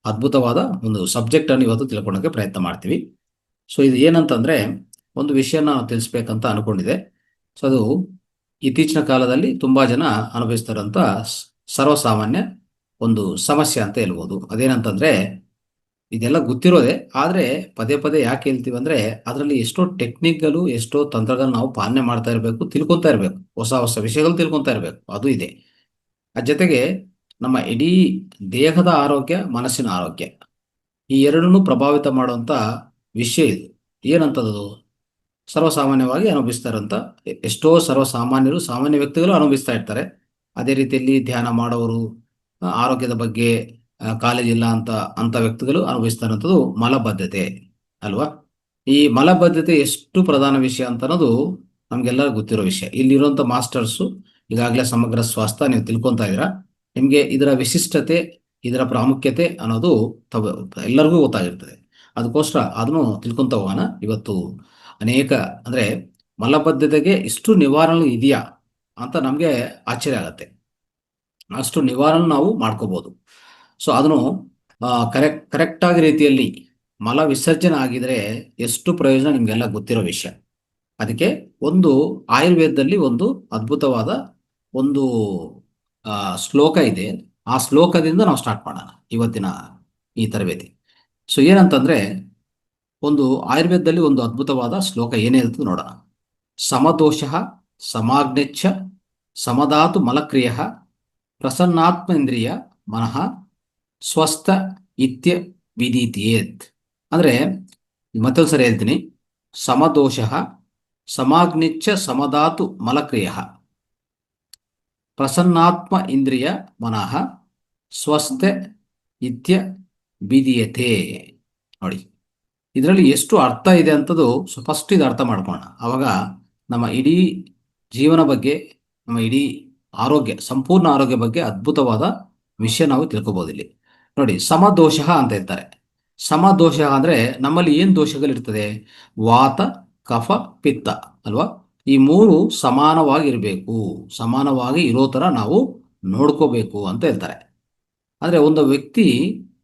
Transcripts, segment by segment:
ಅದ್ಭುತವಾದ ಒಂದು ಸಬ್ಜೆಕ್ಟ್ ಅನ್ನು ಇವತ್ತು ತಿಳ್ಕೊಳ್ಳೋಕೆ ಪ್ರಯತ್ನ ಮಾಡ್ತೀವಿ. ಸೊ ಇದು ಏನಂತಂದ್ರೆ ಒಂದು ವಿಷಯನ ನಾವು ತಿಳಿಸ್ಬೇಕಂತ ಅನ್ಕೊಂಡಿದೆ. ಸೊ ಅದು ಇತ್ತೀಚಿನ ಕಾಲದಲ್ಲಿ ತುಂಬಾ ಜನ ಅನುಭವಿಸ್ತಾರಂತ ಸರ್ವಸಾಮಾನ್ಯ ಒಂದು ಸಮಸ್ಯೆ ಅಂತ ಹೇಳ್ಬೋದು. ಅದೇನಂತಂದ್ರೆ ಇದೆಲ್ಲ ಗೊತ್ತಿರೋದೆ, ಆದ್ರೆ ಪದೇ ಪದೇ ಯಾಕೆ ಹೇಳ್ತೀವಿ ಅಂದ್ರೆ ಅದರಲ್ಲಿ ಎಷ್ಟೋ ಟೆಕ್ನಿಕ್ಗಳು, ಎಷ್ಟೋ ತಂತ್ರಗಳು ನಾವು ಪಾಲನೆ ಮಾಡ್ತಾ ಇರಬೇಕು, ತಿಳ್ಕೊತಾ ಇರಬೇಕು, ಹೊಸ ಹೊಸ ವಿಷಯಗಳು ತಿಳ್ಕೊತಾ ಇರಬೇಕು, ಅದು ಇದೆ. ಅದ್ರ ಜೊತೆಗೆ ನಮ್ಮ ಇಡೀ ದೇಹದ ಆರೋಗ್ಯ, ಮನಸ್ಸಿನ ಆರೋಗ್ಯ, ಈ ಎರಡನ್ನೂ ಪ್ರಭಾವಿತ ಮಾಡುವಂತ ವಿಷಯ ಇದು. ಏನಂತದ್ದು ಸರ್ವಸಾಮಾನ್ಯವಾಗಿ ಅನುಭವಿಸ್ತಾ ಇರೋಂಥ ಎಷ್ಟೋ ಸರ್ವಸಾಮಾನ್ಯರು, ಸಾಮಾನ್ಯ ವ್ಯಕ್ತಿಗಳು ಅನುಭವಿಸ್ತಾ ಇರ್ತಾರೆ. ಅದೇ ರೀತಿಯಲ್ಲಿ ಧ್ಯಾನ ಮಾಡೋರು, ಆರೋಗ್ಯದ ಬಗ್ಗೆ ಕಾಳಜಿ ಇಲ್ಲ ಅಂತ ವ್ಯಕ್ತಿಗಳು ಅನುಭವಿಸ್ತಾ ಇರೋಂಥದ್ದು ಮಲಬದ್ಧತೆ ಅಲ್ವಾ. ಈ ಮಲಬದ್ಧತೆ ಎಷ್ಟು ಪ್ರಧಾನ ವಿಷಯ ಅಂತ ಅನ್ನೋದು ನಮ್ಗೆಲ್ಲರಿಗೂ ಗೊತ್ತಿರೋ ವಿಷಯ. ಇಲ್ಲಿರುವಂಥ ಮಾಸ್ಟರ್ಸು ಈಗಾಗಲೇ ಸಮಗ್ರ ಸ್ವಾಸ್ಥ್ಯ ನೀವು ತಿಳ್ಕೊತಾ ಇದ್ದೀರಾ. ನಿಮಗೆ ಇದರ ವಿಶಿಷ್ಟತೆ, ಇದರ ಪ್ರಾಮುಖ್ಯತೆ ಅನ್ನೋದು ಎಲ್ಲರಿಗೂ ಗೊತ್ತಾಗಿರ್ತದೆ. ಅದಕ್ಕೋಸ್ಕರ ಅದನ್ನು ತಿಳ್ಕೊಂತ ಹೋಗೋಣ ಇವತ್ತು. ಅನೇಕ ಅಂದ್ರೆ ಮಲಬದ್ಧತೆಗೆ ಇಷ್ಟು ನಿವಾರಣೆ ಇದೆಯಾ ಅಂತ ನಮಗೆ ಆಶ್ಚರ್ಯ ಆಗತ್ತೆ. ಅಷ್ಟು ನಿವಾರಣೆ ನಾವು ಮಾಡ್ಕೋಬಹುದು. ಸೊ ಅದನ್ನು ಕರೆಕ್ಟಾಗಿ ರೀತಿಯಲ್ಲಿ ಮಲ ವಿಸರ್ಜನೆ ಆಗಿದ್ರೆ ಎಷ್ಟು ಪ್ರಯೋಜನ ನಿಮ್ಗೆಲ್ಲ ಗೊತ್ತಿರೋ ವಿಷಯ. ಅದಕ್ಕೆ ಒಂದು ಆಯುರ್ವೇದದಲ್ಲಿ ಒಂದು ಅದ್ಭುತವಾದ ಒಂದು ಶ್ಲೋಕ ಇದೆ. ಆ ಶ್ಲೋಕದಿಂದ ನಾವು ಸ್ಟಾರ್ಟ್ ಮಾಡೋಣ ಇವತ್ತಿನ ಈ ತರಬೇತಿ. ಸೊ ಏನಂತಂದ್ರೆ ಒಂದು ಆಯುರ್ವೇದದಲ್ಲಿ ಒಂದು ಅದ್ಭುತವಾದ ಶ್ಲೋಕ ಏನೇ ಹೇಳ್ತದೆ ನೋಡೋಣ. ಸಮದೋಷ ಸಮಾಗ್ನೆಚ್ಚ ಸಮಧಾತು ಮಲಕ್ರಿಯ ಪ್ರಸನ್ನಾತ್ಮ ಇಂದ್ರಿಯ ಮನಃ ಸ್ವಸ್ಥ ಇತ್ಯ ವಿದಿತೇತ್. ಅಂದ್ರೆ ಮತ್ತೊಂದು ಸರಿ ಹೇಳ್ತೀನಿ. ಸಮದೋಷ ಸಮಾಗ್ನಿಚ್ಚ ಸಮಧಾತು ಮಲಕ್ರಿಯ ಪ್ರಸನ್ನಾತ್ಮ ಇಂದ್ರಿಯ ಮನಃ ಸ್ವಸ್ಥ ಇತ್ಯ ವಿದಿಯತೆ. ನೋಡಿ, ಇದರಲ್ಲಿ ಎಷ್ಟು ಅರ್ಥ ಇದೆ ಅಂತದ್ದು ಫಸ್ಟ್ ಇದು ಅರ್ಥ ಮಾಡ್ಕೊಳ್ಳೋಣ. ಅವಾಗ ನಮ್ಮ ಇಡೀ ಜೀವನ ಬಗ್ಗೆ, ನಮ್ಮ ಇಡೀ ಆರೋಗ್ಯ, ಸಂಪೂರ್ಣ ಆರೋಗ್ಯ ಬಗ್ಗೆ ಅದ್ಭುತವಾದ ವಿಷಯ ನಾವು ತಿಳ್ಕೊಬಹುದು. ಇಲ್ಲಿ ನೋಡಿ, ಸಮದೋಷ ಅಂತ ಹೇಳ್ತಾರೆ. ಸಮದೋಷ ಅಂದ್ರೆ ನಮ್ಮಲ್ಲಿ ಏನ್ ದೋಷಗಳಿರ್ತದೆ? ವಾತ, ಕಫ, ಪಿತ್ತ ಅಲ್ವಾ. ಈ ಮೂರು ಸಮಾನವಾಗಿರ್ಬೇಕು, ಸಮಾನವಾಗಿ ಇರೋ ತರ ನಾವು ನೋಡ್ಕೋಬೇಕು ಅಂತ ಹೇಳ್ತಾರೆ. ಅಂದ್ರೆ ಒಂದು ವ್ಯಕ್ತಿ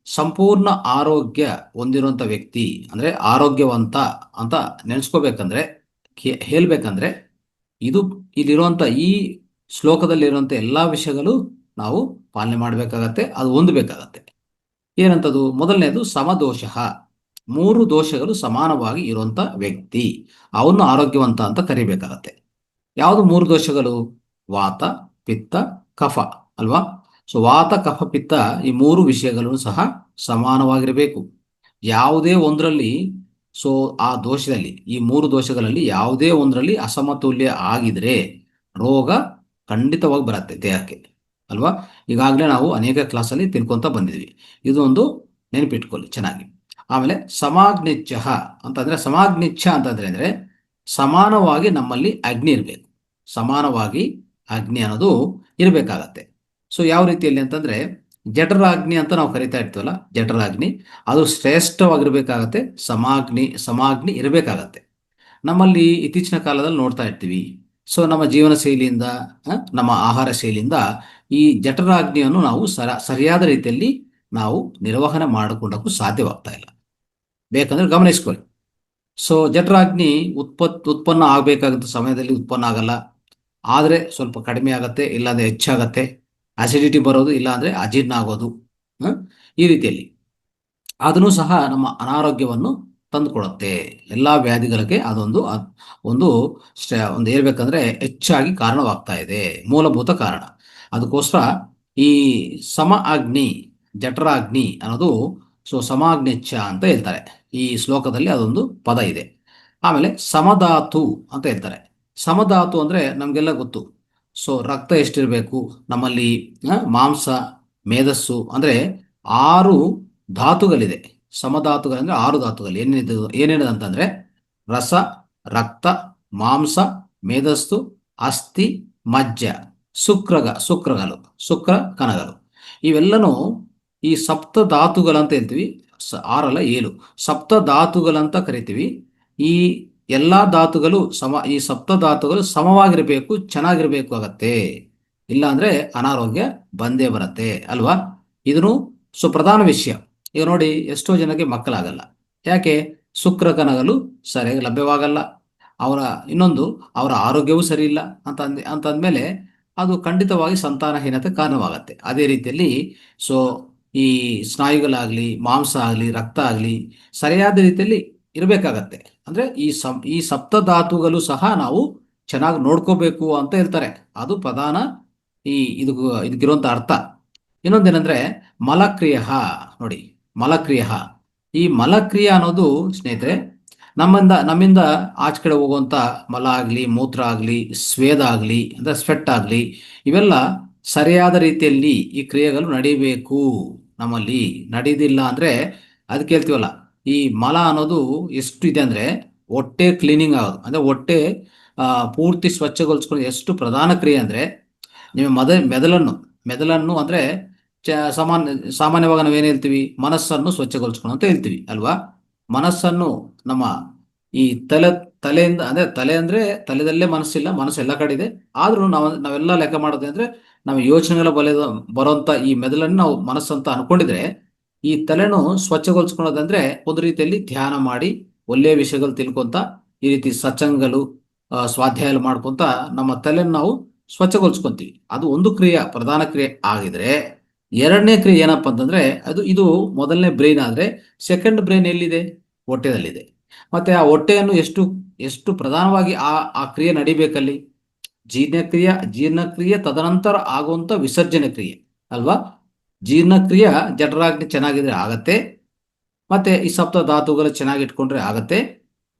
ಸಂಪೂರ್ಣ ಆರೋಗ್ಯ ಹೊಂದಿರುವಂತ ವ್ಯಕ್ತಿ ಅಂದ್ರೆ ಆರೋಗ್ಯವಂತ ಅಂತ ನೆನೆಸ್ಕೋಬೇಕಂದ್ರೆ, ಹೇಳ್ಬೇಕಂದ್ರೆ ಇದು ಇಲ್ಲಿರುವಂತ ಈ ಶ್ಲೋಕದಲ್ಲಿರುವಂತ ಎಲ್ಲಾ ವಿಷಯಗಳು ನಾವು ಪಾಲನೆ ಮಾಡಬೇಕಾಗತ್ತೆ, ಅದು ಹೊಂದಬೇಕಾಗತ್ತೆ. ಏನಂತದು? ಮೊದಲನೇದು ಸಮದೋಷ. ಮೂರು ದೋಷಗಳು ಸಮಾನವಾಗಿ ಇರುವಂತ ವ್ಯಕ್ತಿ, ಅವನು ಆರೋಗ್ಯವಂತ ಅಂತ ಕರಿಬೇಕಾಗತ್ತೆ. ಯಾವುದು ಮೂರು ದೋಷಗಳು? ವಾತ, ಪಿತ್ತ, ಕಫ ಅಲ್ವಾ. ಸೊ ವಾತ, ಕಫ, ಪಿತ್ತ ಈ ಮೂರು ವಿಷಯಗಳನ್ನು ಸಹ ಸಮಾನವಾಗಿರಬೇಕು. ಯಾವುದೇ ಒಂದರಲ್ಲಿ, ಸೊ ಆ ದೋಷದಲ್ಲಿ, ಈ ಮೂರು ದೋಷಗಳಲ್ಲಿ ಯಾವುದೇ ಒಂದರಲ್ಲಿ ಅಸಮತೋಲ್ಯ ಆಗಿದ್ರೆ ರೋಗ ಖಂಡಿತವಾಗಿ ಬರುತ್ತೆ ದೇಹಕ್ಕೆ ಅಲ್ವಾ. ಈಗಾಗಲೇ ನಾವು ಅನೇಕ ಕ್ಲಾಸಲ್ಲಿ ತಿಳ್ಕೊಂತ ಬಂದಿದ್ವಿ. ಇದು ಒಂದು ನೆನಪಿಟ್ಕೊಳ್ಳಿ ಚೆನ್ನಾಗಿ. ಆಮೇಲೆ ಸಮಾಗ್ನಿಚ್ಛ ಅಂತಂದ್ರೆ, ಸಮಾಗ್ನಿಚ್ಛ ಅಂತಂದ್ರೆ ಸಮಾನವಾಗಿ ನಮ್ಮಲ್ಲಿ ಅಗ್ನಿ ಇರಬೇಕು. ಸಮಾನವಾಗಿ ಅಗ್ನಿ ಅನ್ನೋದು ಇರಬೇಕಾಗತ್ತೆ. ಸೊ ಯಾವ ರೀತಿಯಲ್ಲಿ ಅಂತಂದ್ರೆ, ಜಠರಾಗ್ನಿ ಅಂತ ನಾವು ಕರಿತಾ ಇರ್ತೀವಲ್ಲ, ಜಠರಾಗ್ನಿ ಅದು ಶ್ರೇಷ್ಠವಾಗಿರ್ಬೇಕಾಗತ್ತೆ. ಸಮಾಗ್ನಿ ಇರಬೇಕಾಗತ್ತೆ. ನಮ್ಮಲ್ಲಿ ಇತ್ತೀಚಿನ ಕಾಲದಲ್ಲಿ ನೋಡ್ತಾ ಇರ್ತೀವಿ. ಸೊ ನಮ್ಮ ಜೀವನ ಶೈಲಿಯಿಂದ, ನಮ್ಮ ಆಹಾರ ಶೈಲಿಯಿಂದ ಈ ಜಠರಾಗ್ನಿಯನ್ನು ನಾವು ಸರಿಯಾದ ರೀತಿಯಲ್ಲಿ ನಾವು ನಿರ್ವಹಣೆ ಮಾಡಿಕೊಂಡಕ್ಕೂ ಸಾಧ್ಯವಾಗ್ತಾ ಇಲ್ಲ. ಬೇಕಂದ್ರೆ ಗಮನಿಸ್ಕೊಳ್ಳಿ. ಸೊ ಜಠರಾಗ್ನಿ ಉತ್ಪನ್ನ ಆಗಬೇಕಾದಂಥ ಸಮಯದಲ್ಲಿ ಉತ್ಪನ್ನ ಆಗಲ್ಲ, ಆದರೆ ಸ್ವಲ್ಪ ಕಡಿಮೆ ಆಗತ್ತೆ, ಇಲ್ಲಾಂದ್ರೆ ಹೆಚ್ಚಾಗತ್ತೆ. ಅಸಿಡಿಟಿ ಬರೋದು, ಇಲ್ಲಾಂದ್ರೆ ಅಜೀರ್ಣ ಆಗೋದು, ಈ ರೀತಿಯಲ್ಲಿ ಅದನ್ನು ಸಹ ನಮ್ಮ ಅನಾರೋಗ್ಯವನ್ನು ತಂದುಕೊಡುತ್ತೆ. ಎಲ್ಲ ವ್ಯಾಧಿಗಳಿಗೆ ಅದೊಂದು ಒಂದು ಒಂದು ಹೇಳ್ಬೇಕಂದ್ರೆ ಹೆಚ್ಚಾಗಿ ಕಾರಣವಾಗ್ತಾ ಇದೆ, ಮೂಲಭೂತ ಕಾರಣ. ಅದಕ್ಕೋಸ್ಕರ ಈ ಸಮ ಅಗ್ನಿ, ಜಠರಾಗ್ನಿ ಅನ್ನೋದು ಸೊ ಸಮಾಗ್ನಿಚ್ಛ ಅಂತ ಹೇಳ್ತಾರೆ. ಈ ಶ್ಲೋಕದಲ್ಲಿ ಅದೊಂದು ಪದ ಇದೆ. ಆಮೇಲೆ ಸಮಧಾತು ಅಂತ ಹೇಳ್ತಾರೆ. ಸಮಧಾತು ಅಂದ್ರೆ ನಮ್ಗೆಲ್ಲ ಗೊತ್ತು. ಸೊ ರಕ್ತ ಎಷ್ಟಿರಬೇಕು ನಮ್ಮಲ್ಲಿ? ಮಾಂಸ, ಮೇಧಸ್ಸು ಅಂದ್ರೆ 6 ಧಾತುಗಳಿದೆ. ಸಮಧಾತುಗಳಂದ್ರೆ 6 ಧಾತುಗಳು. ಏನೇನಿದೆ ಅಂತಂದ್ರೆ ರಸ, ರಕ್ತ, ಮಾಂಸ, ಮೇಧಸ್ಸು, ಅಸ್ಥಿ, ಮಜ್ಜ, ಶುಕ್ರ ಕಣಗಳು. ಇವೆಲ್ಲನೂ ಈ ಸಪ್ತ ಧಾತುಗಳಂತ ಹೇಳ್ತೀವಿ. 6 ಅಲ್ಲ 7 ಸಪ್ತ ಧಾತುಗಳಂತ ಕರಿತೀವಿ. ಈ ಎಲ್ಲಾ ಧಾತುಗಳು ಈ ಸಪ್ತ ಧಾತುಗಳು ಸಮವಾಗಿರ್ಬೇಕು, ಚೆನ್ನಾಗಿರ್ಬೇಕು ಆಗತ್ತೆ. ಇಲ್ಲಾಂದ್ರೆ ಅನಾರೋಗ್ಯ ಬಂದೇ ಬರುತ್ತೆ ಅಲ್ವಾ. ಇದನ್ನು ಪ್ರಧಾನ ವಿಷಯ. ಈಗ ನೋಡಿ, ಎಷ್ಟೋ ಜನಕ್ಕೆ ಮಕ್ಕಳಾಗಲ್ಲ. ಯಾಕೆ? ಶುಕ್ರ ಕಣಗಳು ಸರಿಯಾಗಿ ಲಭ್ಯವಾಗಲ್ಲ. ಅವರ ಇನ್ನೊಂದು, ಅವರ ಆರೋಗ್ಯವೂ ಸರಿ ಇಲ್ಲ ಅಂತಂದ್ಮೇಲೆ ಅದು ಖಂಡಿತವಾಗಿ ಸಂತಾನಹೀನತೆ ಕಾರಣವಾಗತ್ತೆ. ಅದೇ ರೀತಿಯಲ್ಲಿ ಸೊ ಈ ಸ್ನಾಯುಗಳಾಗಲಿ, ಮಾಂಸ ಆಗಲಿ, ರಕ್ತ ಆಗಲಿ ಸರಿಯಾದ ರೀತಿಯಲ್ಲಿ ಇರಬೇಕಾಗತ್ತೆ. ಅಂದರೆ ಈ ಸಪ್ತಧಾತುಗಳು ಸಹ ನಾವು ಚೆನ್ನಾಗಿ ನೋಡ್ಕೋಬೇಕು ಅಂತ ಹೇಳ್ತಾರೆ. ಅದು ಪ್ರಧಾನ ಈ ಇದಕ್ಕಿರುವಂಥ ಅರ್ಥ. ಇನ್ನೊಂದೇನೆಂದರೆ ಮಲಕ್ರಿಯ. ನೋಡಿ, ಮಲಕ್ರಿಯ. ಈ ಮಲಕ್ರಿಯ ಅನ್ನೋದು ಸ್ನೇಹಿತರೆ, ನಮ್ಮಿಂದ ಆಚೆ ಕಡೆ ಹೋಗುವಂಥ ಮಲ ಆಗಲಿ, ಮೂತ್ರ ಆಗಲಿ, ಸ್ವೇದ ಆಗಲಿ, ಅಂದರೆ ಸ್ವೆಟ್ ಆಗಲಿ, ಇವೆಲ್ಲ ಸರಿಯಾದ ರೀತಿಯಲ್ಲಿ ಈ ಕ್ರಿಯೆಗಳು ನಡೀಬೇಕು. ನಮ್ಮಲ್ಲಿ ನಡೆಯೋದಿಲ್ಲ ಅಂದರೆ ಅದಕ್ಕೆ ಹೇಳ್ತೀವಲ್ಲ, ಈ ಮಲ ಅನ್ನೋದು ಎಷ್ಟು ಇದೆ ಅಂದರೆ ಹೊಟ್ಟೆ ಕ್ಲೀನಿಂಗ್ ಆಗೋದು, ಅಂದರೆ ಹೊಟ್ಟೆ ಪೂರ್ತಿ ಸ್ವಚ್ಛಗೊಳಿಸ್ಕೊಂಡು ಎಷ್ಟು ಪ್ರಧಾನ ಕ್ರಿಯೆ ಅಂದರೆ, ನೀವು ಮೆದುಳನ್ನು ಅಂದರೆ ಸಾಮಾನ್ಯವಾಗಿ ನಾವೇನು ಹೇಳ್ತೀವಿ, ಮನಸ್ಸನ್ನು ಸ್ವಚ್ಛಗೊಳಿಸ್ಕೊಂಡು ಅಂತ ಹೇಳ್ತೀವಿ ಅಲ್ವಾ. ಮನಸ್ಸನ್ನು ನಮ್ಮ ಈ ತಲೆಯಿಂದ, ಅಂದರೆ ತಲೆ ಅಂದರೆ ತಲೆದಲ್ಲೇ ಮನಸ್ಸಿಲ್ಲ, ಮನಸ್ಸು ಎಲ್ಲ ಕಡೆ ಇದೆ. ಆದರೂ ನಾವೆಲ್ಲ ಲೆಕ್ಕ ಮಾಡೋದು ಅಂದರೆ, ನಾವು ಯೋಚನೆಗಳ ಬರುವಂಥ ಈ ಮೆದುಳನ್ನು ನಾವು ಮನಸ್ಸಂತ ಅನ್ಕೊಂಡಿದ್ರೆ, ಈ ತಲೆನೂ ಸ್ವಚ್ಛಗೊಳಿಸ್ಕೊಳ್ಳೋದಂದ್ರೆ ಒಂದು ರೀತಿಯಲ್ಲಿ ಧ್ಯಾನ ಮಾಡಿ ಒಳ್ಳೆಯ ವಿಷಯಗಳು ತಿಳ್ಕೊಂತ, ಈ ರೀತಿ ಸತ್ಸಂಗಗಳು ಸ್ವಾಧ್ಯಾಯ ಮಾಡ್ಕೊಂತ ನಮ್ಮ ತಲೆಯನ್ನು ನಾವು ಸ್ವಚ್ಛಗೊಳಿಸ್ಕೊಂತೀವಿ. ಅದು ಒಂದು ಕ್ರಿಯೆ, ಪ್ರಧಾನ ಕ್ರಿಯೆ ಆಗಿದ್ರೆ, ಎರಡನೇ ಕ್ರಿಯೆ ಏನಪ್ಪ ಅಂತಂದ್ರೆ, ಇದು ಮೊದಲನೇ ಬ್ರೈನ್ ಆದ್ರೆ ಸೆಕೆಂಡ್ ಬ್ರೈನ್ ಎಲ್ಲಿದೆ? ಹೊಟ್ಟೆದಲ್ಲಿದೆ. ಮತ್ತೆ ಆ ಹೊಟ್ಟೆಯನ್ನು ಎಷ್ಟು ಪ್ರಧಾನವಾಗಿ ಆ ಕ್ರಿಯೆ ನಡಿಬೇಕಲ್ಲಿ? ಜೀರ್ಣಕ್ರಿಯೆ ತದನಂತರ ಆಗುವಂತ ವಿಸರ್ಜನೆ ಕ್ರಿಯೆ ಅಲ್ವಾ. ಜೀರ್ಣಕ್ರಿಯೆ ಜಠರಾಗ್ನಿ ಚೆನ್ನಾಗಿದ್ರೆ ಆಗತ್ತೆ, ಮತ್ತೆ ಈ ಸಪ್ತ ಧಾತುಗಳು ಚೆನ್ನಾಗಿ ಇಟ್ಕೊಂಡ್ರೆ ಆಗತ್ತೆ.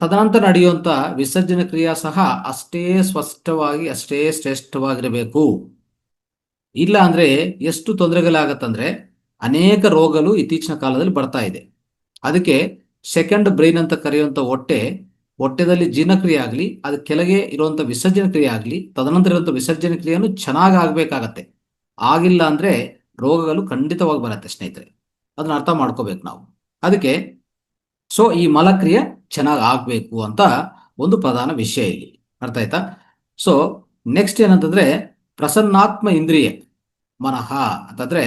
ತದನಂತರ ನಡೆಯುವಂತ ವಿಸರ್ಜನೆ ಕ್ರಿಯೆ ಸಹ ಅಷ್ಟೇ ಸ್ಪಷ್ಟವಾಗಿ, ಅಷ್ಟೇ ಶ್ರೇಷ್ಠವಾಗಿರಬೇಕು. ಇಲ್ಲ ಅಂದ್ರೆ ಎಷ್ಟು ತೊಂದರೆಗಳಾಗತ್ತಂದ್ರೆ, ಅನೇಕ ರೋಗಗಳು ಇತ್ತೀಚಿನ ಕಾಲದಲ್ಲಿ ಬರ್ತಾ ಇದೆ. ಅದಕ್ಕೆ ಸೆಕೆಂಡ್ ಬ್ರೈನ್ ಅಂತ ಕರೆಯುವಂಥ ಹೊಟ್ಟೆದಲ್ಲಿ ಜೀರ್ಣಕ್ರಿಯೆ ಆಗಲಿ, ಅದು ಕೆಳಗೆ ಇರುವಂಥ ವಿಸರ್ಜನೆ ಕ್ರಿಯೆ ಆಗಲಿ, ತದನಂತರ ಇರುವಂಥ ವಿಸರ್ಜನೆ ಕ್ರಿಯೆಯನ್ನು ಚೆನ್ನಾಗಿ ಆಗಬೇಕಾಗತ್ತೆ. ಆಗಿಲ್ಲ ಅಂದ್ರೆ ರೋಗಗಳು ಖಂಡಿತವಾಗಿ ಬರುತ್ತೆ ಸ್ನೇಹಿತರೆ. ಅದನ್ನ ಅರ್ಥ ಮಾಡ್ಕೋಬೇಕು ನಾವು. ಅದಕ್ಕೆ ಈ ಮಲಕ್ರಿಯೆ ಚೆನ್ನಾಗಿ ಆಗಬೇಕು ಅಂತ ಒಂದು ಪ್ರಧಾನ ವಿಷಯ ಇಲ್ಲಿ. ಅರ್ಥ ಆಯ್ತಾ? ನೆಕ್ಸ್ಟ್ ಏನಂತಂದ್ರೆ, ಪ್ರಸನ್ನಾತ್ಮ ಇಂದ್ರಿಯ ಮನಃ ಅಂತಂದ್ರೆ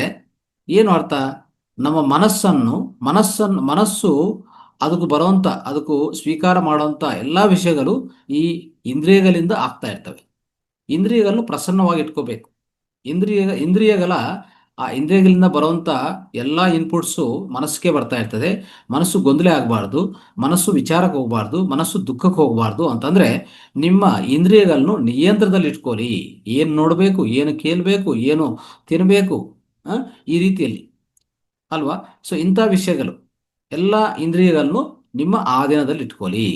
ಏನು ಅರ್ಥ? ನಮ್ಮ ಮನಸ್ಸು ಅದಕ್ಕೂ ಸ್ವೀಕಾರ ಮಾಡುವಂತ ಎಲ್ಲಾ ವಿಷಯಗಳು ಈ ಇಂದ್ರಿಯಗಳಿಂದ ಆಗ್ತಾ ಇರ್ತವೆ. ಇಂದ್ರಿಯಗಳನ್ನು ಪ್ರಸನ್ನವಾಗಿ ಇಟ್ಕೋಬೇಕು. ಇಂದ್ರಿಯಗಳಿಂದ ಬರುವಂತ ಎಲ್ಲಾ ಇನ್ಪುಟ್ಸು ಮನಸ್ಸಿಗೆ ಬರ್ತಾ ಇರ್ತದೆ. ಮನಸ್ಸು ಗೊಂದಲ ಆಗಬಾರ್ದು, ಮನಸ್ಸು ವಿಚಾರಕ್ಕೆ ಹೋಗಬಾರ್ದು, ಮನಸ್ಸು ದುಃಖಕ್ಕೆ ಹೋಗಬಾರ್ದು ಅಂತಂದ್ರೆ ನಿಮ್ಮ ಇಂದ್ರಿಯಗಳನ್ನು ನಿಯಂತ್ರಣದಲ್ಲಿ ಇಟ್ಕೊಳ್ಳಿ. ಏನು ನೋಡಬೇಕು, ಏನು ಕೇಳಬೇಕು, ಏನು ತಿನ್ನಬೇಕು, ಈ ರೀತಿಯಲ್ಲಿ ಅಲ್ವಾ. ಇಂಥ ವಿಷಯಗಳು ಎಲ್ಲ ಇಂದ್ರಿಯಗಳನ್ನು ನಿಮ್ಮ ಆಧೀನದಲ್ಲಿ ಇಟ್ಕೊಳ್ಳಿ.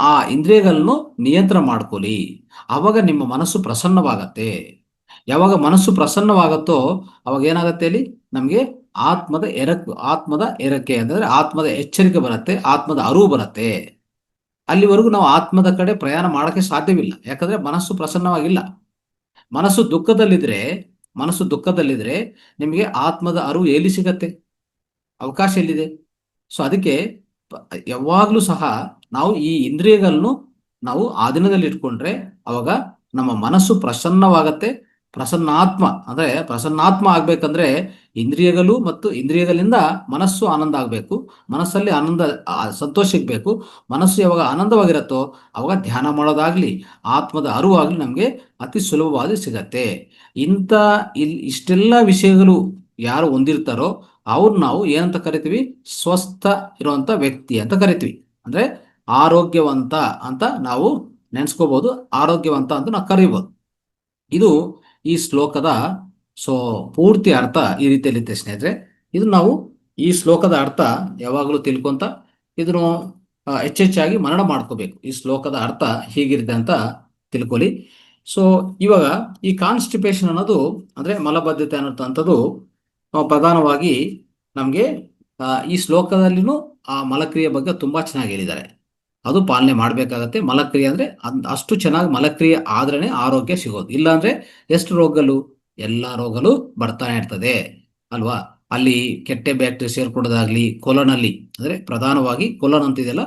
ಆ ಇಂದ್ರಿಯಗಳನ್ನು ನಿಯಂತ್ರಣ ಮಾಡ್ಕೊಳ್ಳಿ. ಆವಾಗ ನಿಮ್ಮ ಮನಸ್ಸು ಪ್ರಸನ್ನವಾಗತ್ತೆ. ಯಾವಾಗ ಮನಸ್ಸು ಪ್ರಸನ್ನವಾಗತ್ತೋ ಅವಾಗ ಏನಾಗತ್ತೆ ಅಲ್ಲಿ? ನಮಗೆ ಆತ್ಮದ ಎರಕೆ ಅಂದ್ರೆ ಆತ್ಮದ ಎಚ್ಚರಿಕೆ ಬರುತ್ತೆ, ಆತ್ಮದ ಅರಿವು ಬರುತ್ತೆ. ಅಲ್ಲಿವರೆಗೂ ನಾವು ಆತ್ಮದ ಕಡೆ ಪ್ರಯಾಣ ಮಾಡಕ್ಕೆ ಸಾಧ್ಯವಿಲ್ಲ. ಯಾಕಂದ್ರೆ ಮನಸ್ಸು ಪ್ರಸನ್ನವಾಗಿಲ್ಲ. ಮನಸ್ಸು ದುಃಖದಲ್ಲಿದ್ರೆ ನಿಮಗೆ ಆತ್ಮದ ಅರಿವು ಎಲ್ಲಿ ಸಿಗತ್ತೆ? ಅವಕಾಶ ಎಲ್ಲಿದೆ? ಅದಕ್ಕೆ ಯಾವಾಗಲೂ ಸಹ ನಾವು ಈ ಇಂದ್ರಿಯಗಳನ್ನು ನಾವು ಆಧೀನದಲ್ಲಿ ಇಟ್ಕೊಂಡ್ರೆ ಅವಾಗ ನಮ್ಮ ಮನಸ್ಸು ಪ್ರಸನ್ನವಾಗತ್ತೆ. ಪ್ರಸನ್ನಾತ್ಮ ಆಗ್ಬೇಕಂದ್ರೆ ಇಂದ್ರಿಯಗಳು ಮತ್ತು ಇಂದ್ರಿಯಗಳಿಂದ ಮನಸ್ಸು ಆನಂದ ಆಗಬೇಕು. ಮನಸ್ಸಲ್ಲಿ ಸಂತೋಷ ಸಿಗ್ಬೇಕು. ಮನಸ್ಸು ಯಾವಾಗ ಆನಂದವಾಗಿರತ್ತೋ ಅವಾಗ ಧ್ಯಾನ ಮಾಡೋದಾಗ್ಲಿ, ಆತ್ಮದ ಅರಿವು ಆಗ್ಲಿ ನಮಗೆ ಅತಿ ಸುಲಭವಾಗಿ ಸಿಗತ್ತೆ. ಇಷ್ಟೆಲ್ಲ ವಿಷಯಗಳು ಯಾರು ಹೊಂದಿರ್ತಾರೋ ಅವ್ರು ನಾವು ಏನಂತ ಕರಿತೀವಿ? ಸ್ವಸ್ಥ ಇರುವಂತ ವ್ಯಕ್ತಿ ಅಂತ ಕರಿತೀವಿ. ಅಂದ್ರೆ ಆರೋಗ್ಯವಂತ ಅಂತ ನಾವು ನೆನ್ಸ್ಕೋಬಹುದು, ಆರೋಗ್ಯವಂತ ಅಂತ ನಾವು ಕರೀಬಹುದು. ಇದು ಈ ಶ್ಲೋಕದ ಪೂರ್ತಿ ಅರ್ಥ ಈ ರೀತಿಯಲ್ಲಿರುತ್ತೆ ಸ್ನೇಹಿತರೆ. ಇದು ನಾವು ಈ ಶ್ಲೋಕದ ಅರ್ಥ ಯಾವಾಗಲೂ ತಿಳ್ಕೊಂತ ಇದನ್ನು ಹೆಚ್ಚೆಚ್ಚಾಗಿ ಮನನ ಮಾಡ್ಕೋಬೇಕು. ಈ ಶ್ಲೋಕದ ಅರ್ಥ ಹೀಗಿರುತ್ತೆ ಅಂತ ತಿಳ್ಕೊಳ್ಳಿ. ಇವಾಗ ಈ ಕಾನ್ಸ್ಟಿಪೇಷನ್ ಅನ್ನೋದು ಅಂದ್ರೆ ಮಲಬದ್ಧತೆ ಅನ್ನೋಂಥದ್ದು ಪ್ರಧಾನವಾಗಿ ನಮಗೆ ಈ ಶ್ಲೋಕದಲ್ಲಿನೂ ಆ ಮಲಕ್ರಿಯೆ ಬಗ್ಗೆ ತುಂಬಾ ಚೆನ್ನಾಗಿ ಹೇಳಿದ್ದಾರೆ. ಅದು ಪಾಲನೆ ಮಾಡಬೇಕಾಗತ್ತೆ. ಮಲಕ್ರಿಯೆ ಅಂದ್ರೆ ಅಷ್ಟು ಚೆನ್ನಾಗಿ ಮಲಕ್ರಿಯೆ ಆದ್ರೇನೆ ಆರೋಗ್ಯ ಸಿಗೋದು. ಇಲ್ಲಾಂದ್ರೆ ಎಷ್ಟು ರೋಗಗಳು, ಎಲ್ಲ ರೋಗಗಳು ಬರ್ತಾನೆ ಇರ್ತದೆ ಅಲ್ವಾ. ಅಲ್ಲಿ ಕೆಟ್ಟ ಬ್ಯಾಕ್ಟೀರಿಯಾ ಸೇರ್ಕೊಡೋದಾಗ್ಲಿ, ಕೊಲನಲ್ಲಿ ಅಂದ್ರೆ ಪ್ರಧಾನವಾಗಿ ಕೊಲನ್ ಅಂತಿದೆಯಲ್ಲ,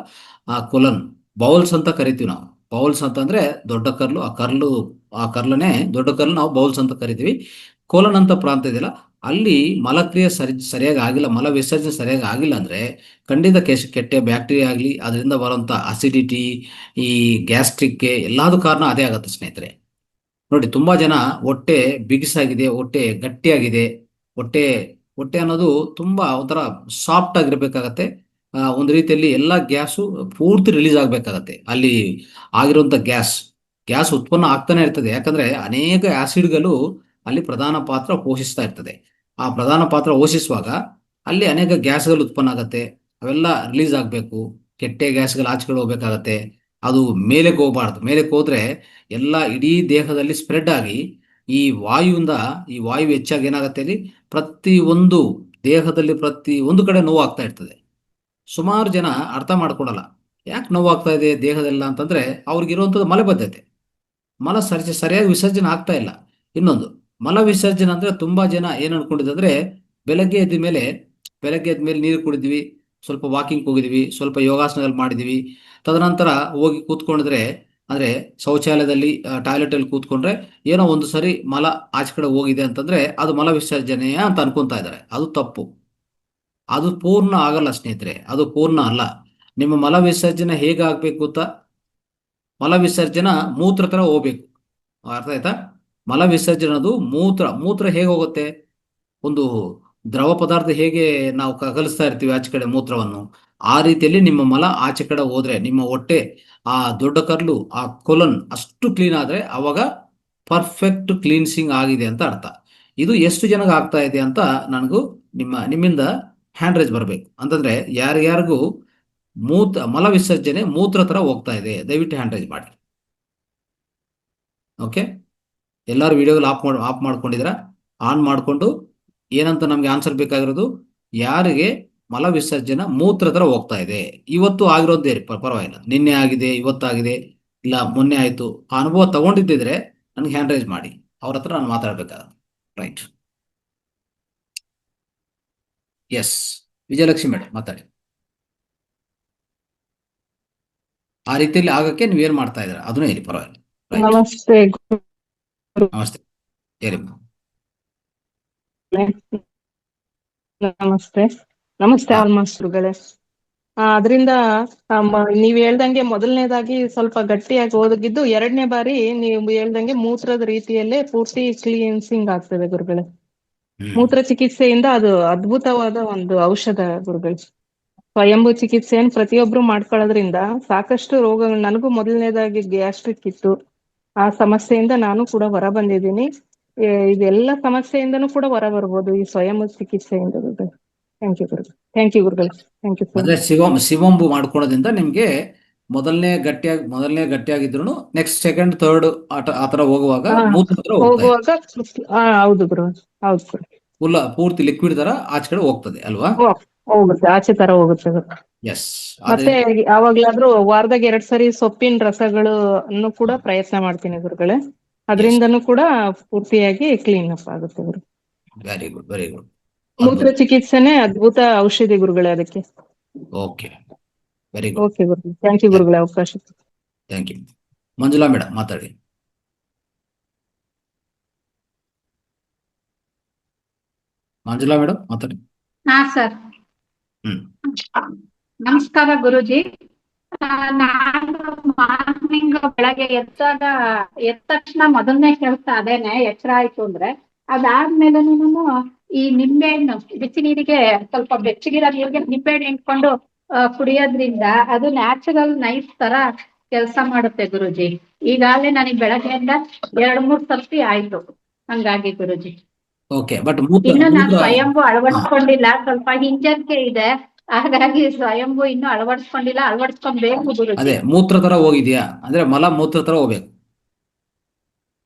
ಆ ಕೊಲನ್ ಬೌಲ್ಸ್ ಅಂತ ಕರಿತೀವಿ ನಾವು. ಬೌಲ್ಸ್ ಅಂತಂದ್ರೆ ದೊಡ್ಡ ಕರ್ಲು, ಆ ಕರ್ಲನೇ ದೊಡ್ಡ ಕರ್ಲು ನಾವು ಬೌಲ್ಸ್ ಅಂತ ಕರಿತೀವಿ. ಕೋಲನ್ ಅಂತ ಪ್ರಾಂತ ಇದೆಯಲ್ಲ, ಅಲ್ಲಿ ಮಲಕ್ರಿಯೆ ಸರಿಯಾಗಿ ಆಗಿಲ್ಲ, ಮಲ ವಿಸರ್ಜನೆ ಸರಿಯಾಗಿ ಆಗಿಲ್ಲ ಅಂದರೆ ಖಂಡಿತ ಕೆಟ್ಟ ಬ್ಯಾಕ್ಟೀರಿಯಾ ಆಗಲಿ, ಅದರಿಂದ ಬರುವಂಥ ಅಸಿಡಿಟಿ, ಈ ಗ್ಯಾಸ್ಟ್ರಿಕ್ಗೆ ಎಲ್ಲದೂ ಕಾರಣ ಅದೇ ಆಗುತ್ತೆ ಸ್ನೇಹಿತರೆ. ನೋಡಿ, ತುಂಬ ಜನ ಹೊಟ್ಟೆ ಬಿಗಿಸಾಗಿದೆ, ಹೊಟ್ಟೆ ಗಟ್ಟಿಯಾಗಿದೆ, ಹೊಟ್ಟೆ ಹೊಟ್ಟೆ ಅನ್ನೋದು ತುಂಬ ಒಂಥರ ಸಾಫ್ಟ್ ಆಗಿರ್ಬೇಕಾಗತ್ತೆ. ಒಂದು ರೀತಿಯಲ್ಲಿ ಎಲ್ಲ ಗ್ಯಾಸು ಪೂರ್ತಿ ರಿಲೀಸ್ ಆಗಬೇಕಾಗತ್ತೆ. ಅಲ್ಲಿ ಆಗಿರುವಂಥ ಗ್ಯಾಸ್ ಉತ್ಪನ್ನ ಆಗ್ತಾನೆ ಇರ್ತದೆ. ಯಾಕಂದ್ರೆ ಅನೇಕ ಆಸಿಡ್ಗಳು ಅಲ್ಲಿ ಪ್ರಧಾನ ಪಾತ್ರ ಪೋಷಿಸ್ತಾ ಇರ್ತದೆ. ಆ ಪ್ರಧಾನ ಪಾತ್ರ ಪೋಷಿಸುವಾಗ ಅಲ್ಲಿ ಅನೇಕ ಗ್ಯಾಸ್ಗಳು ಉತ್ಪನ್ನ ಆಗತ್ತೆ. ಅವೆಲ್ಲ ರಿಲೀಸ್ ಆಗಬೇಕು. ಕೆಟ್ಟ ಗ್ಯಾಸ್ಗಳು ಆಚೆಗಡೆ ಹೋಗ್ಬೇಕಾಗತ್ತೆ. ಅದು ಮೇಲಕ್ಕೆ ಹೋಗಬಾರ್ದು. ಮೇಲಕ್ಕೆ ಹೋದ್ರೆ ಎಲ್ಲ ಇಡೀ ದೇಹದಲ್ಲಿ ಸ್ಪ್ರೆಡ್ ಆಗಿ ಈ ವಾಯುವಿಂದ, ಈ ವಾಯು ಹೆಚ್ಚಾಗಿ ಏನಾಗುತ್ತೆ, ಅಲ್ಲಿ ಪ್ರತಿ ಒಂದು ದೇಹದಲ್ಲಿ ಪ್ರತಿ ಒಂದು ಕಡೆ ನೋವು ಆಗ್ತಾ ಇರ್ತದೆ. ಸುಮಾರು ಜನ ಅರ್ಥ ಮಾಡ್ಕೊಡಲ್ಲ, ಯಾಕೆ ನೋವಾಗ್ತಾ ಇದೆ ದೇಹದೆಲ್ಲ ಅಂತಂದ್ರೆ ಅವ್ರಿಗಿರುವಂಥದ್ದು ಮಲಬದ್ಧತೆ. ಮಲ ಸರಿಯಾಗಿ ವಿಸರ್ಜನೆ ಆಗ್ತಾ ಇಲ್ಲ. ಇನ್ನೊಂದು, ಮಲ ವಿಸರ್ಜನೆ ಅಂದ್ರೆ ತುಂಬಾ ಜನ ಏನ್ ಅನ್ಕೊಂಡಿದ್ರೆ, ಬೆಳಗ್ಗೆ ಎದ್ದ ಮೇಲೆ ನೀರು ಕುಡಿದ್ವಿ, ಸ್ವಲ್ಪ ವಾಕಿಂಗ್ ಹೋಗಿದ್ವಿ, ಸ್ವಲ್ಪ ಯೋಗಾಸನಗಳು ಮಾಡಿದ್ವಿ, ತದನಂತರ ಹೋಗಿ ಕೂತ್ಕೊಂಡಿದ್ರೆ, ಅಂದ್ರೆ ಶೌಚಾಲಯದಲ್ಲಿ ಟಾಯ್ಲೆಟ್ ಅಲ್ಲಿ ಕೂತ್ಕೊಂಡ್ರೆ ಏನೋ ಒಂದು ಸರಿ ಮಲ ಆಚೆ ಕಡೆ ಹೋಗಿದೆ ಅಂತಂದ್ರೆ ಅದು ಮಲ ವಿಸರ್ಜನೆಯ ಅಂತ ಅನ್ಕೊಂತಾ ಇದ್ದಾರೆ. ಅದು ತಪ್ಪು. ಅದು ಪೂರ್ಣ ಆಗಲ್ಲ ಸ್ನೇಹಿತರೆ, ಅದು ಪೂರ್ಣ ಅಲ್ಲ. ನಿಮ್ಮ ಮಲ ವಿಸರ್ಜನೆ ಹೇಗಾಗಬೇಕು ಗೊತ್ತಾ? ಮಲ ವಿಸರ್ಜನ ಮೂತ್ರ ತರ ಹೋಗ್ಬೇಕು. ಅರ್ಥ ಆಯ್ತಾ? ಮಲ ವಿಸರ್ಜನೆ ಅದು ಮೂತ್ರ ಹೇಗೆ ಹೋಗುತ್ತೆ? ಒಂದು ದ್ರವ ಪದಾರ್ಥ ಹೇಗೆ ನಾವು ಕಲಿಸ್ತಾ ಇರ್ತೀವಿ ಆಚೆ ಕಡೆ ಮೂತ್ರವನ್ನು, ಆ ರೀತಿಯಲ್ಲಿ ನಿಮ್ಮ ಮಲ ಆಚೆ ಕಡೆ ಹೋದ್ರೆ, ನಿಮ್ಮ ಹೊಟ್ಟೆ, ಆ ದೊಡ್ಡ ಕರ್ಲು, ಆ ಕೊಲನ್ ಅಷ್ಟು ಕ್ಲೀನ್ ಆದ್ರೆ ಅವಾಗ ಪರ್ಫೆಕ್ಟ್ ಕ್ಲೀನ್ಸಿಂಗ್ ಆಗಿದೆ ಅಂತ ಅರ್ಥ. ಇದು ಎಷ್ಟು ಜನಕ್ಕೆ ಆಗ್ತಾ ಇದೆ ಅಂತ ನನಗೂ ನಿಮ್ಮಿಂದ ಹ್ಯಾಂಡ್ ರೈಸ್ ಬರಬೇಕು. ಅಂತಂದ್ರೆ ಯಾರ್ಯಾರಿಗೂ ಮಲ ವಿಸರ್ಜನೆ ಮೂತ್ರ ತರ ಹೋಗ್ತಾ ಇದೆ, ದಯವಿಟ್ಟು ಹ್ಯಾಂಡ್ ರೈಸ್ ಮಾಡಿ. ಓಕೆ, ಎಲ್ಲರೂ ವಿಡಿಯೋಗಳು ಆಫ್ ಮಾಡ್ಕೊಂಡಿದ್ರ? ಆನ್ ಮಾಡಿಕೊಂಡು ಏನಂತ ನಮ್ಗೆ ಆನ್ಸರ್ ಬೇಕಾಗಿರೋದು, ಯಾರಿಗೆ ಮಲ ವಿಸರ್ಜನೆ ಮೂತ್ರ ತರ ಹೋಗ್ತಾ ಇದೆ. ಇವತ್ತು ಆಗಿರೋದೇ ಪರವಾಗಿಲ್ಲ, ನಿನ್ನೆ ಆಗಿದೆ, ಇವತ್ತಾಗಿದೆ, ಇಲ್ಲ ಮೊನ್ನೆ ಆಯ್ತು, ಆ ಅನುಭವ ತಗೊಂಡಿದ್ದಿದ್ರೆ ನನಗೆ ಹ್ಯಾಂಡ್ ರೈಸ್ ಮಾಡಿ, ಅವ್ರ ಹತ್ರ ನಾನು ಮಾತಾಡ್ಬೇಕಾಗುತ್ತೆ. ರೈಟ್, ಎಸ್, ವಿಜಯಲಕ್ಷ್ಮಿ ಮೇಡಮ್ ಮಾತಾಡಿ. ಆ ರೀತಿಯಲ್ಲಿ ಆಗಕ್ಕೆ ನೀವೇನ್ ಮಾಡ್ತಾ ಇದ್ದೀರಾ ಅದನ್ನ ಹೇಳಿ, ಪರವಾಗಿಲ್ಲ. ರೈಟ್, ನಮಸ್ತೆ ನಮಸ್ತೆ, ಹೇಳಿ. ನಮಸ್ತೆ ನಮಸ್ತೆ ಹಾ, ಆಲ್ಮಾಸ್ಟ್ರುಗಳೇ. ಅದರಿಂದ ನೀವ್ ಹೇಳ್ದಂಗೆ ಮೊದಲನೇದಾಗಿ ಸ್ವಲ್ಪ ಗಟ್ಟಿಯಾಗಿ ಓದಗಿದ್ದು, ಎರಡನೇ ಬಾರಿ ನೀವು ಹೇಳ್ದಂಗೆ ಮೂತ್ರದ ರೀತಿಯಲ್ಲೇ ಪೂರ್ತಿ ಕ್ಲೀನ್ಸಿಂಗ್ ಆಗ್ತದೆ ಗುರುಗಳೇ. ಮೂತ್ರ ಚಿಕಿತ್ಸೆಯಿಂದ ಅದು ಅದ್ಭುತವಾದ ಒಂದು ಔಷಧ ಗುರುಗಳು. ಸ್ವಯಂಭೂ ಚಿಕಿತ್ಸೆಯನ್ನು ಪ್ರತಿಯೊಬ್ರು ಮಾಡ್ಕೊಳ್ಳೋದ್ರಿಂದ ಸಾಕಷ್ಟು ರೋಗಗಳು, ನನಗೂ ಮೊದಲನೇದಾಗಿ ಗ್ಯಾಸ್ಟ್ರಿಕ್ ಇತ್ತು, ಆ ಸಮಸ್ಯೆಯಿಂದ ನಾನು ಕೂಡ ಹೊರ ಬಂದಿದ್ದೀನಿ. ಇದೆಲ್ಲ ಸಮಸ್ಯೆಯಿಂದನೂ ಕೂಡ ಹೊರ ಬರ್ಬೋದು ಈ ಸ್ವಯಂಭೂ ಚಿಕಿತ್ಸೆಯಿಂದ ಗುರುಗಳು. ಥ್ಯಾಂಕ್ ಯು ಗುರುಗಳು. ಥ್ಯಾಂಕ್ ಯು ಗುರುಗಳು. Thank you sir. ಅಂದ್ರೆ ಶಿವಂಬು ಮಾಡ್ಕೊಳ್ಳೋದ್ರಿಂದ ನಿಮ್ಗೆ ಮೊದಲನೇ ಗಟ್ಟಿಯಾಗಿದ್ರು ನೆಕ್ಸ್ಟ್ ಸೆಕೆಂಡ್ ಥರ್ಡ್ ಆತರ ಹೋಗುವಾಗ ಮೂತ್ರ ಹತ್ರ ಹೋಗುವಾಗ ಹೌದು ಗುರು, ಹೌದು ಗುರು. ಪೂರ್ತಿ ಲಿಕ್ವಿಡ್ ತರ ಆಚೆ ಕಡೆ ಹೋಗ್ತದೆ ಅಲ್ವಾ? ಹೋಗುತ್ತೆ, ಆಚೆ ತರ ಹೋಗುತ್ತೆ ಗುರು. ಎಸ್, ಮತ್ತೆ ಯಾವಾಗ್ಲಾದ್ರೂ ವಾರದಾಗ 2 ಸರಿ ಸೊಪ್ಪಿನ ರಸಗಳು ಅನ್ನು ಕೂಡ ಪ್ರಯತ್ನ ಮಾಡ್ತೀನಿ ಗುರುಗಳೇ. ಅದರಿಂದನೂ ಕೂಡ ಪೂರ್ತಿಯಾಗಿ ಕ್ಲೀನ್ ಅಪ್ ಆಗುತ್ತೆ ಗುರು. Very good, very good. ಮೂತ್ರ ಚಿಕಿತ್ಸೆನೆ ಅದ್ಭುತ ಔಷಧಿ ಗುರುಗಳೇ ಅದಕ್ಕೆ. Okay, very good. ಓಕೆ ಗುರು, ಥ್ಯಾಂಕ್ ಯು ಗುರುಗಳೇ ಅವಕಾಶ. Thank you. ಮಂಜುಳಾ ಮೇಡಮ್ ಮಾತಾಡಿ. ಮಂಜುಳಾ ಮೇಡಮ್ ಮಾತಾಡಿ. ಹಾ ಸರ್, ನಮಸ್ಕಾರ ಗುರುಜಿ. ನಾನು ಮಾರ್ನಿಂಗ್ ಬೆಳಗ್ಗೆ ಎದ್ದ ತಕ್ಷಣ ಮೊದಲನೇ ಕೆಲಸ ಅದೇನೆ, ಎಚ್ಚರ ಆಯ್ತು ಅಂದ್ರೆ ಅದಾದ್ಮೇಲೆ ಈ ನಿಂಬೆಹಣ್ಣು ಬಿಸಿ ನೀರಿಗೆ ಸ್ವಲ್ಪ ಬೆಚ್ಚಗಿರೋ ನೀರಿಗೆ ನಿಂಬೆಹಣ್ಣು ಹಿಂಡ್ಕೊಂಡು ಕುಡಿಯೋದ್ರಿಂದ ಅದು ನ್ಯಾಚುರಲ್ ನೈಸ್ ತರ ಕೆಲಸ ಮಾಡುತ್ತೆ ಗುರುಜಿ. ಈಗಾಗಲೇ ನನಗೆ ಬೆಳಗ್ಗೆಯಿಂದ 2-3 ಸರ್ತಿ ಆಯ್ತು ಹಂಗಾಗಿ ಗುರುಜಿ. ಓಕೆ, ಬಟ್ ಇನ್ನು ನಾನು ಸ್ವಯಂಭೂ ಅಳವಡಿಸ್ಕೊಂಡಿಲ್ಲ, ಸ್ವಲ್ಪ ಹಿಂಜರಿಕೆ ಇದೆ, ಹಾಗಾಗಿ ಸ್ವಯಂಭೂ ಇನ್ನು ಅಳವಡಿಸ್ಕೊಬೇಕು ಗುರುಜಿ. ಅದೇ ಮೂತ್ರ ತರ ಹೋಗಿದ್ಯಾ ಅಂದ್ರೆ ಮಲ ಮೂತ್ರ ತರ ಹೋಗ್ಬೇಕು.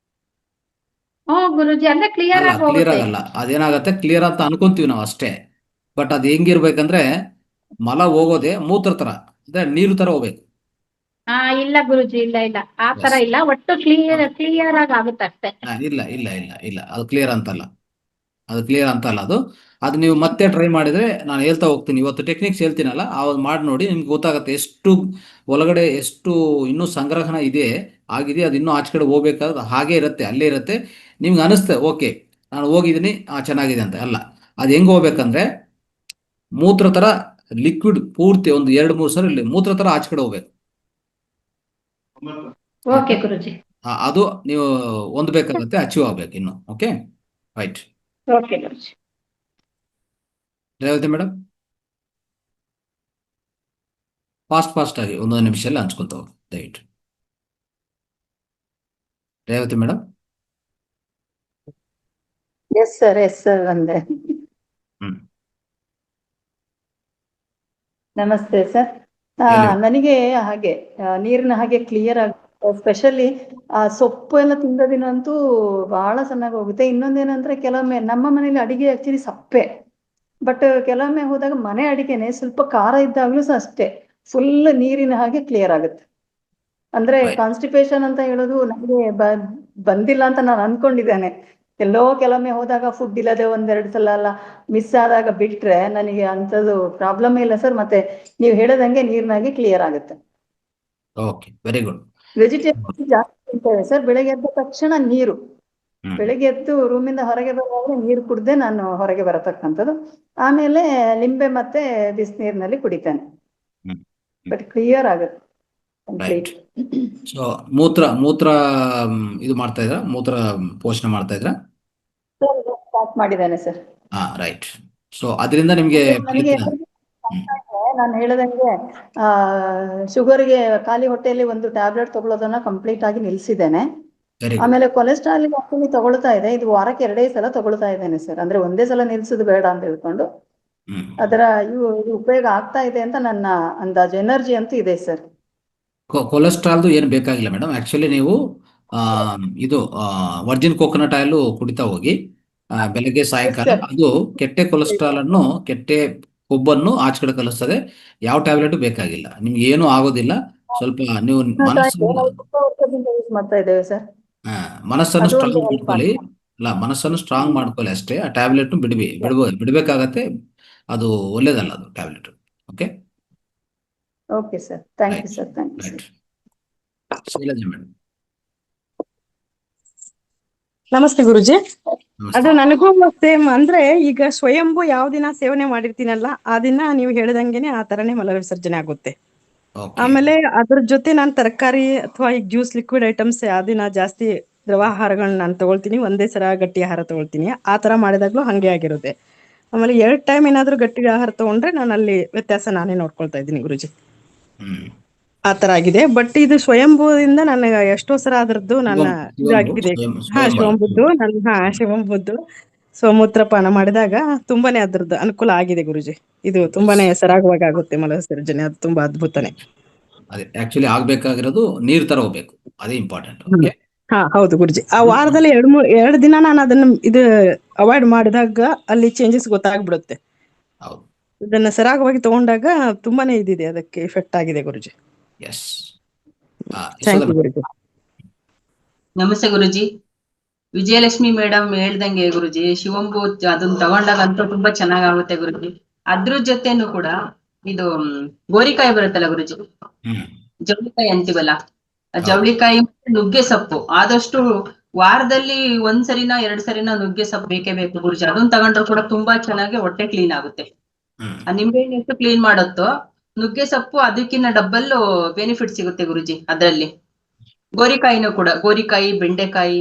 ಗುರುಜಿ, ಅಂದ್ರೆ ಕ್ಲಿಯರ್ ಆಗಲ್ಲ. ಅದೇನಾಗತ್ತೆ, ಕ್ಲಿಯರ್ ಅಂತ ಅನ್ಕೊಂತೀವಿ ನಾವು ಅಷ್ಟೇ. ಬಟ್ ಅದು ಹೆಂಗಿರ್ಬೇಕಂದ್ರೆ ಮಲ ಹೋಗೋದೇ ಮೂತ್ರ ತರ, ಅಂದ್ರೆ ನೀರು ತರ ಹೋಗ್ಬೇಕು. ಇಲ್ಲ ಗುರುಜಿ, ಇಲ್ಲ ಆ ತರ ಇಲ್ಲ, ಒಟ್ಟು ಕ್ಲಿಯರ್ ಆಗಿ ಆಗುತ್ತೆ ಅಷ್ಟೇ. ಇಲ್ಲ, ಅದು ಕ್ಲಿಯರ್ ಅಂತಲ್ಲ. ಅದು ನೀವು ಮತ್ತೆ ಟ್ರೈ ಮಾಡಿದ್ರೆ ನಾನು ಹೇಳ್ತಾ ಹೋಗ್ತೀನಿ. ಇವತ್ತು ಟೆಕ್ನಿಕ್ಸ್ ಹೇಳ್ತೀನಲ್ಲ, ಅವಾಗ ಮಾಡಿ ನೋಡಿ, ನಿಮ್ಗೆ ಗೊತ್ತಾಗುತ್ತೆ ಎಷ್ಟು ಒಳಗಡೆ ಎಷ್ಟು ಇನ್ನೂ ಸಂಗ್ರಹಣ ಆಗಿದೆ, ಅದು ಇನ್ನೂ ಆಚೆ ಕಡೆ ಹೋಗ್ಬೇಕಾದ್ರೆ ಹಾಗೆ ಇರುತ್ತೆ, ಅಲ್ಲೇ ಇರುತ್ತೆ. ನಿಮ್ಗೆ ಅನಿಸ್ತದೆ ಓಕೆ ನಾನು ಹೋಗಿದ್ದೀನಿ ಚೆನ್ನಾಗಿದೆ ಅಂತ ಅಲ್ಲ. ಅದು ಹೆಂಗೆ ಹೋಗ್ಬೇಕಂದ್ರೆ ಮೂತ್ರ ಥರ ಲಿಕ್ವಿಡ್ ಪೂರ್ತಿ ಒಂದು 2-3 ಸಲ ಇಲ್ಲಿ ಮೂತ್ರ ಥರ ಆಚೆ ಕಡೆ ಹೋಗ್ಬೇಕು. ಓಕೆ ಗುರುಜಿ. ಅದು ನೀವು ಹೊಂದಬೇಕಾಗತ್ತೆ, ಅಚೀವ್ ಆಗ್ಬೇಕು ಇನ್ನು. Okay, right. ಓಕೆ ಗುರುಜಿ. ರೇವತಿ ಮೇಡಮ್, ಫಾಸ್ಟ್ ಆಗಿ 1 ನಿಮಿಷದಲ್ಲಿ ಹಂಚ್ಕೊಂತ ಹೋಗಿ ದಯವಿಟ್ಟು. ರೇವತಿ ಮೇಡಮ್. ಎಸ್ ಸರ್ ಒಂದೇ. ನಮಸ್ತೆ ಸರ್. ನನಗೆ ಹಾಗೆ ನೀರಿನ ಹಾಗೆ ಕ್ಲಿಯರ್ ಆಗ, ಸ್ಪೆಷಲಿ ಸೊಪ್ಪು ಎಲ್ಲ ತಿಂದದಿನಂತೂ ಬಹಳ ಚೆನ್ನಾಗಿ ಹೋಗುತ್ತೆ. ಇನ್ನೊಂದೇನಂದ್ರೆ ಕೆಲವೊಮ್ಮೆ ನಮ್ಮ ಮನೇಲಿ ಅಡಿಗೆ ಆಕ್ಚುಲಿ ಸಪ್ಪೆ, ಬಟ್ ಕೆಲವೊಮ್ಮೆ ಹೋದಾಗ ಮನೆ ಅಡಿಗೆನೆ ಸ್ವಲ್ಪ ಖಾರ ಇದ್ದಾಗ್ಲೂ ಸಹ ಅಷ್ಟೇ ಫುಲ್ ನೀರಿನ ಹಾಗೆ ಕ್ಲಿಯರ್ ಆಗುತ್ತೆ. ಅಂದ್ರೆ ಕಾನ್ಸ್ಟಿಪೇಷನ್ ಅಂತ ಹೇಳೋದು ನನಗೆ ಬಂದಿಲ್ಲ ಅಂತ ನಾನು ಅನ್ಕೊಂಡಿದ್ದೇನೆ. ಕೆಲವೊಮ್ಮೆ ಹೋದಾಗ ಫುಡ್ ಇಲ್ಲದೆ 1-2 ಸಲ ಎಲ್ಲ ಮಿಸ್ ಆದಾಗ ಬಿಟ್ರೆ ನನಗೆ ಅಂಥದ್ದು ಪ್ರಾಬ್ಲಮ್ ಇಲ್ಲ ಸರ್. ಮತ್ತೆ ನೀವು ಹೇಳದಂಗೆ ನೀರಿನಾಗೆ ಕ್ಲಿಯರ್ ಆಗುತ್ತೆ. Okay, very good. ವೆಜಿಟೇಬಲ್ಸ್ ಜಾಸ್ತಿ ತಿಂತೇವೆ ಸರ್. ಬೆಳಗ್ಗೆ ಎದ್ದ ತಕ್ಷಣ ನೀರು, ಬೆಳಗ್ಗೆ ಎದ್ದು ರೂಮಿಂದ ಹೊರಗೆ ಬರುವಾಗ ನೀರು ಕುಡ್ದೆ ನಾನು ಹೊರಗೆ ಬರತಕ್ಕಂಥದ್ದು. ಆಮೇಲೆ ಲಿಂಬೆ ಮತ್ತೆ ಬಿಸಿನೀರಿನಲ್ಲಿ ಕುಡಿತೇನೆ, ಬಟ್ ಕ್ಲಿಯರ್ ಆಗುತ್ತೆ ಕಂಪ್ಲೀಟ್. ಸೊ ಮೂತ್ರ ಇದು ಮಾಡ್ತಾ ಇದ್ರ, ಮೂತ್ರ ಪೋಷಣೆ ಮಾಡ್ತಾ ಇದ್ರ? ಸ್ಟಾರ್ಟ್ ಮಾಡಿದ್ದೇನೆ ಸರ್. ರೈಟ್. ಸೊ ಅದರಿಂದ ನಿಮ್ಗೆ ನಾನು ಹೇಳದಂಗೆ ಶುಗರ್ಗೆ ಖಾಲಿ ಹೊಟ್ಟೆಯಲ್ಲಿ ಒಂದು ಟ್ಯಾಬ್ಲೆಟ್ ತಗೊಳ್ಳೋದನ್ನ ಕಂಪ್ಲೀಟ್ ಆಗಿ ನಿಲ್ಸಿದ್ದೇನೆ. ಆಮೇಲೆ ಕೊಲೆಸ್ಟ್ರಾಲ್ ಆಕ್ಚುಲಿ ತಗೊಳ್ತಾ ಇದೆ, ಇದು ವಾರಕ್ಕೆ 2 ಸಲ ತಗೊಳ್ತಾ ಇದ್ದೇನೆ ಸರ್. ಅಂದ್ರೆ ಒಂದೇ ಸಲ ನಿಲ್ಸುದು ಬೇಡ ಅಂತ ಹೇಳ್ಕೊಂಡು ಅದರ ಇದು ಉಪಯೋಗ ಆಗ್ತಾ ಇದೆ ಅಂತ ನನ್ನ ಅಂದಾಜು. ಎನರ್ಜಿ ಅಂತೂ ಇದೆ ಸರ್. ಕೊಲೆಸ್ಟ್ರಾಲ್ದು ಏನು ಬೇಕಾಗಿಲ್ಲ ಮೇಡಮ್. ಆಕ್ಚುಲಿ ನೀವು ಇದು ವರ್ಜಿನ್ ಕೋಕೋನಟ್ ಆಯಿಲ್ ಕುಡಿತಾ ಹೋಗಿ ಬೆಳಗ್ಗೆ ಸಾಯಂಕಾಲ. ಅದು ಕೆಟ್ಟ ಕೊಲೆಸ್ಟ್ರಾಲ್ ಅನ್ನು, ಕೆಟ್ಟ ಕೊಬ್ಬನ್ನು ಆಚೆ ಕಡೆ ಕಲಿಸ್ತದೆ. ಯಾವ ಟ್ಯಾಬ್ಲೆಟ್ ಬೇಕಾಗಿಲ್ಲ, ನಿಮ್ಗೆ ಏನೂ ಆಗೋದಿಲ್ಲ. ಸ್ವಲ್ಪ ನೀವು ಮನಸ್ಸನ್ನು ಸ್ಟ್ರಾಂಗ್ ಮಾಡ್ಕೊಳ್ಳಿ. ಮನಸ್ಸನ್ನು ಸ್ಟ್ರಾಂಗ್ ಮಾಡ್ಕೊಳ್ಳಿ ಅಷ್ಟೇ. ಆ ಟ್ಯಾಬ್ಲೆಟ್ ಬಿಡಬೇಕಾಗತ್ತೆ. ಅದು ಒಳ್ಳೇದಲ್ಲ ಅದು tablet. Okay, okay sir, thank you sir. Thank you. Shailaja madam. ನಮಸ್ತೆ ಗುರುಜಿ. ಅದು ನನಗೂ ಸೇಮ್. ಅಂದ್ರೆ ಈಗ ಸ್ವಯಂಭೂ ಯಾವ ದಿನ ಸೇವನೆ ಮಾಡಿರ್ತೀನಲ್ಲ ಆ ದಿನ ನೀವು ಹೇಳ್ದಂಗೆನೆ ಆ ತರನೇ ಮಲ ವಿಸರ್ಜನೆ ಆಗುತ್ತೆ. ಆಮೇಲೆ ಅದ್ರ ಜೊತೆ ನಾನು ತರಕಾರಿ ಅಥವಾ ಈಗ ಜ್ಯೂಸ್, ಲಿಕ್ವಿಡ್ ಐಟಮ್ಸ್ ಆ ದಿನ ಜಾಸ್ತಿ ದ್ರವಾಹಾರಗಳನ್ನ ನಾನು ತಗೊಳ್ತೀನಿ. ಒಂದೇ ಸಲ ಗಟ್ಟಿ ಆಹಾರ ತಗೊಳ್ತೀನಿ. ಆ ತರ ಮಾಡಿದಾಗ್ಲೂ ಹಂಗೆ ಆಗಿರುತ್ತೆ. ಆಮೇಲೆ 2 ಟೈಮ್ ಏನಾದ್ರು ಗಟ್ಟಿ ಆಹಾರ ತಗೊಂಡ್ರೆ ನಾನು ಅಲ್ಲಿ ವ್ಯತ್ಯಾಸ ನಾನೇ ನೋಡ್ಕೊಳ್ತಾ ಇದ್ದೀನಿ ಗುರುಜಿ. ಆ ತರ ಆಗಿದೆ. ಬಟ್ ಇದು ಸ್ವಯಂಭೂದಿಂದ ನನಗೆ ಎಷ್ಟೋ ಸಲ ಅದ್ರದ್ದು ನನ್ನ ಇದಾಗಿದೆ. ಶಿವಂಬುದ್ದು ಸ್ವಮೂತ್ರಪಾನ ಮಾಡಿದಾಗ ತುಂಬಾನೇ ಅದ್ರದ್ದು ಅನುಕೂಲ ಆಗಿದೆ ಗುರುಜಿ. ಇದು ತುಂಬಾನೇ ಸರಾಗವಾಗಿ ಆಗುತ್ತೆ ಮಲ ವಿಸರ್ಜನೆ. ಅದು ತುಂಬಾ ಅದ್ಭುತನೇ. ಅದೇ ಆಕ್ಚುಲಿ ಆಗ್ಬೇಕಾಗಿರೋದು ನೀರ್ ತರ ಹೋಗ್ಬೇಕು, ಅದೇ ಇಂಪಾರ್ಟೆಂಟ್. ಹೌದು ಗುರುಜಿ. ಆ ವಾರದಲ್ಲಿ 2 ದಿನ ನಾನು ಅದನ್ನ ಇದು ಅವಾಯ್ಡ್ ಮಾಡಿದಾಗ ಅಲ್ಲಿ ಚೇಂಜಸ್ ಗೊತ್ತಾಗ್ಬಿಡುತ್ತೆ. ಇದನ್ನ ಸರಾಗವಾಗಿ ತಗೊಂಡಾಗ ತುಂಬಾನೇ ಇದಿದೆ, ಅದಕ್ಕೆ ಎಫೆಕ್ಟ್ ಆಗಿದೆ ಗುರುಜಿ. ನಮಸ್ತೆ ಗುರುಜಿ. ವಿಜಯಲಕ್ಷ್ಮಿ ಮೇಡಮ್ ಹೇಳ್ದಂಗೆ ಗುರುಜಿ, ಶಿವಂಬು ಅದನ್ನ ತಗೊಂಡಾಗ ಅಂತೂ ತುಂಬಾ ಚೆನ್ನಾಗಾಗುತ್ತೆ ಗುರುಜಿ. ಅದ್ರ ಜೊತೆನು ಕೂಡ ಇದು ಗೋರಿಕಾಯಿ ಬರುತ್ತಲ್ಲ ಗುರುಜಿ, ಜವಳಿಕಾಯಿ ಅಂತೀವಲ್ಲ, ಜವಳಿಕಾಯಿ ಮತ್ತೆ ನುಗ್ಗೆ ಸೊಪ್ಪು ಆದಷ್ಟು ವಾರದಲ್ಲಿ 1 ಸರಿನಾ 2 ಸರಿನಾ ನುಗ್ಗೆ ಸೊಪ್ಪು ಬೇಕೇ ಬೇಕು ಗುರುಜಿ. ಅದನ್ನ ತಗೊಂಡ್ರು ಕೂಡ ತುಂಬಾ ಚೆನ್ನಾಗಿ ಹೊಟ್ಟೆ ಕ್ಲೀನ್ ಆಗುತ್ತೆ. ಆ ನಿಂಬೆಹಣ್ಣು ಎಷ್ಟು ಕ್ಲೀನ್ ಮಾಡುತ್ತೋ ನುಗ್ಗೆ ಸೊಪ್ಪು ಅದಕ್ಕಿಂತ ಡಬ್ಬಲ್ ಬೆನಿಫಿಟ್ ಸಿಗುತ್ತೆ ಗುರುಜಿ ಅದ್ರಲ್ಲಿ. ಗೋರಿಕಾಯಿನೂ ಕೂಡ, ಗೋರಿಕಾಯಿ, ಬೆಂಡೆಕಾಯಿ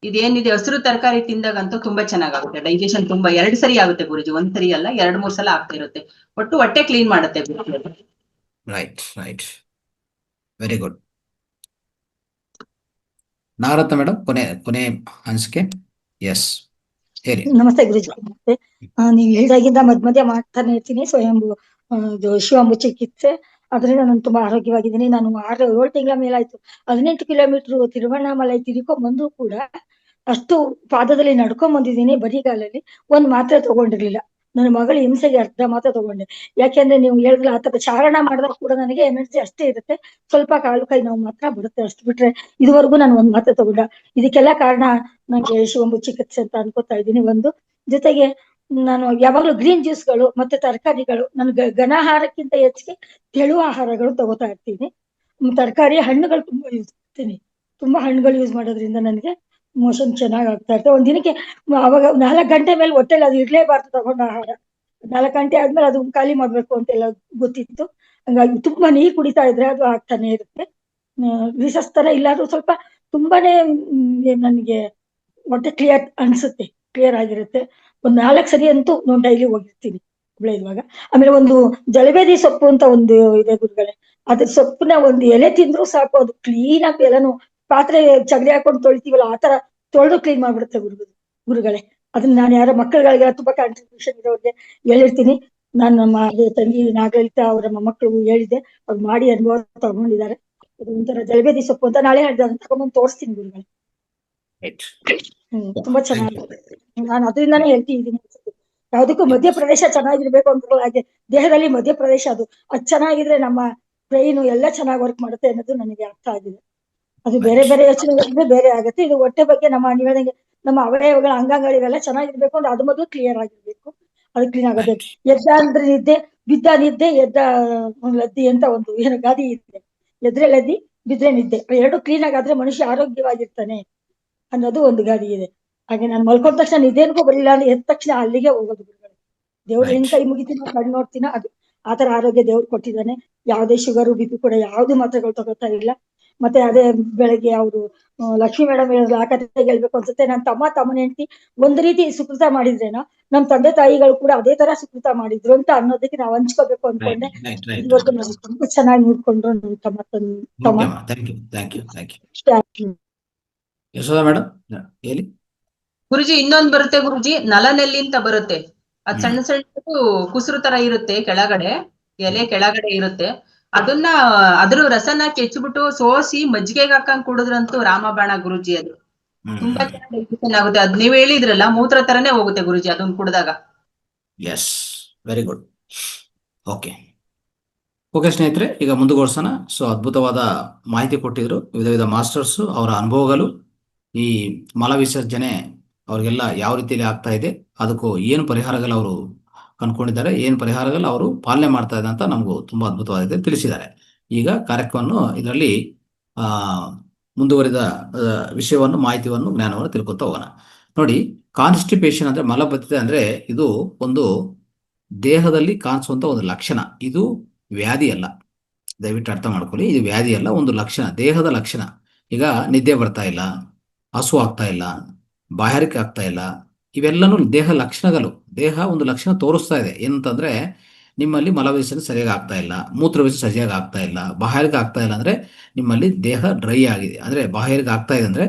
ಇದೇನಿದೆ ಹಸಿರು ತರಕಾರಿ ತಿಂದಾಗಂತೂ ತುಂಬಾ ಚೆನ್ನಾಗುತ್ತೆ. ಡೈಜೆಷನ್ ತುಂಬಾ 2 ಸರಿ ಆಗುತ್ತೆ ಗುರುಜಿ, 1 ಸರಿ ಅಲ್ಲ 2-3 ಸಲ ಆಗ್ತಾ ಇರುತ್ತೆ. ಒಟ್ಟು ಹೊಟ್ಟೆ ಕ್ಲೀನ್ ಮಾಡುತ್ತೆ ಗುರುಜಿ. Right, very good. Nagaratna madam, ಕೊನೆ ಅನಿಸಿಕೆ. ಎಸ್ ಹೇಳಿ. ನಮಸ್ತೆ ಗುರುಜಿ. ನೀವು ಹೇಳಿದಾಗಿಂದ ಮಧ್ಯ ಮಾಡ್ತಾನೆ ಇರ್ತೀನಿ ಸ್ವಯಂಭೂ ಶಿವಂಭೂ ಚಿಕಿತ್ಸೆ. ಅದರಿಂದ ನಾನು ತುಂಬಾ ಆರೋಗ್ಯವಾಗಿದ್ದೀನಿ. ನಾನು 6-7 ತಿಂಗಳ ಮೇಲಾಯ್ತು 18 ಕಿಲೋಮೀಟರ್ ತಿರುವಣ್ಣಾಮಲೈ ತಿರ್ಕೊಂಡ್ ಬಂದ್ರು ಕೂಡ ಅಷ್ಟು ಪಾದದಲ್ಲಿ ನಡ್ಕೊಂಡ್ ಬಂದಿದ್ದೀನಿ. ಬರಿಗಾಲಲ್ಲಿ 1 ಮಾತ್ರೆ ತಗೊಂಡಿರ್ಲಿಲ್ಲ. ನನ್ನ ಮಗಳ ಹಿಂಸೆಗೆ ಅರ್ಧ ಮಾತ್ರ ತಗೊಂಡೆ. ಯಾಕೆಂದ್ರೆ ನೀವು ಹೇಳಿದ್ರಲ್ಲ, ಆ ತರ ಚಾರಣ ಮಾಡಿದಾಗ ಕೂಡ ನನಗೆ ಎನರ್ಜಿ ಅಷ್ಟೇ ಇರುತ್ತೆ, ಸ್ವಲ್ಪ ಕಾಲು ಕೈ ನೋವು ಮಾತ್ರ ಬರುತ್ತೆ, ಅಷ್ಟು ಬಿಟ್ರೆ ಇದುವರೆಗೂ ನಾನು 1 ಮಾತ್ರೆ ತಗೊಂಡ. ಇದಕ್ಕೆಲ್ಲ ಕಾರಣ ನಂಗೆ ಶಿವಂಭೂ ಚಿಕಿತ್ಸೆ ಅಂತ ಅನ್ಕೋತಾ ಇದ್ದೀನಿ. ಜೊತೆಗೆ ನಾನು ಯಾವಾಗ್ಲೂ ಗ್ರೀನ್ ಜ್ಯೂಸ್ಗಳು ಮತ್ತೆ ತರಕಾರಿಗಳು, ನನ್ಗೆ ಘನಾಹಾರಕ್ಕಿಂತ ಹೆಚ್ಚಿಗೆ ತೆಳು ಆಹಾರಗಳು ತಗೋತಾ ಇರ್ತೀನಿ. ತರಕಾರಿ, ಹಣ್ಣುಗಳು ತುಂಬಾ ಯೂಸ್ ಮಾಡ್ತೀನಿ. ತುಂಬಾ ಹಣ್ಣುಗಳು ಯೂಸ್ ಮಾಡೋದ್ರಿಂದ ನನಗೆ ಮೋಷನ್ ಚೆನ್ನಾಗಿ ಆಗ್ತಾ ಇರ್ತದೆ. ಒಂದ್ ದಿನಕ್ಕೆ ಅವಾಗ 4 ಗಂಟೆ ಮೇಲೆ ಹೊಟ್ಟೆಲಿ ಅದು ಇರ್ಲೇಬಾರ್ದು ತಗೊಂಡ ಆಹಾರ. 4 ಗಂಟೆ ಆದ್ಮೇಲೆ ಅದು ಖಾಲಿ ಮಾಡ್ಬೇಕು ಅಂತೆಲ್ಲ ಗೊತ್ತಿತ್ತು. ಹಂಗಾಗಿ ತುಂಬಾ ನೀರ್ ಕುಡಿತಾ ಇದ್ರೆ ಅದು ಆಗ್ತಾನೆ ಇರುತ್ತೆ. ರಿಸಸ್ ತರ ಇಲ್ಲಾದ್ರೂ ಸ್ವಲ್ಪ ತುಂಬಾನೇ ನನಗೆ ಹೊಟ್ಟೆ ಕ್ಲಿಯರ್ ಅನ್ಸುತ್ತೆ, ಕ್ಲಿಯರ್ ಆಗಿರುತ್ತೆ. ಒಂದ್ 4 ಸರಿ ಅಂತೂ ನಾನು ಡೈಲಿ ಹೋಗಿರ್ತೀನಿ ಬೆಳೆಯುವಾಗ. ಆಮೇಲೆ ಒಂದು ಜಲಬೇದಿ ಸೊಪ್ಪು ಅಂತ ಒಂದು ಇದೆ ಗುರುಗಳೇ. ಅದ್ರ ಸೊಪ್ಪನ್ನ ಒಂದು ಎಲೆ ತಿಂದ್ರು ಸಾಕು, ಅದು ಕ್ಲೀನ್ ಆಗಿ ಎಲ್ಲಾನು ಪಾತ್ರೆ ಚಗಡಿ ಹಾಕೊಂಡು ತೊಳಿತೀವಲ್ಲ ಆ ತರ ತೊಳೆದು ಕ್ಲೀನ್ ಮಾಡ್ಬಿಡುತ್ತೆ ಗುರುಗಳೇ. ಅದನ್ನ ನಾನು ಯಾರೋ ಮಕ್ಕಳುಗಳಿಗೆಲ್ಲ ತುಂಬಾ ಕಾಂಟ್ರಿಬ್ಯೂಷನ್ ಇರೋರಿಗೆ ಹೇಳಿರ್ತೀನಿ. ನಾನು ನಮ್ಮ ತಂಗಿ ನಾಗಲಲಿತಾ ಅವರ ಮೊಮ್ಮಕ್ಕಳು ಹೇಳಿದೆ, ಅವ್ರು ಮಾಡಿ ಅನುಭವ ತಗೊಂಡಿದ್ದಾರೆ. ಇದು ಒಂಥರ ಜಲಬೇದಿ ಸೊಪ್ಪು ಅಂತ ನಾಳೆ ಅದನ್ನ ತಗೊಂಡ್ಬಂದು ತೋರಿಸ್ತೀನಿ ಗುರುಗಳೇ. ರೈಟ್. ತುಂಬಾ ಚೆನ್ನಾಗಿದೆ. ನಾನು ಅದರಿಂದಾನೇ ಹೇಳ್ತಾ ಇದ್ದೀನಿ. ಯಾವ್ದಕ್ಕೂ ಮಧ್ಯಪ್ರದೇಶ ಚೆನ್ನಾಗಿರ್ಬೇಕು ಅಂತ ಹಾಗೆ ದೇಹದಲ್ಲಿ ಮಧ್ಯಪ್ರದೇಶ ಅದು ಚೆನ್ನಾಗಿದ್ರೆ ನಮ್ಮ ಬ್ರೈನ್ ಎಲ್ಲ ಚೆನ್ನಾಗಿ ವರ್ಕ್ ಮಾಡುತ್ತೆ ಅನ್ನೋದು ನನಗೆ ಅರ್ಥ ಆಗಿದೆ. ಅದು ಬೇರೆ ಬೇರೆ ಯೋಚನೆಗಳಿದ್ರೆ ಬೇರೆ ಆಗುತ್ತೆ. ಇದು ಹೊಟ್ಟೆ ಬಗ್ಗೆ ನೀವು ಹೇಳ್ದಂಗೆ ನಮ್ಮ ಅವಯವಗಳ ಅಂಗಾಂಗಗಳಿಗೆಲ್ಲ ಚೆನ್ನಾಗಿರ್ಬೇಕು ಅಂದ್ರೆ ಅದು ಮೊದಲು ಕ್ಲಿಯರ್ ಆಗಿರ್ಬೇಕು. ಅದು ಕ್ಲೀನ್ ಆಗುತ್ತೆ. ಎದ್ದ ಅಂದ್ರೆ ನಿದ್ದೆ, ಬಿದ್ದ ನಿದ್ದೆ, ಎದ್ದ ಲದ್ದಿ ಅಂತ ಒಂದು ಏನು ಗಾದಿ ಇದೆ. ಎದ್ರೆ ಲದ್ದಿ, ಬಿದ್ರೆ ನಿದ್ದೆ, ಎರಡು ಕ್ಲೀನ್ ಆಗಾದ್ರೆ ಮನುಷ್ಯ ಆರೋಗ್ಯವಾಗಿರ್ತಾನೆ ಅನ್ನೋದು ಒಂದು ಗಾದಿ ಇದೆ. ಹಾಗೆ ನಾನು ಮಲ್ಕೊಂಡ ತಕ್ಷಣ ನಿದ್ದೆನ್ಗೂ ಬರಲಿಲ್ಲ ಅಂದ್ರೆ ಎದ್ದ ತಕ್ಷಣ ಅಲ್ಲಿಗೆ ಹೋಗೋದು ಗುರುಗಳೇ. ದೇವ್ರ ಏನ್ ಕೈ ಮುಗಿತೀನೋ ಕಣ್ಣು ನೋಡ್ತೀನೋ ಅದು ಆತರ ಆರೋಗ್ಯ ದೇವ್ರು ಕೊಟ್ಟಿದ್ದಾನೆ. ಯಾವುದೇ ಶುಗರು BP ಕೂಡ ಯಾವ್ದು ಮಾತ್ರೆಗಳು ತಗೋತಾ ಇಲ್ಲ. ಮತ್ತೆ ಅದೇ ಬೆಳಗ್ಗೆ ಅವರು ಲಕ್ಷ್ಮೀ ಮೇಡಮ್ ಹೇಳಿದ್ರು, ಆ ಕಥೆ ಹೇಳ್ಬೇಕು ಅನ್ಸುತ್ತೆ. ನನ್ನ ತಮ್ಮನ ಹೆಂಡತಿ ಒಂದ್ ರೀತಿ ಸುಕೃತ ಮಾಡಿದ್ರೇನೋ ನಮ್ ತಂದೆ ತಾಯಿಗಳು ಕೂಡ ಅದೇ ತರ ಸುಕೃತ ಮಾಡಿದ್ರು ಅಂತ ಅನ್ನೋದಕ್ಕೆ ನಾವು ಹಂಚ್ಕೋಬೇಕು ಅನ್ಕೊಂಡೆ. ಇವತ್ತು ನಾವು ತುಂಬಾ ಚೆನ್ನಾಗಿ ನೋಡ್ಕೊಂಡ್ರು ನಮ್ ತಮ್ಮ. Thank you. ಯಶೋಧ ಮೇಡಮ್ ಹೇಳಿ. ಗುರುಜಿ ಇನ್ನೊಂದ್ ಬರುತ್ತೆ ಗುರುಜಿ, ನಲನೆಲ್ಲಿ ಅಂತ ಬರುತ್ತೆ. ಅದ್ ಸಣ್ಣ ಸಣ್ಣ ಕುಸುರು ತರ ಇರುತ್ತೆ, ಕೆಳಗಡೆ ಎಲೆ ಕೆಳಗಡೆ ಇರುತ್ತೆ. ಅದನ್ನ ಅದ್ರ ರಸನ ಕೆಚ್ಬಿಟ್ಟು ಸೋಸಿ ಮಜ್ಜಿಗೆಗೆ ಹಾಕೊಂಡ್ ಕುಡಿದ್ರಂತೂ ರಾಮಬಾಣ ಗುರುಜಿ. ಅದು ತುಂಬಾ ಚೆನ್ನಾಗುತ್ತೆ. ಅದ್ ನೀವ್ ಹೇಳಿದ್ರಲ್ಲ ಮೂತ್ರ ತರನೇ ಹೋಗುತ್ತೆ ಗುರುಜಿ ಅದನ್ನ ಕುಡಿದಾಗ. Yes, very good. Okay okay ಸ್ನೇಹಿತರೆ, ಈಗ ಮುಂದುವರ್ಸೋಣ. ಸೊ ಅದ್ಭುತವಾದ ಮಾಹಿತಿ ಕೊಟ್ಟಿದ್ರು ವಿವಿಧ ವಿಧ ಮಾಸ್ಟರ್ಸು, ಅವರ ಅನುಭವಗಳು, ಈ ಮಲ ವಿಸರ್ಜನೆ ಅವ್ರಿಗೆಲ್ಲ ಯಾವ ರೀತಿಯಲ್ಲಿ ಆಗ್ತಾ ಇದೆ, ಅದಕ್ಕೂ ಏನು ಪರಿಹಾರಗಳು ಅವರು ಕಂಡುಕೊಂಡಿದ್ದಾರೆ, ಏನು ಪರಿಹಾರಗಳು ಅವರು ಪಾಲನೆ ಮಾಡ್ತಾ ಇದೆ ಅಂತ ನಮಗೂ ತುಂಬ ಅದ್ಭುತವಾದ ತಿಳಿಸಿದ್ದಾರೆ. ಈಗ ಕಾರ್ಯಕ್ರಮವನ್ನು ಇದರಲ್ಲಿ ಮುಂದುವರಿದ ವಿಷಯವನ್ನು, ಮಾಹಿತಿಯನ್ನು, ಜ್ಞಾನವನ್ನು ತಿಳ್ಕೊತಾ ಹೋಗೋಣ. ನೋಡಿ, ಕಾನ್ಸ್ಟಿಪೇಷನ್ ಅಂದ್ರೆ ಮಲಬದ್ಧತೆ ಅಂದ್ರೆ ಇದು ಒಂದು ದೇಹದಲ್ಲಿ ಕಾಣಿಸುವಂತ ಒಂದು ಲಕ್ಷಣ. ಇದು ವ್ಯಾಧಿ ಅಲ್ಲ, ದಯವಿಟ್ಟು ಅರ್ಥ ಮಾಡ್ಕೊಳ್ಳಿ. ಇದು ವ್ಯಾಧಿ ಅಲ್ಲ, ಒಂದು ಲಕ್ಷಣ, ದೇಹದ ಲಕ್ಷಣ. ಈಗ ನಿದ್ದೆ ಬರ್ತಾ ಇಲ್ಲ, ಹಸು ಆಗ್ತಾ ಇಲ್ಲ, ಬಾಯಾರಿಕೆ ಆಗ್ತಾ ಇಲ್ಲ, ಇವೆಲ್ಲನೂ ದೇಹ ಲಕ್ಷಣಗಳು. ದೇಹ ಒಂದು ಲಕ್ಷಣ ತೋರಿಸ್ತಾ ಇದೆ. ಏನಂತಂದ್ರೆ ನಿಮ್ಮಲ್ಲಿ ಮಲವಿಸರ್ಜನೆ ಸರಿಯಾಗಿ ಆಗ್ತಾ ಇಲ್ಲ, ಮೂತ್ರವಿಸರ್ಜನೆ ಸರಿಯಾಗಿ ಆಗ್ತಾ ಇಲ್ಲ, ಬಾಯಾರಿಕೆ ಆಗ್ತಾ ಇಲ್ಲ ಅಂದ್ರೆ ನಿಮ್ಮಲ್ಲಿ ದೇಹ ಡ್ರೈ ಆಗಿದೆ. ಅಂದ್ರೆ ಬಾಯಾರಿಕೆ ಆಗ್ತಾ ಇದೆ ಅಂದ್ರೆ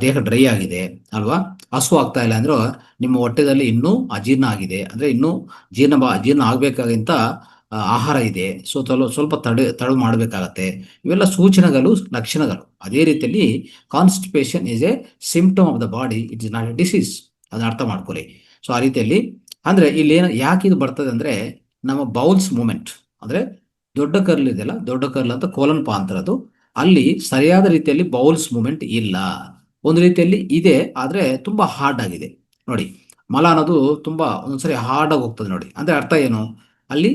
ದೇಹ ಡ್ರೈ ಆಗಿದೆ ಅಲ್ವಾ. ಹಸು ಆಗ್ತಾ ಇಲ್ಲ ಅಂದ್ರೆ ನಿಮ್ಮ ಹೊಟ್ಟೆದಲ್ಲಿ ಇನ್ನೂ ಅಜೀರ್ಣ ಆಗಿದೆ, ಅಂದ್ರೆ ಇನ್ನೂ ಜೀರ್ಣ ಆಗ್ಬೇಕಾಗಿಂತ ಆಹಾರ ಇದೆ. ಸೊ ಸ್ವಲ್ಪ ತಡ ಮಾಡಬೇಕಾಗತ್ತೆ. ಇವೆಲ್ಲ ಸೂಚನೆಗಳು, ಲಕ್ಷಣಗಳು. ಅದೇ ರೀತಿಯಲ್ಲಿ constipation is A symptom of the body, it is not A disease. ಅದನ್ನ ಅರ್ಥ ಮಾಡ್ಕೊಳ್ಳಿ. ಸೊ ಆ ರೀತಿಯಲ್ಲಿ ಅಂದ್ರೆ ಇಲ್ಲಿ ಯಾಕೆ ಇದು ಬರ್ತದೆ ಅಂದ್ರೆ ನಮ್ಮ ಬೌಲ್ಸ್ ಮೂಮೆಂಟ್, ಅಂದ್ರೆ ದೊಡ್ಡ ಕರ್ಲ್ ಇದೆಯಲ್ಲ, ದೊಡ್ಡ ಕರ್ಲ್ ಅಂತ ಕೋಲನ್ ಪಾಂತರದು, ಅಲ್ಲಿ ಸರಿಯಾದ ರೀತಿಯಲ್ಲಿ ಬೌಲ್ಸ್ ಮೂಮೆಂಟ್ ಇಲ್ಲ. ಒಂದು ರೀತಿಯಲ್ಲಿ ಇದೆ, ಆದ್ರೆ ತುಂಬಾ ಹಾರ್ಡ್ ಆಗಿದೆ. ನೋಡಿ, ಮಲ ಅನ್ನೋದು ತುಂಬಾ ಒಂದ್ಸರಿ ಹಾರ್ಡ್ ಆಗಿ ಹೋಗ್ತದೆ. ನೋಡಿ, ಅಂದ್ರೆ ಅರ್ಥ ಏನು, ಅಲ್ಲಿ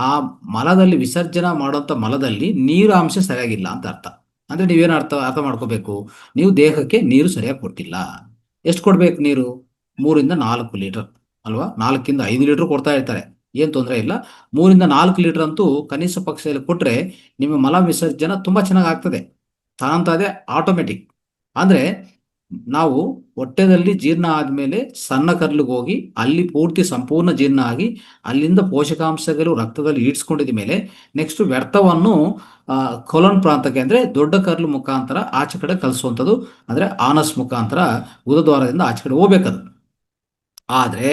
ಆ ಮಲದಲ್ಲಿ ವಿಸರ್ಜನಾ ಮಾಡುವಂತ ಮಲದಲ್ಲಿ ನೀರು ಅಂಶ ಸರಿಯಾಗಿಲ್ಲ ಅಂತ ಅರ್ಥ. ಅಂದ್ರೆ ನೀವೇನು ಅರ್ಥ ಮಾಡ್ಕೋಬೇಕು, ನೀವು ದೇಹಕ್ಕೆ ನೀರು ಸರಿಯಾಗಿ ಕೊಟ್ಟಿಲ್ಲ. ಎಷ್ಟು ಕೊಡ್ಬೇಕು ನೀರು? 3 ರಿಂದ 4 ಲೀಟರ್ ಅಲ್ವಾ. 4 ರಿಂದ 5 ಲೀಟರ್ ಕೊಡ್ತಾ ಇರ್ತಾರೆ, ಏನ್ ತೊಂದರೆ ಇಲ್ಲ. 3 ರಿಂದ 4 ಲೀಟರ್ ಅಂತೂ ಕನಿಷ್ಠ ಪಕ್ಷದಲ್ಲಿ ಕೊಟ್ರೆ ನಿಮ್ಮ ಮಲ ವಿಸರ್ಜನೆ ತುಂಬಾ ಚೆನ್ನಾಗಿ ಆಗ್ತದೆ, ತಾನಂತಾದೆ ಆಟೋಮೆಟಿಕ್. ಅಂದ್ರೆ ನಾವು ಹೊಟ್ಟೆದಲ್ಲಿ ಜೀರ್ಣ ಆದ್ಮೇಲೆ ಸಣ್ಣ ಕರ್ಲಿಗೆ ಹೋಗಿ ಅಲ್ಲಿ ಪೂರ್ತಿ ಸಂಪೂರ್ಣ ಜೀರ್ಣ ಆಗಿ ಅಲ್ಲಿಂದ ಪೋಷಕಾಂಶಗಳು ರಕ್ತದಲ್ಲಿ ಈಡ್ಸ್ಕೊಂಡಿದ ಮೇಲೆ ನೆಕ್ಸ್ಟ್ ವ್ಯರ್ಥವನ್ನು ಕೊಲನ್ ಪ್ರಾಂತಕ್ಕೆ, ಅಂದ್ರೆ ದೊಡ್ಡ ಕರ್ಲು ಮುಖಾಂತರ ಆಚೆ ಕಡೆ ಕಲಿಸುವಂಥದ್ದು, ಅಂದ್ರೆ ಆನಸ್ ಮುಖಾಂತರ ಗುದದ್ವಾರದಿಂದ ಆಚೆ ಕಡೆ ಹೋಗ್ಬೇಕದು. ಆದ್ರೆ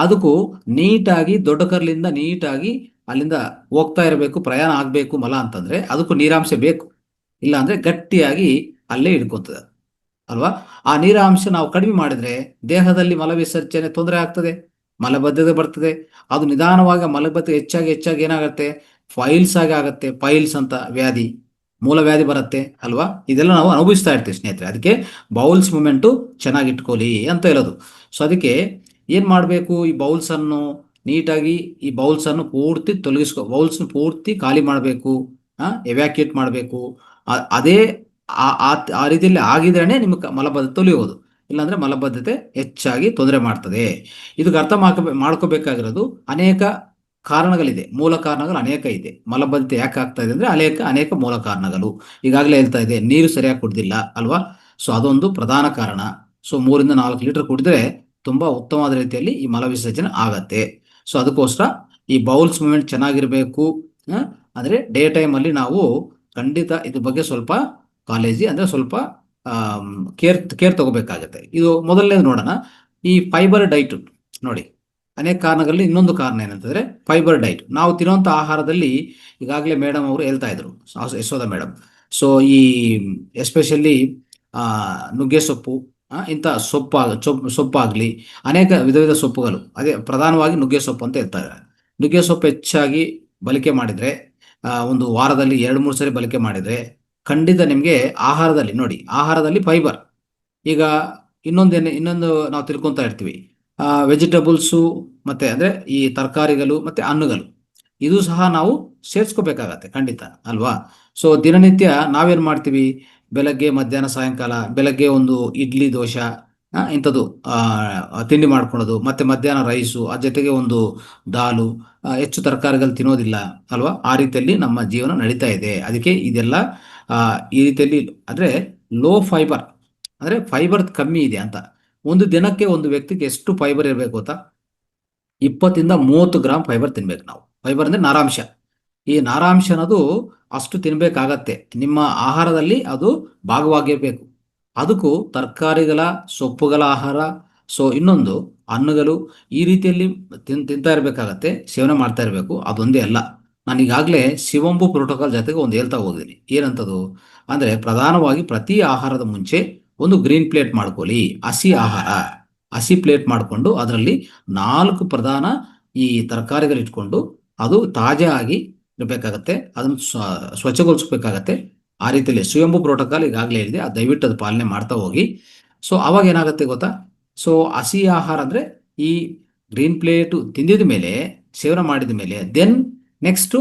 ಅದಕ್ಕೂ ನೀಟಾಗಿ ದೊಡ್ಡ ಕರ್ಲಿಂದ ನೀಟಾಗಿ ಅಲ್ಲಿಂದ ಹೋಗ್ತಾ ಇರಬೇಕು, ಪ್ರಯಾಣ ಆಗ್ಬೇಕು ಮಲ ಅಂತಂದ್ರೆ ಅದಕ್ಕೂ ನೀರಾಂಶ ಬೇಕು. ಇಲ್ಲ ಅಂದ್ರೆ ಗಟ್ಟಿಯಾಗಿ ಅಲ್ಲೇ ಹಿಡ್ಕೊತದೆ ಅಲ್ವಾ. ಆ ನೀರಾಂಶ ನಾವು ಕಡಿಮೆ ಮಾಡಿದ್ರೆ ದೇಹದಲ್ಲಿ ಮಲ ವಿಸರ್ಜನೆ ತೊಂದರೆ ಆಗ್ತದೆ, ಮಲಬದ್ಧತೆ ಬರ್ತದೆ. ಅದು ನಿಧಾನವಾಗಿ ಮಲಬದ್ಧತೆ ಹೆಚ್ಚಾಗಿ ಏನಾಗುತ್ತೆ, ಫೈಲ್ಸ್ ಆಗತ್ತೆ. ಫೈಲ್ಸ್ ಅಂತ ವ್ಯಾಧಿ, ಮೂಲ ವ್ಯಾಧಿ ಬರುತ್ತೆ ಅಲ್ವಾ. ಇದೆಲ್ಲ ನಾವು ಅನುಭವಿಸ್ತಾ ಇರ್ತೀವಿ ಸ್ನೇಹಿತರೆ. ಅದಕ್ಕೆ ಬೌಲ್ಸ್ ಮೂಮೆಂಟು ಚೆನ್ನಾಗಿ ಇಟ್ಕೊಳ್ಳಿ ಅಂತ ಹೇಳೋದು. ಸೊ ಅದಕ್ಕೆ ಏನ್ ಮಾಡಬೇಕು, ಈ ಬೌಲ್ಸ್ ಅನ್ನು ನೀಟಾಗಿ, ಈ ಬೌಲ್ಸ್ ಅನ್ನು ಪೂರ್ತಿ ಬೌಲ್ಸ್ ಪೂರ್ತಿ ಖಾಲಿ ಮಾಡಬೇಕು, ಎವ್ಯಾಕ್ಯೂಟ್ ಮಾಡಬೇಕು. ಅದೇ ಆ ರೀತಿಯಲ್ಲಿ ಆಗಿದ್ರೇನೆ ನಿಮ್ಗೆ ಮಲಬದ್ಧತೆ ತೊಲಿಯೋದು. ಇಲ್ಲಾಂದ್ರೆ ಮಲಬದ್ಧತೆ ಹೆಚ್ಚಾಗಿ ತೊಂದರೆ ಮಾಡ್ತದೆ. ಇದಕ್ಕೆ ಅರ್ಥ ಮಾಡ್ಕೋಬೇಕಾಗಿರೋದು ಅನೇಕ ಕಾರಣಗಳಿದೆ, ಮೂಲ ಕಾರಣಗಳು ಅನೇಕ ಇದೆ. ಮಲಬದ್ಧತೆ ಯಾಕೆ ಆಗ್ತಾ ಇದೆ ಅಂದ್ರೆ ಅನೇಕ ಮೂಲ ಕಾರಣಗಳು. ಈಗಾಗಲೇ ಹೇಳ್ತಾ ಇದೆ, ನೀರು ಸರಿಯಾಗಿ ಕುಡ್ದಿಲ್ಲ ಅಲ್ವಾ? ಸೊ ಅದೊಂದು ಪ್ರಧಾನ ಕಾರಣ. ಸೊ 3-4 ಲೀಟರ್ ಕುಡಿದ್ರೆ ತುಂಬಾ ಉತ್ತಮವಾದ ರೀತಿಯಲ್ಲಿ ಈ ಮಲ ವಿಸರ್ಜನೆ ಆಗತ್ತೆ. ಸೊ ಅದಕ್ಕೋಸ್ಕರ ಈ ಬೌಲ್ಸ್ ಮೂವ್ಮೆಂಟ್ ಚೆನ್ನಾಗಿರ್ಬೇಕು. ಅಂದ್ರೆ ಡೇ ಟೈಮ್ ಅಲ್ಲಿ ನಾವು ಖಂಡಿತ ಇದ್ರ ಬಗ್ಗೆ ಸ್ವಲ್ಪ ಕಾಳಜಿ ಅಂದ್ರೆ ಸ್ವಲ್ಪ ಕೇರ್ ತಗೋಬೇಕಾಗತ್ತೆ. ಇದು ಮೊದಲನೇದು ನೋಡೋಣ. ಈ ಫೈಬರ್ ಡೈಟ್ ನೋಡಿ, ಅನೇಕ ಕಾರಣಗಳಲ್ಲಿ ಇನ್ನೊಂದು ಕಾರಣ ಏನಂತಂದ್ರೆ ಫೈಬರ್ ಡೈಟ್. ನಾವು ತಿನ್ನುವಂಥ ಆಹಾರದಲ್ಲಿ ಈಗಾಗಲೇ ಮೇಡಮ್ ಅವರು ಹೇಳ್ತಾ ಇದ್ರು, ಯಶೋಧ ಮೇಡಮ್. ಸೊ ಈ ಎಸ್ಪೆಷಲಿ ನುಗ್ಗೆ ಸೊಪ್ಪು, ಇಂಥ ಸೊಪ್ಪಾಗಲಿ ಅನೇಕ ವಿಧ ಸೊಪ್ಪುಗಳು, ಅದೇ ಪ್ರಧಾನವಾಗಿ ನುಗ್ಗೆ ಸೊಪ್ಪು ಅಂತ ಹೇಳ್ತಾರೆ. ನುಗ್ಗೆ ಸೊಪ್ಪು ಹೆಚ್ಚಾಗಿ ಬಳಕೆ ಮಾಡಿದರೆ, ಒಂದು ವಾರದಲ್ಲಿ 2-3 ಸರಿ ಬಳಕೆ ಮಾಡಿದರೆ ಖಂಡಿತ ನಿಮಗೆ ಆಹಾರದಲ್ಲಿ ನೋಡಿ, ಆಹಾರದಲ್ಲಿ ಫೈಬರ್. ಈಗ ಇನ್ನೊಂದು ನಾವು ತಿಳ್ಕೊತಾ ಇರ್ತೀವಿ, ವೆಜಿಟಬಲ್ಸು ಮತ್ತೆ ಅಂದರೆ ಈ ತರಕಾರಿಗಳು ಮತ್ತು ಹಣ್ಣುಗಳು, ಇದು ಸಹ ನಾವು ಸೇರಿಸ್ಕೋಬೇಕಾಗತ್ತೆ ಖಂಡಿತ ಅಲ್ವಾ? ಸೊ ದಿನನಿತ್ಯ ನಾವೇನು ಮಾಡ್ತೀವಿ, ಬೆಳಗ್ಗೆ ಮಧ್ಯಾಹ್ನ ಸಾಯಂಕಾಲ, ಬೆಳಗ್ಗೆ ಒಂದು ಇಡ್ಲಿ ದೋಸೆ ಇಂಥದ್ದು ತಿಂಡಿ ಮಾಡ್ಕೊಳೋದು, ಮತ್ತೆ ಮಧ್ಯಾಹ್ನ ರೈಸು, ಆ ಜೊತೆಗೆ ಒಂದು ದಾಲು, ಹೆಚ್ಚು ತರಕಾರಿಗಳು ತಿನ್ನೋದಿಲ್ಲ ಅಲ್ವಾ? ಆ ರೀತಿಯಲ್ಲಿ ನಮ್ಮ ಜೀವನ ನಡೀತಾ ಇದೆ. ಅದಕ್ಕೆ ಇದೆಲ್ಲ ಈ ರೀತಿಯಲ್ಲಿ ಅಂದರೆ ಲೋ ಫೈಬರ್, ಅಂದರೆ ಫೈಬರ್ ಕಮ್ಮಿ ಇದೆ ಅಂತ. ಒಂದು ದಿನಕ್ಕೆ ಒಂದು ವ್ಯಕ್ತಿಗೆ ಎಷ್ಟು ಫೈಬರ್ ಇರಬೇಕು ಗೊತ್ತಾ? 20-30 ಗ್ರಾಮ್ ಫೈಬರ್ ತಿನ್ಬೇಕು ನಾವು. ಫೈಬರ್ ಅಂದರೆ ನಾರಾಂಶ. ಈ ನಾರಾಂಶ ಅನ್ನೋದು ಅಷ್ಟು ತಿನ್ಬೇಕಾಗತ್ತೆ, ನಿಮ್ಮ ಆಹಾರದಲ್ಲಿ ಅದು ಭಾಗವಾಗಿರಬೇಕು. ಅದಕ್ಕೂ ತರಕಾರಿಗಳ, ಸೊಪ್ಪುಗಳ ಆಹಾರ, ಸೊ ಇನ್ನೊಂದು ಹಣ್ಣುಗಳು, ಈ ರೀತಿಯಲ್ಲಿ ತಿಂತಾ ಇರಬೇಕಾಗತ್ತೆ, ಸೇವನೆ ಮಾಡ್ತಾ ಇರಬೇಕು. ಅದೊಂದೇ ಅಲ್ಲ, ನಾನು ಈಗಾಗಲೇ ಶಿವಂಬು ಪ್ರೋಟೋಕಾಲ್ ಜೊತೆಗೆ ಒಂದು ಹೇಳ್ತಾ ಹೋಗಿದ್ದೀನಿ. ಏನಂತದು ಅಂದರೆ ಪ್ರಧಾನವಾಗಿ ಪ್ರತಿ ಆಹಾರದ ಮುಂಚೆ ಒಂದು ಗ್ರೀನ್ ಪ್ಲೇಟ್ ಮಾಡ್ಕೊಳ್ಳಿ. ಹಸಿ ಪ್ಲೇಟ್ ಮಾಡಿಕೊಂಡು ಅದರಲ್ಲಿ 4 ಪ್ರಧಾನ ಈ ತರಕಾರಿಗಳು ಇಟ್ಕೊಂಡು ಅದು ತಾಜಾ ಆಗಿ ಇರಬೇಕಾಗತ್ತೆ, ಅದನ್ನು ಸ್ವಚ್ಛಗೊಳಿಸ್ಬೇಕಾಗತ್ತೆ. ಆ ರೀತಿಯಲ್ಲಿ ಶಿವಂಬು ಪ್ರೋಟೋಕಾಲ್ ಈಗಾಗಲೇ ಹೇಳಿದೆ, ಅದು ದಯವಿಟ್ಟು ಅದು ಪಾಲನೆ ಮಾಡ್ತಾ ಹೋಗಿ. ಸೊ ಅವಾಗ ಏನಾಗುತ್ತೆ ಗೊತ್ತಾ? ಸೊ ಹಸಿ ಆಹಾರ ಅಂದರೆ ಈ ಗ್ರೀನ್ ಪ್ಲೇಟು ತಿಂದಿದ ಮೇಲೆ, ಸೇವನೆ ಮಾಡಿದ ಮೇಲೆ, ದೆನ್ ನೆಕ್ಸ್ಟು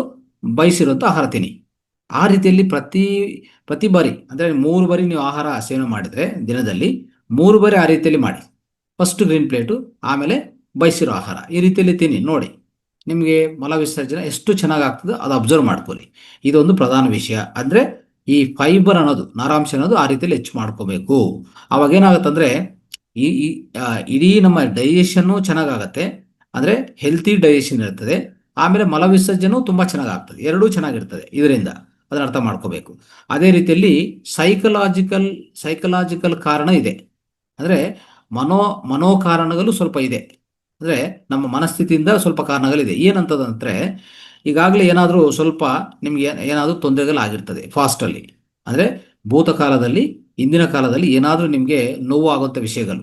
ಬಯಸಿರುವಂಥ ಆಹಾರ ತಿನ್ನಿ. ಆ ರೀತಿಯಲ್ಲಿ ಪ್ರತಿ ಬಾರಿ ಅಂದರೆ 3 ಬಾರಿ ನೀವು ಆಹಾರ ಸೇವನೆ ಮಾಡಿದರೆ ದಿನದಲ್ಲಿ 3 ಬಾರಿ ಆ ರೀತಿಯಲ್ಲಿ ಮಾಡಿ. ಫಸ್ಟ್ ಗ್ರೀನ್ ಪ್ಲೇಟು, ಆಮೇಲೆ ಬಯಸಿರೋ ಆಹಾರ, ಈ ರೀತಿಯಲ್ಲಿ ತಿನ್ನಿ. ನೋಡಿ ನಿಮಗೆ ಮಲ ವಿಸರ್ಜನೆ ಎಷ್ಟು ಚೆನ್ನಾಗಿ ಆಗ್ತದೆ ಅದು ಅಬ್ಸರ್ವ್ ಮಾಡ್ಕೊಳ್ಳಿ. ಇದೊಂದು ಪ್ರಧಾನ ವಿಷಯ. ಅಂದರೆ ಈ ಫೈಬರ್ ಅನ್ನೋದು, ನಾರಾಂಶ ಅನ್ನೋದು ಆ ರೀತಿಯಲ್ಲಿ ಹೆಚ್ಚು ಮಾಡ್ಕೋಬೇಕು. ಅವಾಗ ಏನಾಗುತ್ತಂದ್ರೆ ಈ ಇಡೀ ನಮ್ಮ ಡೈಜೆಷನ್ನು ಚೆನ್ನಾಗಾಗತ್ತೆ, ಅಂದರೆ ಹೆಲ್ತಿ ಡೈಜೆಷನ್ ಇರ್ತದೆ. ಆಮೇಲೆ ಮಲ ವಿಸರ್ಜನೆ ತುಂಬ ಚೆನ್ನಾಗಾಗ್ತದೆ, ಎರಡೂ ಚೆನ್ನಾಗಿರ್ತದೆ ಇದರಿಂದ. ಅದನ್ನ ಅರ್ಥ ಮಾಡ್ಕೋಬೇಕು. ಅದೇ ರೀತಿಯಲ್ಲಿ ಸೈಕಲಾಜಿಕಲ್ ಕಾರಣ ಇದೆ, ಅಂದರೆ ಮನೋ ಕಾರಣಗಳು ಸ್ವಲ್ಪ ಇದೆ. ಅಂದರೆ ನಮ್ಮ ಮನಸ್ಥಿತಿಯಿಂದ ಸ್ವಲ್ಪ ಕಾರಣಗಳಿದೆ. ಏನಂತದಂದರೆ ಈಗಾಗಲೇ ಏನಾದರೂ ಸ್ವಲ್ಪ ನಿಮ್ಗೆ ಏನಾದರೂ ತೊಂದರೆಗಳಾಗಿರ್ತದೆ ಫಾಸ್ಟಲ್ಲಿ, ಅಂದರೆ ಭೂತಕಾಲದಲ್ಲಿ, ಹಿಂದಿನ ಕಾಲದಲ್ಲಿ ಏನಾದರೂ ನಿಮಗೆ ನೋವು ಆಗುವಂಥ ವಿಷಯಗಳು,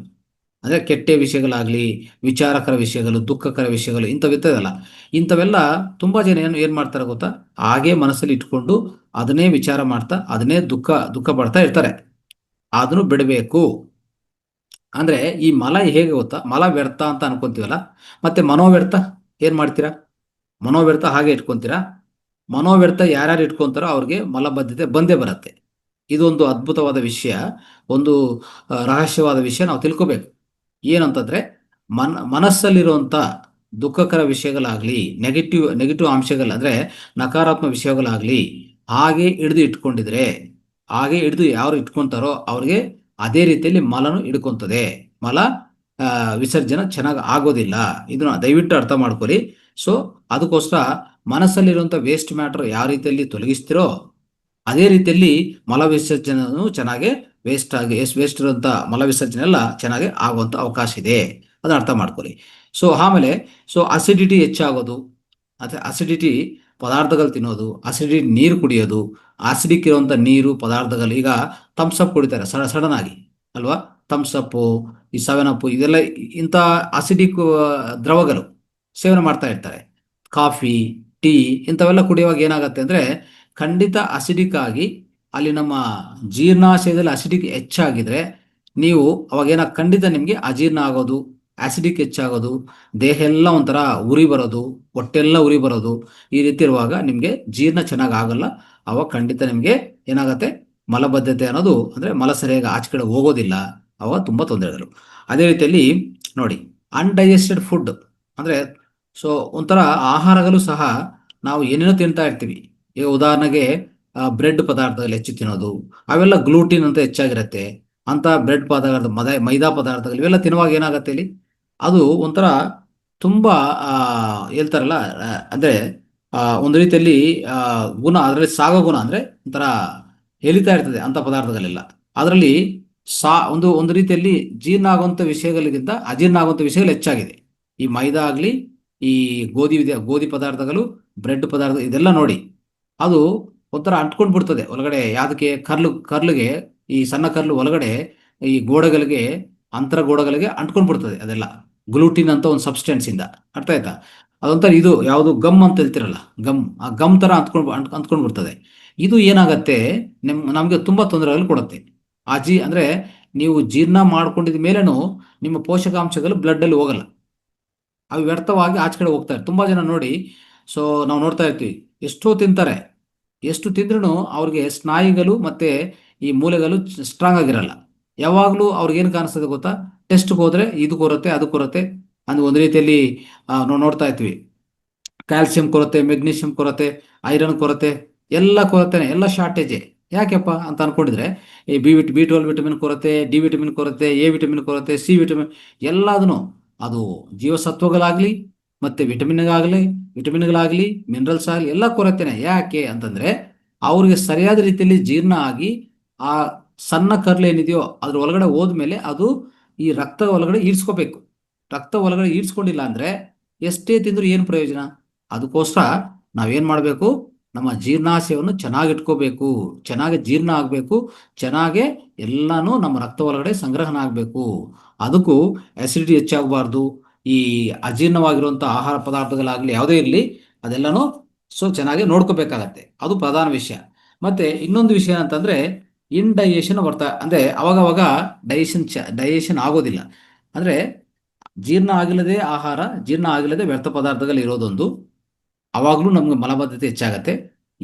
ಅಂದರೆ ಕೆಟ್ಟ ವಿಷಯಗಳಾಗಲಿ, ವಿಚಾರಕರ ವಿಷಯಗಳು, ದುಃಖಕರ ವಿಷಯಗಳು, ಇಂಥವಿರ್ತದಲ್ಲ, ಇಂಥವೆಲ್ಲ ತುಂಬ ಜನ ಏನು ಮಾಡ್ತಾರೆ ಗೊತ್ತಾ? ಹಾಗೇ ಮನಸ್ಸಲ್ಲಿ ಇಟ್ಕೊಂಡು ಅದನ್ನೇ ವಿಚಾರ ಮಾಡ್ತಾ ಅದನ್ನೇ ದುಃಖ ಪಡ್ತಾ ಇರ್ತಾರೆ. ಅದನ್ನು ಬಿಡಬೇಕು. ಅಂದರೆ ಈ ಮಲ ಹೇಗೆ ಗೊತ್ತಾ? ಮಲ ವ್ಯರ್ಥ ಅಂತ ಅನ್ಕೊಂತೀವಲ್ಲ, ಮತ್ತೆ ಮನೋವ್ಯರ್ಥ ಏನು ಮಾಡ್ತೀರಾ? ಮನೋವ್ಯರ್ಥ ಹಾಗೆ ಇಟ್ಕೊಂತೀರಾ? ಮನೋವ್ಯರ್ಥ ಯಾರ್ಯಾರು ಇಟ್ಕೊಂತಾರೋ ಅವ್ರಿಗೆ ಮಲಬದ್ಧತೆ ಬಂದೇ ಬರುತ್ತೆ. ಇದೊಂದು ಅದ್ಭುತವಾದ ವಿಷಯ, ಒಂದು ರಹಸ್ಯವಾದ ವಿಷಯ ನಾವು ತಿಳ್ಕೋಬೇಕು. ಏನಂತಂದ್ರೆ ಮನಸ್ಸಲ್ಲಿರುವಂಥ ದುಃಖಕರ ವಿಷಯಗಳಾಗಲಿ, ನೆಗೆಟಿವ್ ಅಂಶಗಳು, ಅಂದರೆ ನಕಾರಾತ್ಮಕ ವಿಷಯಗಳಾಗಲಿ ಹಾಗೆ ಹಿಡಿದು ಯಾರು ಇಟ್ಕೊಂತಾರೋ ಅವ್ರಿಗೆ ಅದೇ ರೀತಿಯಲ್ಲಿ ಮಲನು ಹಿಡ್ಕೊಂತದೆ. ಮಲ ವಿಸರ್ಜನೆ ಚೆನ್ನಾಗಿ ಆಗೋದಿಲ್ಲ. ಇದನ್ನ ದಯವಿಟ್ಟು ಅರ್ಥ ಮಾಡ್ಕೊಳ್ಳಿ. ಸೊ ಅದಕ್ಕೋಸ್ಕರ ಮನಸ್ಸಲ್ಲಿರುವಂಥ ವೇಸ್ಟ್ ಮ್ಯಾಟರ್ ಯಾವ ರೀತಿಯಲ್ಲಿ ತೊಲಗಿಸ್ತಿರೋ ಅದೇ ರೀತಿಯಲ್ಲಿ ಮಲ ವಿಸರ್ಜನೆಯೂ ಚೆನ್ನಾಗಿ ವೇಸ್ಟ್ ಇರುವಂಥ ಮಲ ವಿಸರ್ಜನೆ ಎಲ್ಲ ಚೆನ್ನಾಗಿ ಆಗುವಂಥ ಅವಕಾಶ ಇದೆ. ಅದನ್ನ ಅರ್ಥ ಮಾಡ್ಕೊಳ್ಳಿ. ಸೊ ಆಮೇಲೆ ಅಸಿಡಿಟಿ ಹೆಚ್ಚಾಗೋದು, ಅಥವಾ ಅಸಿಡಿಟಿ ಪದಾರ್ಥಗಳು ತಿನ್ನೋದು, ಅಸಿಡಿಟಿ ನೀರು ಕುಡಿಯೋದು, ಆಸಿಡಿಕ್ ಇರುವಂಥ ನೀರು ಪದಾರ್ಥಗಳು. ಈಗ ಥಮ್ಸಪ್ ಕುಡಿತಾರೆ ಸಡನ್ ಆಗಿ ಅಲ್ವಾ? ಥಮ್ಸಪ್ಪು, ಈ 7 ಅಪ್, ಇದೆಲ್ಲ ಇಂಥ ಅಸಿಡಿಕ್ ದ್ರವಗಳು ಸೇವನೆ ಮಾಡ್ತಾ ಇರ್ತಾರೆ. ಕಾಫಿ, ಟೀ ಇಂಥವೆಲ್ಲ ಕುಡಿಯುವಾಗ ಏನಾಗುತ್ತೆ ಅಂದರೆ ಖಂಡಿತ ಅಸಿಡಿಕ್ ಆಗಿ ಅಲ್ಲಿ ನಮ್ಮ ಜೀರ್ಣಾಶಯದಲ್ಲಿ ಅಸಿಡಿಕ್ ಹೆಚ್ಚಾಗಿದ್ರೆ ನೀವು ಅವಾಗೇನ ಖಂಡಿತ ನಿಮಗೆ ಅಜೀರ್ಣ ಆಗೋದು, ಆಸಿಡಿಕ್ ಹೆಚ್ಚಾಗೋದು, ದೇಹ ಎಲ್ಲ ಒಂಥರ ಉರಿ ಬರೋದು, ಹೊಟ್ಟೆಲ್ಲ ಉರಿ ಬರೋದು, ಈ ರೀತಿ ಇರುವಾಗ ನಿಮಗೆ ಜೀರ್ಣ ಚೆನ್ನಾಗಿ ಆಗಲ್ಲ. ಅವಾಗ ಖಂಡಿತ ನಿಮಗೆ ಏನಾಗುತ್ತೆ, ಮಲಬದ್ಧತೆ ಅನ್ನೋದು ಅಂದರೆ ಮಲ ಸರಿಯಾಗಿ ಆಚೆ ಕಡೆ ಹೋಗೋದಿಲ್ಲ. ಅವಾಗ ತುಂಬ ತೊಂದರೆಗಳು. ಅದೇ ರೀತಿಯಲ್ಲಿ ನೋಡಿ, ಅನ್ಡೈಜೆಸ್ಟೆಡ್ ಫುಡ್ ಅಂದರೆ ಸೊ ಒಂಥರ ಆಹಾರಗಳು ಸಹ ನಾವು ಏನೇನೋ ತಿಂತಾ ಇರ್ತೀವಿ. ಈಗ ಉದಾಹರಣೆಗೆ ಬ್ರೆಡ್ ಪದಾರ್ಥಗಳು ಹೆಚ್ಚು ತಿನ್ನೋದು, ಅವೆಲ್ಲ ಗ್ಲೂಟಿನ್ ಅಂತ ಹೆಚ್ಚಾಗಿರುತ್ತೆ. ಅಂತ ಬ್ರೆಡ್ ಪದಾರ್ಥ ಮೈದಾ ಪದಾರ್ಥಗಳು ಇವೆಲ್ಲ ತಿನ್ನುವಾಗ ಏನಾಗುತ್ತೆ ಇಲ್ಲಿ, ಅದು ಒಂಥರ ತುಂಬ ಹೇಳ್ತಾರಲ್ಲ, ಅಂದರೆ ಒಂದು ರೀತಿಯಲ್ಲಿ ಗುಣ, ಅದರಲ್ಲಿ ಸಾಗೋ ಗುಣ ಅಂದರೆ ಒಂಥರ ಎಳಿತಾ ಇರ್ತದೆ ಅಂಥ ಪದಾರ್ಥಗಳೆಲ್ಲ. ಅದರಲ್ಲಿ ಒಂದು ರೀತಿಯಲ್ಲಿ ಜೀರ್ಣ ಆಗುವಂಥ ವಿಷಯಗಳಿಗಿಂತ ಅಜೀರ್ಣ ಆಗುವಂಥ ವಿಷಯಗಳು ಹೆಚ್ಚಾಗಿದೆ. ಈ ಮೈದಾ ಆಗಲಿ, ಈ ಗೋಧಿ ಪದಾರ್ಥಗಳು, ಬ್ರೆಡ್ ಪದಾರ್ಥ ಇದೆಲ್ಲ ನೋಡಿ, ಅದು ಒಂಥರ ಅಂಟ್ಕೊಂಡು ಬಿಡ್ತದೆ ಒಳಗಡೆ. ಯಾವುದಕ್ಕೆ ಕರ್ಲಿಗೆ, ಈ ಸಣ್ಣ ಕರ್ಲು ಒಳಗಡೆ ಈ ಗೋಡೆಗಳಿಗೆ, ಅಂತರ ಗೋಡೆಗಳಿಗೆ ಅಂಟ್ಕೊಂಡು ಬಿಡ್ತದೆ ಅದೆಲ್ಲ, ಗ್ಲೂಟಿನ್ ಅಂತ ಒಂದು ಸಬ್ಸ್ಟೆನ್ಸ್ ಇಂದ. ಅರ್ಥ ಆಯ್ತಾ? ಅದೊಂಥರ ಇದು ಯಾವುದು ಗಮ್ ಅಂತ ಹೇಳ್ತಿರಲ್ಲ, ಆ ಗಮ್ ಥರ ಅಂತ್ಕೊಂಡು ಬಿಡ್ತದೆ. ಇದು ಏನಾಗತ್ತೆ, ನಮಗೆ ತುಂಬ ತೊಂದರೆಗಳು ಕೊಡುತ್ತೆ. ಅಂದರೆ ನೀವು ಜೀರ್ಣ ಮಾಡ್ಕೊಂಡಿದ ಮೇಲೇನು ನಿಮ್ಮ ಪೋಷಕಾಂಶಗಳು ಬ್ಲಡ್ಡಲ್ಲಿ ಹೋಗಲ್ಲ, ಅವು ವ್ಯರ್ಥವಾಗಿ ಆಚೆ ಕಡೆ ಹೋಗ್ತಾರೆ. ತುಂಬ ಜನ ನೋಡಿ, ಸೊ ನಾವು ನೋಡ್ತಾ ಇರ್ತೀವಿ, ಎಷ್ಟೋ ತಿಂತಾರೆ, ಎಷ್ಟು ತಿಂದ್ರೂ ಅವ್ರಿಗೆ ಸ್ನಾಯುಗಳು ಮತ್ತು ಈ ಮೂಳೆಗಳು ಸ್ಟ್ರಾಂಗ್ ಆಗಿರಲ್ಲ. ಯಾವಾಗಲೂ ಅವ್ರಿಗೇನು ಕಾಣಿಸ್ತದೆ ಗೊತ್ತಾ, ಟೆಸ್ಟ್ಗೆ ಹೋದರೆ ಇದು ಕೊರತೆ ಅದು ಕೊರತೆ ಅಂದ್ರೆ ಒಂದು ರೀತಿಯಲ್ಲಿ ನಾವು ನೋಡ್ತಾ ಇರ್ತೀವಿ, ಕ್ಯಾಲ್ಸಿಯಂ ಕೊರತೆ, ಮೆಗ್ನೀಷಿಯಂ ಕೊರತೆ, ಐರನ್ ಕೊರತೆ, ಎಲ್ಲ ಕೊರತೆನೆ, ಎಲ್ಲ ಶಾರ್ಟೇಜೇ. ಯಾಕೆಪ್ಪ ಅಂತ ಅನ್ಕೊಂಡಿದ್ರೆ, ಈ ಬಿ12 ವಿಟಮಿನ್ ಕೊರತೆ, ಡಿ ವಿಟಮಿನ್ ಕೊರತೆ, ಎ ವಿಟಮಿನ್ ಕೊರತೆ, ಸಿ ವಿಟಮಿನ್ ಎಲ್ಲದನ್ನು, ಅದು ಜೀವಸತ್ವಗಳಾಗಲಿ ಮತ್ತು ವಿಟಮಿನ್ಗಳಾಗಲಿ ಮಿನರಲ್ಸ್ ಆಗಲಿ ಎಲ್ಲ ಕೊರತೆನೆ. ಯಾಕೆ ಅಂತಂದರೆ ಅವ್ರಿಗೆ ಸರಿಯಾದ ರೀತಿಯಲ್ಲಿ ಜೀರ್ಣ ಆಗಿ ಆ ಸಣ್ಣ ಕರ್ಲು ಏನಿದೆಯೋ ಅದ್ರ ಒಳಗಡೆ ಹೋದ್ಮೇಲೆ ಅದು ಈ ರಕ್ತ ಒಳಗಡೆ ಈಡ್ಸ್ಕೋಬೇಕು. ರಕ್ತ ಒಳಗಡೆ ಈಡ್ಸ್ಕೊಂಡಿಲ್ಲ ಅಂದರೆ ಎಷ್ಟೇ ತಿಂದರೂ ಏನು ಪ್ರಯೋಜನ? ಅದಕ್ಕೋಸ್ಕರ ನಾವೇನು ಮಾಡಬೇಕು, ನಮ್ಮ ಜೀರ್ಣಾಶಯವನ್ನು ಚೆನ್ನಾಗಿ ಇಟ್ಕೋಬೇಕು, ಚೆನ್ನಾಗಿ ಜೀರ್ಣ ಆಗಬೇಕು, ಚೆನ್ನಾಗೆ ಎಲ್ಲನೂ ನಮ್ಮ ರಕ್ತ ಒಳಗಡೆ ಸಂಗ್ರಹಣ ಆಗಬೇಕು. ಅದಕ್ಕೂ ಆಸಿಡಿಟಿ ಹೆಚ್ಚಾಗಬಾರ್ದು. ಈ ಅಜೀರ್ಣವಾಗಿರುವಂಥ ಆಹಾರ ಪದಾರ್ಥಗಳಾಗಲಿ ಯಾವುದೇ ಇರಲಿ, ಅದೆಲ್ಲನೂ ಚೆನ್ನಾಗಿ ನೋಡ್ಕೋಬೇಕಾಗತ್ತೆ. ಅದು ಪ್ರಧಾನ ವಿಷಯ. ಮತ್ತು ಇನ್ನೊಂದು ವಿಷಯ ಅಂತಂದರೆ ಇಂಡೈಜೆಷನ್ ಅಂದರೆ ಅವಾಗವಾಗ ಡೈಜೆಷನ್ ಆಗೋದಿಲ್ಲ. ಅಂದರೆ ಜೀರ್ಣ ಆಗಿಲ್ಲದೆ ಆಹಾರ, ಜೀರ್ಣ ಆಗಿಲ್ಲದೆ ವ್ಯರ್ಥ ಪದಾರ್ಥಗಳು ಇರೋದೊಂದು, ಅವಾಗಲೂ ನಮ್ಗೆ ಮಲಬದ್ಧತೆ ಹೆಚ್ಚಾಗತ್ತೆ.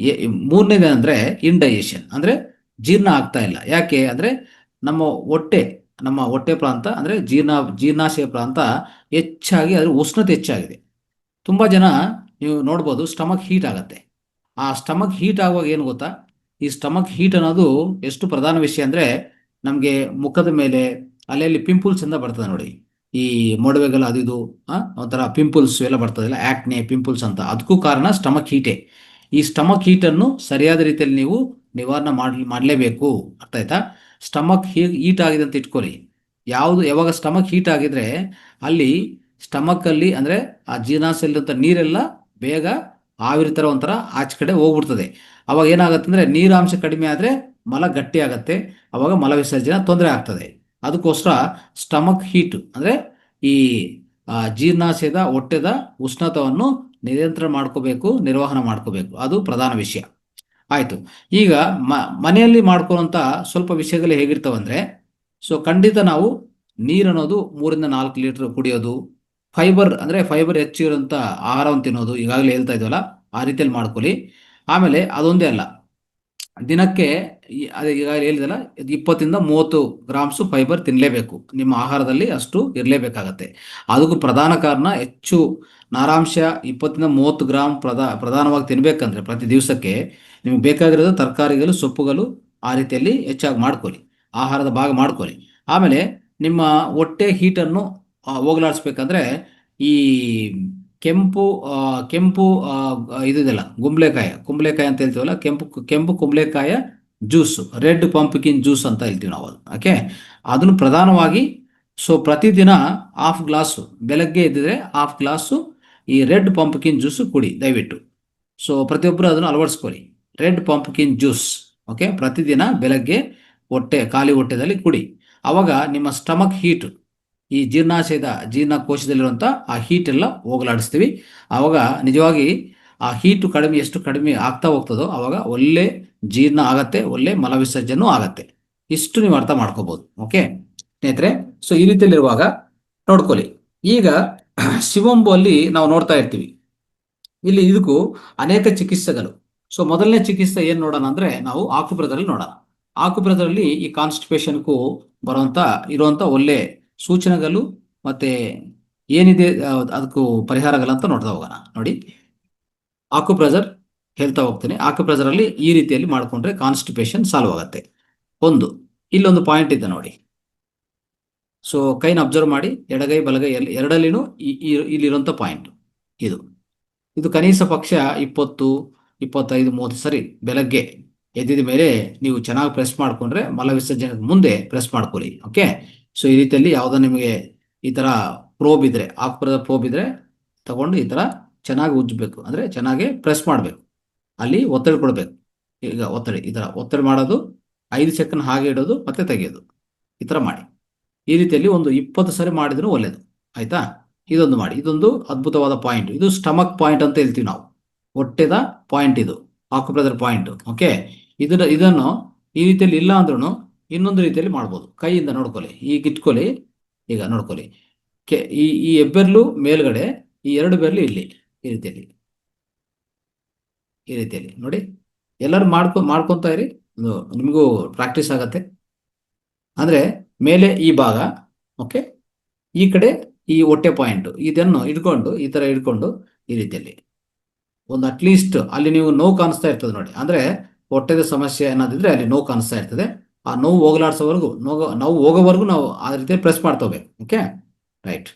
ಮೂರನೇದೇನೆಂದರೆ ಇಂಡೈಜೆಷನ್, ಅಂದರೆ ಜೀರ್ಣ ಆಗ್ತಾ ಇಲ್ಲ. ಯಾಕೆ ಅಂದರೆ ನಮ್ಮ ಹೊಟ್ಟೆ ಪ್ರಾಂತ ಅಂದರೆ ಜೀರ್ಣಾಶಯ ಪ್ರಾಂತ ಹೆಚ್ಚಾಗಿ ಅದರ ಉಷ್ಣತೆ ಹೆಚ್ಚಾಗಿದೆ. ತುಂಬ ಜನ ನೀವು ನೋಡ್ಬೋದು, ಸ್ಟಮಕ್ ಹೀಟ್ ಆಗುತ್ತೆ. ಆ ಸ್ಟಮಕ್ ಹೀಟ್ ಆಗುವಾಗ ಏನು ಗೊತ್ತಾ, ಈ ಸ್ಟಮಕ್ ಹೀಟ್ ಅನ್ನೋದು ಎಷ್ಟು ಪ್ರಧಾನ ವಿಷಯ ಅಂದರೆ, ನಮಗೆ ಮುಖದ ಮೇಲೆ ಅಲ್ಲಲ್ಲಿ ಪಿಂಪಲ್ಸ್ ಇಂದ ಬರ್ತದೆ ನೋಡಿ, ಈ ಮೊಡವೆಗಳು ಅದು ಇದು ಒಂಥರ ಪಿಂಪಲ್ಸ್ ಎಲ್ಲ ಬರ್ತದಿಲ್ಲ, ಆಕ್ನೆ ಪಿಂಪಲ್ಸ್ ಅಂತ. ಅದಕ್ಕೂ ಕಾರಣ ಸ್ಟಮಕ್ ಹೀಟೇ. ಈ ಸ್ಟಮಕ್ ಹೀಟನ್ನು ಸರಿಯಾದ ರೀತಿಯಲ್ಲಿ ನೀವು ನಿವಾರಣೆ ಮಾಡಲೇಬೇಕು. ಅರ್ಥ ಆಯ್ತಾ? ಸ್ಟಮಕ್ ಹೀಟ್ ಆಗಿದೆ ಅಂತ ಇಟ್ಕೊಳ್ಳಿ. ಯಾವಾಗ ಸ್ಟಮಕ್ ಹೀಟ್ ಆಗಿದ್ರೆ ಅಲ್ಲಿ ಸ್ಟಮಕ್ಕಲ್ಲಿ ಅಂದರೆ ಆ ಜೀರ್ಣಾಶಯಲ್ಲಿರುವಂಥ ನೀರೆಲ್ಲ ಬೇಗ ಆವಿರಿ ಥರ ಒಂಥರ ಆಚೆ ಕಡೆ ಹೋಗ್ಬಿಡ್ತದೆ. ಅವಾಗ ಏನಾಗುತ್ತೆ ಅಂದರೆ, ನೀರಾಂಶ ಕಡಿಮೆ ಆದರೆ ಮಲ ಗಟ್ಟಿ ಆಗುತ್ತೆ, ಅವಾಗ ಮಲ ವಿಸರ್ಜನೆ ತೊಂದರೆ ಆಗ್ತದೆ. ಅದಕ್ಕೋಸ್ಕರ ಸ್ಟಮಕ್ ಹೀಟ್ ಅಂದರೆ ಈ ಜೀರ್ಣಾಶಯದ ಹೊಟ್ಟೆದ ಉಷ್ಣತವನ್ನು ನಿಯಂತ್ರಣ ಮಾಡ್ಕೋಬೇಕು, ನಿರ್ವಹಣೆ ಮಾಡ್ಕೋಬೇಕು. ಅದು ಪ್ರಧಾನ ವಿಷಯ. ಆಯಿತು. ಈಗ ಮನೆಯಲ್ಲಿ ಮಾಡ್ಕೊಳ್ಳೋಂಥ ಸ್ವಲ್ಪ ವಿಷಯಗಳು ಹೇಗಿರ್ತಾವಂದರೆ, ಸೊ ಖಂಡಿತ ನಾವು ನೀರು ಅನ್ನೋದು 3 ರಿಂದ 4 ಲೀಟರ್ ಕುಡಿಯೋದು, ಫೈಬರ್ ಹೆಚ್ಚು ಇರೋಂಥ ಆಹಾರವನ್ನು ತಿನ್ನೋದು, ಈಗಾಗಲೇ ಹೇಳ್ತಾ ಇದ್ವಲ್ಲ ಆ ರೀತಿಯಲ್ಲಿ ಮಾಡ್ಕೊಳ್ಳಿ. ಆಮೇಲೆ ಅದೊಂದೇ ಅಲ್ಲ, ದಿನಕ್ಕೆ ಅದೇ ಈಗಾಗಲೇ ಹೇಳಿದಲ್ಲ, 20 ರಿಂದ 30 ಗ್ರಾಮ್ಸು ಫೈಬರ್ ತಿನ್ನಲೇಬೇಕು. ನಿಮ್ಮ ಆಹಾರದಲ್ಲಿ ಅಷ್ಟು ಇರಲೇಬೇಕಾಗತ್ತೆ. ಅದಕ್ಕೂ ಪ್ರಧಾನ ಕಾರಣ, ಹೆಚ್ಚು ನಾರಾಂಶ 20 ರಿಂದ 30 ಗ್ರಾಮ್ ಪ್ರಧಾನವಾಗಿ ತಿನ್ನಬೇಕಂದ್ರೆ ಪ್ರತಿ ದಿವಸಕ್ಕೆ ನಿಮಗೆ ಬೇಕಾಗಿರೋದು ತರಕಾರಿಗಳು, ಸೊಪ್ಪುಗಳು ಆ ರೀತಿಯಲ್ಲಿ ಹೆಚ್ಚಾಗಿ ಮಾಡ್ಕೊಳ್ಳಿ, ಆಹಾರದ ಭಾಗ ಮಾಡ್ಕೊಳ್ಳಿ. ಆಮೇಲೆ ನಿಮ್ಮ ಹೊಟ್ಟೆ ಹೀಟನ್ನು ಹೋಗಲಾಡಿಸ್ಬೇಕಂದ್ರೆ ಈ ಕೆಂಪು ಇದೆಲ್ಲ ಕುಂಬಳೆಕಾಯಿ ಅಂತ ಹೇಳ್ತೀವಲ್ಲ, ಕೆಂಪು ಕುಂಬಳೆಕಾಯ ಜ್ಯೂಸು, ರೆಡ್ ಪಂಪ್ಕಿನ್ ಜ್ಯೂಸ್ ಅಂತ ಹೇಳ್ತೀವಿ ನಾವು. ಓಕೆ, ಅದನ್ನು ಪ್ರಧಾನವಾಗಿ ಪ್ರತಿದಿನ 1/2 ಗ್ಲಾಸು, ಬೆಳಗ್ಗೆ ಎದ್ದಿದ್ರೆ 1/2 ಗ್ಲಾಸು ಈ ರೆಡ್ ಪಂಪ್ಕಿನ್ ಜ್ಯೂಸು ಕುಡಿ ದಯವಿಟ್ಟು. ಪ್ರತಿಯೊಬ್ಬರು ಅದನ್ನು ಅಳವಡಿಸ್ಕೊಳ್ಳಿ, ರೆಡ್ ಪಂಪ್ಕಿನ್ ಜ್ಯೂಸ್. ಓಕೆ, ಪ್ರತಿದಿನ ಬೆಳಗ್ಗೆ ಖಾಲಿ ಹೊಟ್ಟೆದಲ್ಲಿ ಕುಡಿ. ಆವಾಗ ನಿಮ್ಮ ಸ್ಟಮಕ್ ಹೀಟ್, ಈ ಜೀರ್ಣಕೋಶದಲ್ಲಿರುವಂಥ ಆ ಹೀಟ್ ಎಲ್ಲ ಹೋಗಲಾಡಿಸ್ತೀವಿ. ಆವಾಗ ನಿಜವಾಗಿ ಆ ಹೀಟು ಎಷ್ಟು ಕಡಿಮೆ ಆಗ್ತಾ ಹೋಗ್ತದೋ ಆವಾಗ ಒಳ್ಳೆ ಜೀರ್ಣ ಆಗತ್ತೆ, ಒಳ್ಳೆ ಮಲವಿಸರ್ಜನೂ ಆಗತ್ತೆ. ಇಷ್ಟು ನೀವು ಅರ್ಥ ಮಾಡ್ಕೋಬಹುದು. ಓಕೆ ಸ್ನೇಹಿತರೆ, ಈ ರೀತಿಯಲ್ಲಿರುವಾಗ ನೋಡ್ಕೊಳ್ಳಿ. ಈಗ ಶಿವಂಬು ಅಲ್ಲಿ ನಾವು ನೋಡ್ತಾ ಇರ್ತೀವಿ, ಇಲ್ಲಿ ಇದಕ್ಕೂ ಅನೇಕ ಚಿಕಿತ್ಸೆಗಳು. ಮೊದಲನೇ ಚಿಕಿತ್ಸೆ ಏನು ನೋಡೋಣ ಅಂದರೆ, ನಾವು ಆಕುಪ್ರದಲ್ಲಿ ನೋಡೋಣ. ಆಕುಪ್ರೆಸರಲ್ಲಿ ಈ ಕಾನ್ಸ್ಟಿಪೇಷನ್ಗೂ ಇರುವಂತ ಒಳ್ಳೆ ಸೂಚನೆಗಳು ಮತ್ತೆ ಏನಿದೆ ಅದಕ್ಕೂ ಪರಿಹಾರಗಳಂತ ನೋಡ್ತಾ ಹೋಗೋಣ. ನೋಡಿ, ಆಕುಪ್ರೆಸರ್ ಹೇಳ್ತಾ ಹೋಗ್ತೀನಿ. ಆಕುಪ್ರೆಸರ್ ಅಲ್ಲಿ ಈ ರೀತಿಯಲ್ಲಿ ಮಾಡ್ಕೊಂಡ್ರೆ ಕಾನ್ಸ್ಟಿಪೇಷನ್ ಸಾಲ್ವ್ ಆಗುತ್ತೆ. ಇಲ್ಲೊಂದು ಪಾಯಿಂಟ್ ಇದೆ ನೋಡಿ. ಸೊ ಕೈನ ಅಬ್ಸರ್ವ್ ಮಾಡಿ, ಎಡಗೈ ಬಲಗೈ ಎರಡಲ್ಲಿನೂ ಇಲ್ಲಿರುವಂತ ಪಾಯಿಂಟ್ ಇದು ಕನಿಷ್ಠ ಪಕ್ಷ 20, 25, 30 ಸರಿ ಬೆಳಗ್ಗೆ ಎದ್ದಿದ ಮೇಲೆ ನೀವು ಚೆನ್ನಾಗಿ ಪ್ರೆಸ್ ಮಾಡ್ಕೊಂಡ್ರೆ ಮಲ ವಿಸರ್ಜನೆ ಮುಂದೆ ಪ್ರೆಸ್ ಮಾಡ್ಕೊಳ್ಳಿ. ಓಕೆ, ಸೊ ಈ ರೀತಿಯಲ್ಲಿ ಯಾವುದೋ ನಿಮಗೆ ಈ ತರ ಪ್ರೋಬ್ ಇದ್ರೆ, ಆಕುಪ್ರೆಸರ್ ಪ್ರೋಬ್ ಇದ್ರೆ ತಗೊಂಡು ಈ ತರ ಚೆನ್ನಾಗಿ ಉಜ್ಜಬೇಕು, ಅಂದ್ರೆ ಚೆನ್ನಾಗಿ ಪ್ರೆಸ್ ಮಾಡಬೇಕು, ಅಲ್ಲಿ ಒತ್ತಡ ಕೊಡಬೇಕು. ಈಗ ಈ ತರ ಒತ್ತಡ ಮಾಡೋದು, 5 ಸೆಕೆಂಡ್ ಹಾಗೆ ಇಡೋದು ಮತ್ತೆ ತೆಗೆಯೋದು, ಈ ತರ ಮಾಡಿ. ಈ ರೀತಿಯಲ್ಲಿ ಒಂದು 20 ಸರಿ ಮಾಡಿದ್ರು ಒಳ್ಳೇದು. ಆಯ್ತಾ, ಇದೊಂದು ಮಾಡಿ. ಇದೊಂದು ಅದ್ಭುತವಾದ ಪಾಯಿಂಟ್. ಇದು ಸ್ಟಮಕ್ ಪಾಯಿಂಟ್ ಅಂತ ಹೇಳ್ತೀವಿ ನಾವು, ಹೊಟ್ಟೆದ ಪಾಯಿಂಟ್ ಇದು, ಆಕುಪ್ರೆಸರ್ ಪಾಯಿಂಟ್. ಓಕೆ, ಇದನ್ನು ಈ ರೀತಿಯಲ್ಲಿ ಇಲ್ಲ ಅಂದ್ರೂ ಇನ್ನೊಂದು ರೀತಿಯಲ್ಲಿ ಮಾಡ್ಬೋದು. ಕೈಯಿಂದ ನೋಡ್ಕೊಳ್ಳಿ, ಈಗ ಇಟ್ಕೊಳ್ಳಿ, ಈಗ ನೋಡ್ಕೊಳ್ಳಿ, ಈ ಹೆಬ್ಬೆರಳು ಮೇಲ್ಗಡೆ, ಈ 2 ಬೆರಳು ಇಲ್ಲಿ, ಈ ರೀತಿಯಲ್ಲಿ ನೋಡಿ. ಎಲ್ಲರೂ ಮಾಡ್ಕೊಂತ ಇರಿ, ನಿಮಗೂ ಪ್ರಾಕ್ಟೀಸ್ ಆಗತ್ತೆ. ಅಂದ್ರೆ ಮೇಲೆ ಈ ಭಾಗ, ಓಕೆ, ಈ ಕಡೆ ಈ ಹೊಟ್ಟೆ ಪಾಯಿಂಟ್, ಇದನ್ನು ಇಟ್ಕೊಂಡು ಈ ತರ ಇಟ್ಕೊಂಡು ಈ ರೀತಿಯಲ್ಲಿ ಒಂದು ಅಟ್ಲೀಸ್ಟ್ ಅಲ್ಲಿ ನೀವು ನೋವು ಕಾಣಿಸ್ತಾ ಇರ್ತದೆ ನೋಡಿ. ಅಂದ್ರೆ ಹೊಟ್ಟೆದ ಸಮಸ್ಯೆ ಏನಾದಿದ್ರೆ ಅಲ್ಲಿ ನೋವು ಕಾಣಿಸ್ತಾ ಇರ್ತದೆ. ಆ ನೋವು ಹೋಗಲಾಡ್ಸೋವರೆಗೂ, ನೋವು ಹೋಗೋವರೆಗೂ ನಾವು ಆ ರೀತಿ ಪ್ರೆಸ್ ಮಾಡ್ತಾ ಹೋಗ್ಬೇಕು. Okay, right.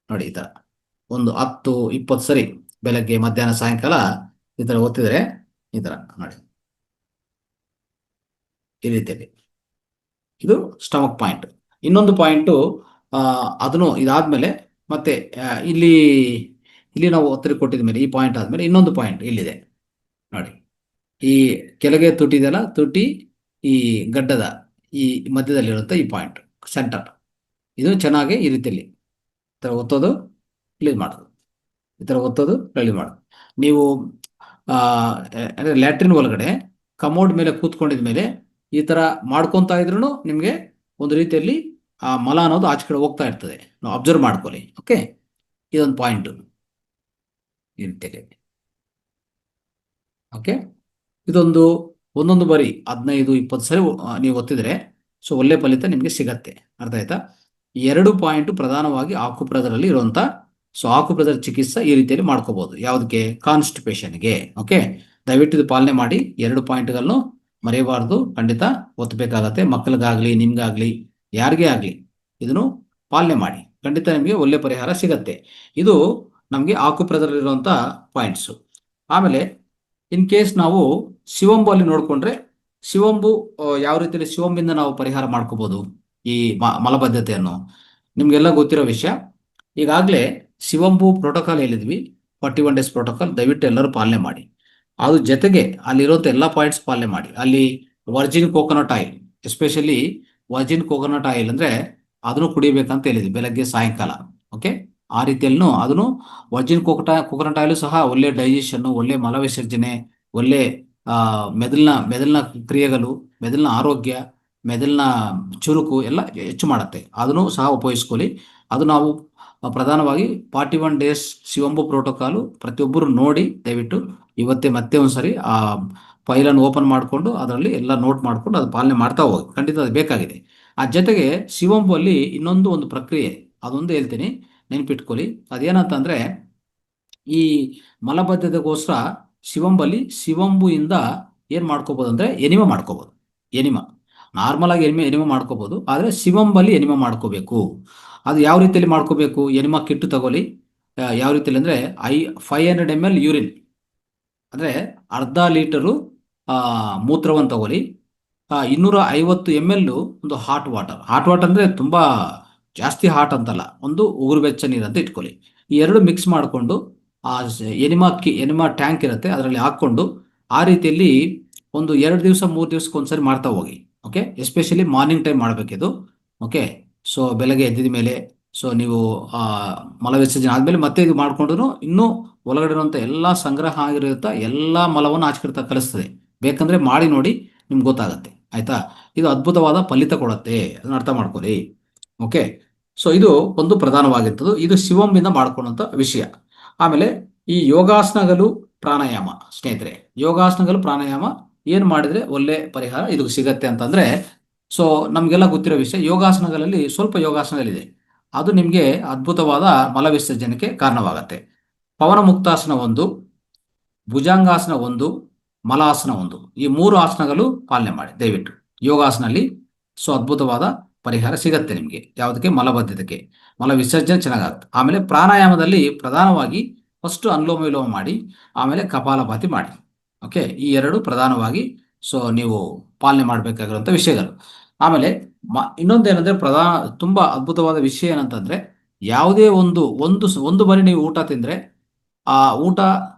ನೋಡಿ, ಈ ತರ ಒಂದು 10, 20 ಸರಿ ಬೆಳಗ್ಗೆ, ಮಧ್ಯಾಹ್ನ, ಸಾಯಂಕಾಲ ಈ ತರ ಒತ್ತಿದ್ರೆ ಈ ತರ ನೋಡಿ, ಈ ರೀತಿಯಲ್ಲಿ. ಇದು ಸ್ಟಮಕ್ ಪಾಯಿಂಟ್. ಇನ್ನೊಂದು ಪಾಯಿಂಟು, ಅದನ್ನು ಇದಾದ್ಮೇಲೆ ಮತ್ತೆ ಇಲ್ಲಿ ನಾವು ಒತ್ತಡ ಕೊಟ್ಟಿದ ಮೇಲೆ ಈ ಪಾಯಿಂಟ್ ಆದ್ಮೇಲೆ ಇನ್ನೊಂದು ಪಾಯಿಂಟ್ ಇಲ್ಲಿದೆ ನೋಡಿ. ಈ ಕೆಳಗೆ ತುಟಿ ಇದೆಯಲ್ಲ, ತುಟಿ ಈ ಗಡ್ಡದ ಈ ಮಧ್ಯದಲ್ಲಿರುತ್ತೆ ಈ ಪಾಯಿಂಟ್, ಸೆಂಟರ್. ಇದು ಚೆನ್ನಾಗಿ ಈ ರೀತಿಯಲ್ಲಿ ಈ ಥರ ಒತ್ತೋದು, ರಿಲೀಸ್ ಮಾಡೋದು, ಈ ಥರ ಒತ್ತೋದು, ರಿಲೀಸ್ ಮಾಡೋದು. ನೀವು ಅಂದರೆ ಲ್ಯಾಟ್ರಿನ್ ಒಳಗಡೆ ಕಮೋಡ್ ಮೇಲೆ ಕೂತ್ಕೊಂಡಿದ ಮೇಲೆ ಈ ಥರ ಮಾಡ್ಕೊತಾ ಇದ್ರೂ ನಿಮಗೆ ಒಂದು ರೀತಿಯಲ್ಲಿ ಆ ಮಲ ಅನ್ನೋದು ಆಚೆ ಕಡೆ ಹೋಗ್ತಾ ಇರ್ತದೆ. ನಾವು ಅಬ್ಸರ್ವ್ ಮಾಡ್ಕೊಳ್ಳಿ. ಓಕೆ, ಇದೊಂದು ಪಾಯಿಂಟ್ ಈ ರೀತಿಯಲ್ಲಿ. ಓಕೆ, ಇದೊಂದು ಒಂದೊಂದು ಬಾರಿ 15, 20 ಸರಿ ನೀವು ಒತ್ತಿದ್ರೆ ಸೊ ಒಳ್ಳೆ ಫಲಿತ ನಿಮಗೆ ಸಿಗತ್ತೆ. ಅರ್ಥ ಆಯ್ತಾ? 2 ಪಾಯಿಂಟ್ ಪ್ರಧಾನವಾಗಿ ಆಕುಪ್ರೆಸರಲ್ಲಿ ಇರುವಂತ. ಸೊ ಆಕುಪ್ರೆಸರ್ ಚಿಕಿತ್ಸೆ ಈ ರೀತಿಯಲ್ಲಿ ಮಾಡ್ಕೋಬಹುದು. ಯಾವುದಕ್ಕೆ? ಕಾನ್ಸ್ಟಿಪೇಷನ್ಗೆ. ಓಕೆ, ದಯವಿಟ್ಟು ಇದು ಪಾಲನೆ ಮಾಡಿ. 2 ಪಾಯಿಂಟ್ಗಳನ್ನು ಮರೆಯಬಾರ್ದು, ಖಂಡಿತ ಒತ್ತಬೇಕಾಗತ್ತೆ. ಮಕ್ಕಳಿಗಾಗ್ಲಿ, ನಿಮ್ಗಾಗ್ಲಿ, ಯಾರಿಗೇ ಆಗ್ಲಿ ಇದನ್ನು ಪಾಲನೆ ಮಾಡಿ, ಖಂಡಿತ ನಿಮಗೆ ಒಳ್ಳೆ ಪರಿಹಾರ ಸಿಗತ್ತೆ. ಇದು ನಮಗೆ ಆಕುಪ್ರೆಸರ್ ಇರುವಂತ ಪಾಯಿಂಟ್ಸ್. ಆಮೇಲೆ ಇನ್ ಕೇಸ್ ನಾವು ಶಿವಂಬು ಅಲ್ಲಿ ನೋಡ್ಕೊಂಡ್ರೆ, ಶಿವಂಬು ಯಾವ ರೀತಿಯಲ್ಲಿ ಶಿವಂಬಿಂದ ನಾವು ಪರಿಹಾರ ಮಾಡ್ಕೋಬಹುದು ಈ ಮಲಬದ್ಧತೆಯನ್ನು, ನಿಮ್ಗೆಲ್ಲ ಗೊತ್ತಿರೋ ವಿಷಯ. ಈಗಾಗಲೇ ಶಿವಂಬು ಪ್ರೋಟೋಕಾಲ್ ಹೇಳಿದ್ವಿ, 41 ಡೇಸ್ ಪ್ರೋಟೋಕಾಲ್. ದಯವಿಟ್ಟು ಎಲ್ಲರೂ ಪಾಲನೆ ಮಾಡಿ. ಅದ್ರ ಜೊತೆಗೆ ಅಲ್ಲಿರುವಂಥ ಎಲ್ಲ ಪಾಯಿಂಟ್ಸ್ ಪಾಲನೆ ಮಾಡಿ. ಅಲ್ಲಿ Virgin coconut oil, especially Virgin coconut oil ಅಂದ್ರೆ ಅದನ್ನು ಕುಡಿಬೇಕಂತ ಹೇಳಿದ್ವಿ ಬೆಳಗ್ಗೆ, ಸಾಯಂಕಾಲ. ಓಕೆ, ಆ ರೀತಿಯಲ್ಲೂ ಅದನ್ನು ವರ್ಜಿನ್ ಕೋಕೋನಟ್ ಆಯಿಲ್ ಸಹ ಒಳ್ಳೆ ಡೈಜೆಷನ್, ಒಳ್ಳೆ ಮಲ ವಿಸರ್ಜನೆ, ಒಳ್ಳೆ ಮೆದುಳಿನ ಕ್ರಿಯೆಗಳು, ಮೆದುಳಿನ ಆರೋಗ್ಯ, ಮೆದುಳಿನ ಚುರುಕು ಎಲ್ಲ ಹೆಚ್ಚು ಮಾಡುತ್ತೆ. ಅದನ್ನು ಸಹ ಉಪಯೋಗಿಸ್ಕೊಳ್ಳಿ. ಅದು ನಾವು ಪ್ರಧಾನವಾಗಿ 41 ಡೇಸ್ ಶಿವಂಬು ಪ್ರೋಟೋಕಾಲು ಪ್ರತಿಯೊಬ್ಬರು ನೋಡಿ ದಯವಿಟ್ಟು ಇವತ್ತೇ ಮತ್ತೆ ಒಂದ್ಸರಿ ಆ ಫೈಲನ್ನು ಓಪನ್ ಮಾಡಿಕೊಂಡು ಅದರಲ್ಲಿ ಎಲ್ಲ ನೋಟ್ ಮಾಡಿಕೊಂಡು ಅದು ಪಾಲನೆ ಮಾಡ್ತಾ ಹೋಗಿ. ಖಂಡಿತ ಅದು ಬೇಕಾಗಿದೆ. ಆ ಜೊತೆಗೆ ಶಿವಂಬು ಅಲ್ಲಿ ಒಂದು ಪ್ರಕ್ರಿಯೆ, ಅದೊಂದು ಹೇಳ್ತೀನಿ, ನೆನಪಿಟ್ಕೊಳ್ಳಿ. ಅದೇನಂತಂದ್ರೆ, ಈ ಮಲಬದ್ಧತೆಗೋಸ್ಕರ ಶಿವಂಬುಯಿಂದ ಏನ್ ಮಾಡ್ಕೋಬಹುದು ಅಂದ್ರೆ ಎನಿಮಾ ಮಾಡ್ಕೋಬಹುದು. ಎನಿಮಾ ನಾರ್ಮಲ್ ಆಗಿ ಎನಿಮಾ ಮಾಡ್ಕೋಬಹುದು, ಆದ್ರೆ ಶಿವಂಬಲ್ಲಿ ಎನಿಮಾ ಮಾಡ್ಕೋಬೇಕು. ಅದು ಯಾವ ರೀತಿಯಲ್ಲಿ ಮಾಡ್ಕೋಬೇಕು? ಎನಿಮಾ ಕಿಟ್ಟು ತಗೊಳ್ಳಿ. ಯಾವ ರೀತಿಯಲ್ಲಿ ಅಂದ್ರೆ 500 ml ಯೂರಿನ್ ಅಂದ್ರೆ ಅರ್ಧ ಲೀಟರು ಮೂತ್ರವನ್ನು ತಗೊಳ್ಳಿ. 250 ml ಒಂದು ಹಾಟ್ ವಾಟರ್ ಅಂದ್ರೆ ತುಂಬಾ ಜಾಸ್ತಿ ಹಾಟ್ ಅಂತಲ್ಲ, ಒಂದು ಉಗುರು ಬೆಚ್ಚ ನೀರು ಅಂತ ಇಟ್ಕೊಳ್ಳಿ. ಈ 2 ಮಿಕ್ಸ್ ಮಾಡಿಕೊಂಡು ಆ ಎನಿಮಾ ಟ್ಯಾಂಕ್ ಇರುತ್ತೆ ಅದರಲ್ಲಿ ಹಾಕೊಂಡು ಆ ರೀತಿಯಲ್ಲಿ ಒಂದು 2 ದಿವಸ 3 ದಿವಸಕ್ಕೆ ಒಂದ್ಸರಿ ಮಾಡ್ತಾ ಹೋಗಿ. ಓಕೆ, ಎಸ್ಪೆಷಲಿ ಮಾರ್ನಿಂಗ್ ಟೈಮ್ ಮಾಡಬೇಕಿದು. ಓಕೆ, ಸೊ ಬೆಳಗ್ಗೆ ಎದ್ದಿದ ಮೇಲೆ, ಸೊ ನೀವು ಮಲ ವಿಸರ್ಜನೆ ಆದ್ಮೇಲೆ ಮತ್ತೆ ಇದು ಮಾಡ್ಕೊಂಡ್ರು ಇನ್ನೂ ಒಳಗಡೆ ಇರುವಂತ ಎಲ್ಲಾ ಸಂಗ್ರಹ ಆಗಿರುತ್ತ ಎಲ್ಲಾ ಮಲವನ್ನು ಆಚೆ ಕಳಿಸ್ತದೆ. ಬೇಕಂದ್ರೆ ಮಾಡಿ ನೋಡಿ, ನಿಮ್ಗೆ ಗೊತ್ತಾಗತ್ತೆ. ಆಯ್ತಾ? ಇದು ಅದ್ಭುತವಾದ ಫಲಿತ ಕೊಡುತ್ತೆ, ಅದನ್ನ ಅರ್ಥ ಮಾಡ್ಕೊಳ್ಳಿ. ಓಕೆ, ಸೊ ಇದು ಒಂದು ಪ್ರಧಾನವಾಗಿರ್ತದೆ. ಇದು ಶಿವಂಬಿಂದ ಮಾಡ್ಕೊಳ್ಳುವಂತ ವಿಷಯ. ಆಮೇಲೆ ಈ ಯೋಗಾಸನಗಳು, ಪ್ರಾಣಾಯಾಮ ಸ್ನೇಹಿತರೆ, ಯೋಗಾಸನಗಳು, ಪ್ರಾಣಾಯಾಮ ಏನು ಮಾಡಿದ್ರೆ ಒಳ್ಳೆ ಪರಿಹಾರ ಇದು ಸಿಗತ್ತೆ ಅಂತಂದ್ರೆ, ಸೊ ನಮಗೆಲ್ಲ ಗೊತ್ತಿರೋ ವಿಷಯ, ಯೋಗಾಸನಗಳಲ್ಲಿ ಸ್ವಲ್ಪ ಯೋಗಾಸನಗಳಿದೆ, ಅದು ನಿಮಗೆ ಅದ್ಭುತವಾದ ಮಲ ವಿಸರ್ಜನೆಗೆ ಕಾರಣವಾಗತ್ತೆ. ಪವನ ಮುಕ್ತಾಸನ ಒಂದು, ಭುಜಂಗಾಸನ ಒಂದು, ಮಲಾಸನ ಒಂದು, ಈ 3 ಆಸನಗಳು ಪಾಲನೆ ಮಾಡಿ ದಯವಿಟ್ಟು ಯೋಗಾಸನಲ್ಲಿ. ಸೊ ಅದ್ಭುತವಾದ ಪರಿಹಾರ ಸಿಗತ್ತೆ ನಿಮಗೆ, ಯಾವುದಕ್ಕೆ? ಮಲಬದ್ಧತೆಗೆ, ಮಲ ವಿಸರ್ಜನೆ ಚೆನ್ನಾಗಾಗುತ್ತೆ. ಆಮೇಲೆ ಪ್ರಾಣಾಯಾಮದಲ್ಲಿ ಪ್ರಧಾನವಾಗಿ ಫಸ್ಟ್ ಅನುಲೋಮ ವಿಲೋಮ ಮಾಡಿ, ಆಮೇಲೆ ಕಪಾಲಭಾತಿ ಮಾಡಿ. ಓಕೆ, ಈ 2 ಪ್ರಧಾನವಾಗಿ ಸೊ ನೀವು ಪಾಲನೆ ಮಾಡಬೇಕಾಗಿರುವಂಥ ವಿಷಯಗಳು. ಆಮೇಲೆ ಇನ್ನೊಂದೇನೆಂದ್ರೆ ತುಂಬಾ ಅದ್ಭುತವಾದ ವಿಷಯ ಏನಂತಂದ್ರೆ, ಯಾವುದೇ ಒಂದು ಬಾರಿ ನೀವು ಊಟ ತಿಂದ್ರೆ ಆ ಊಟ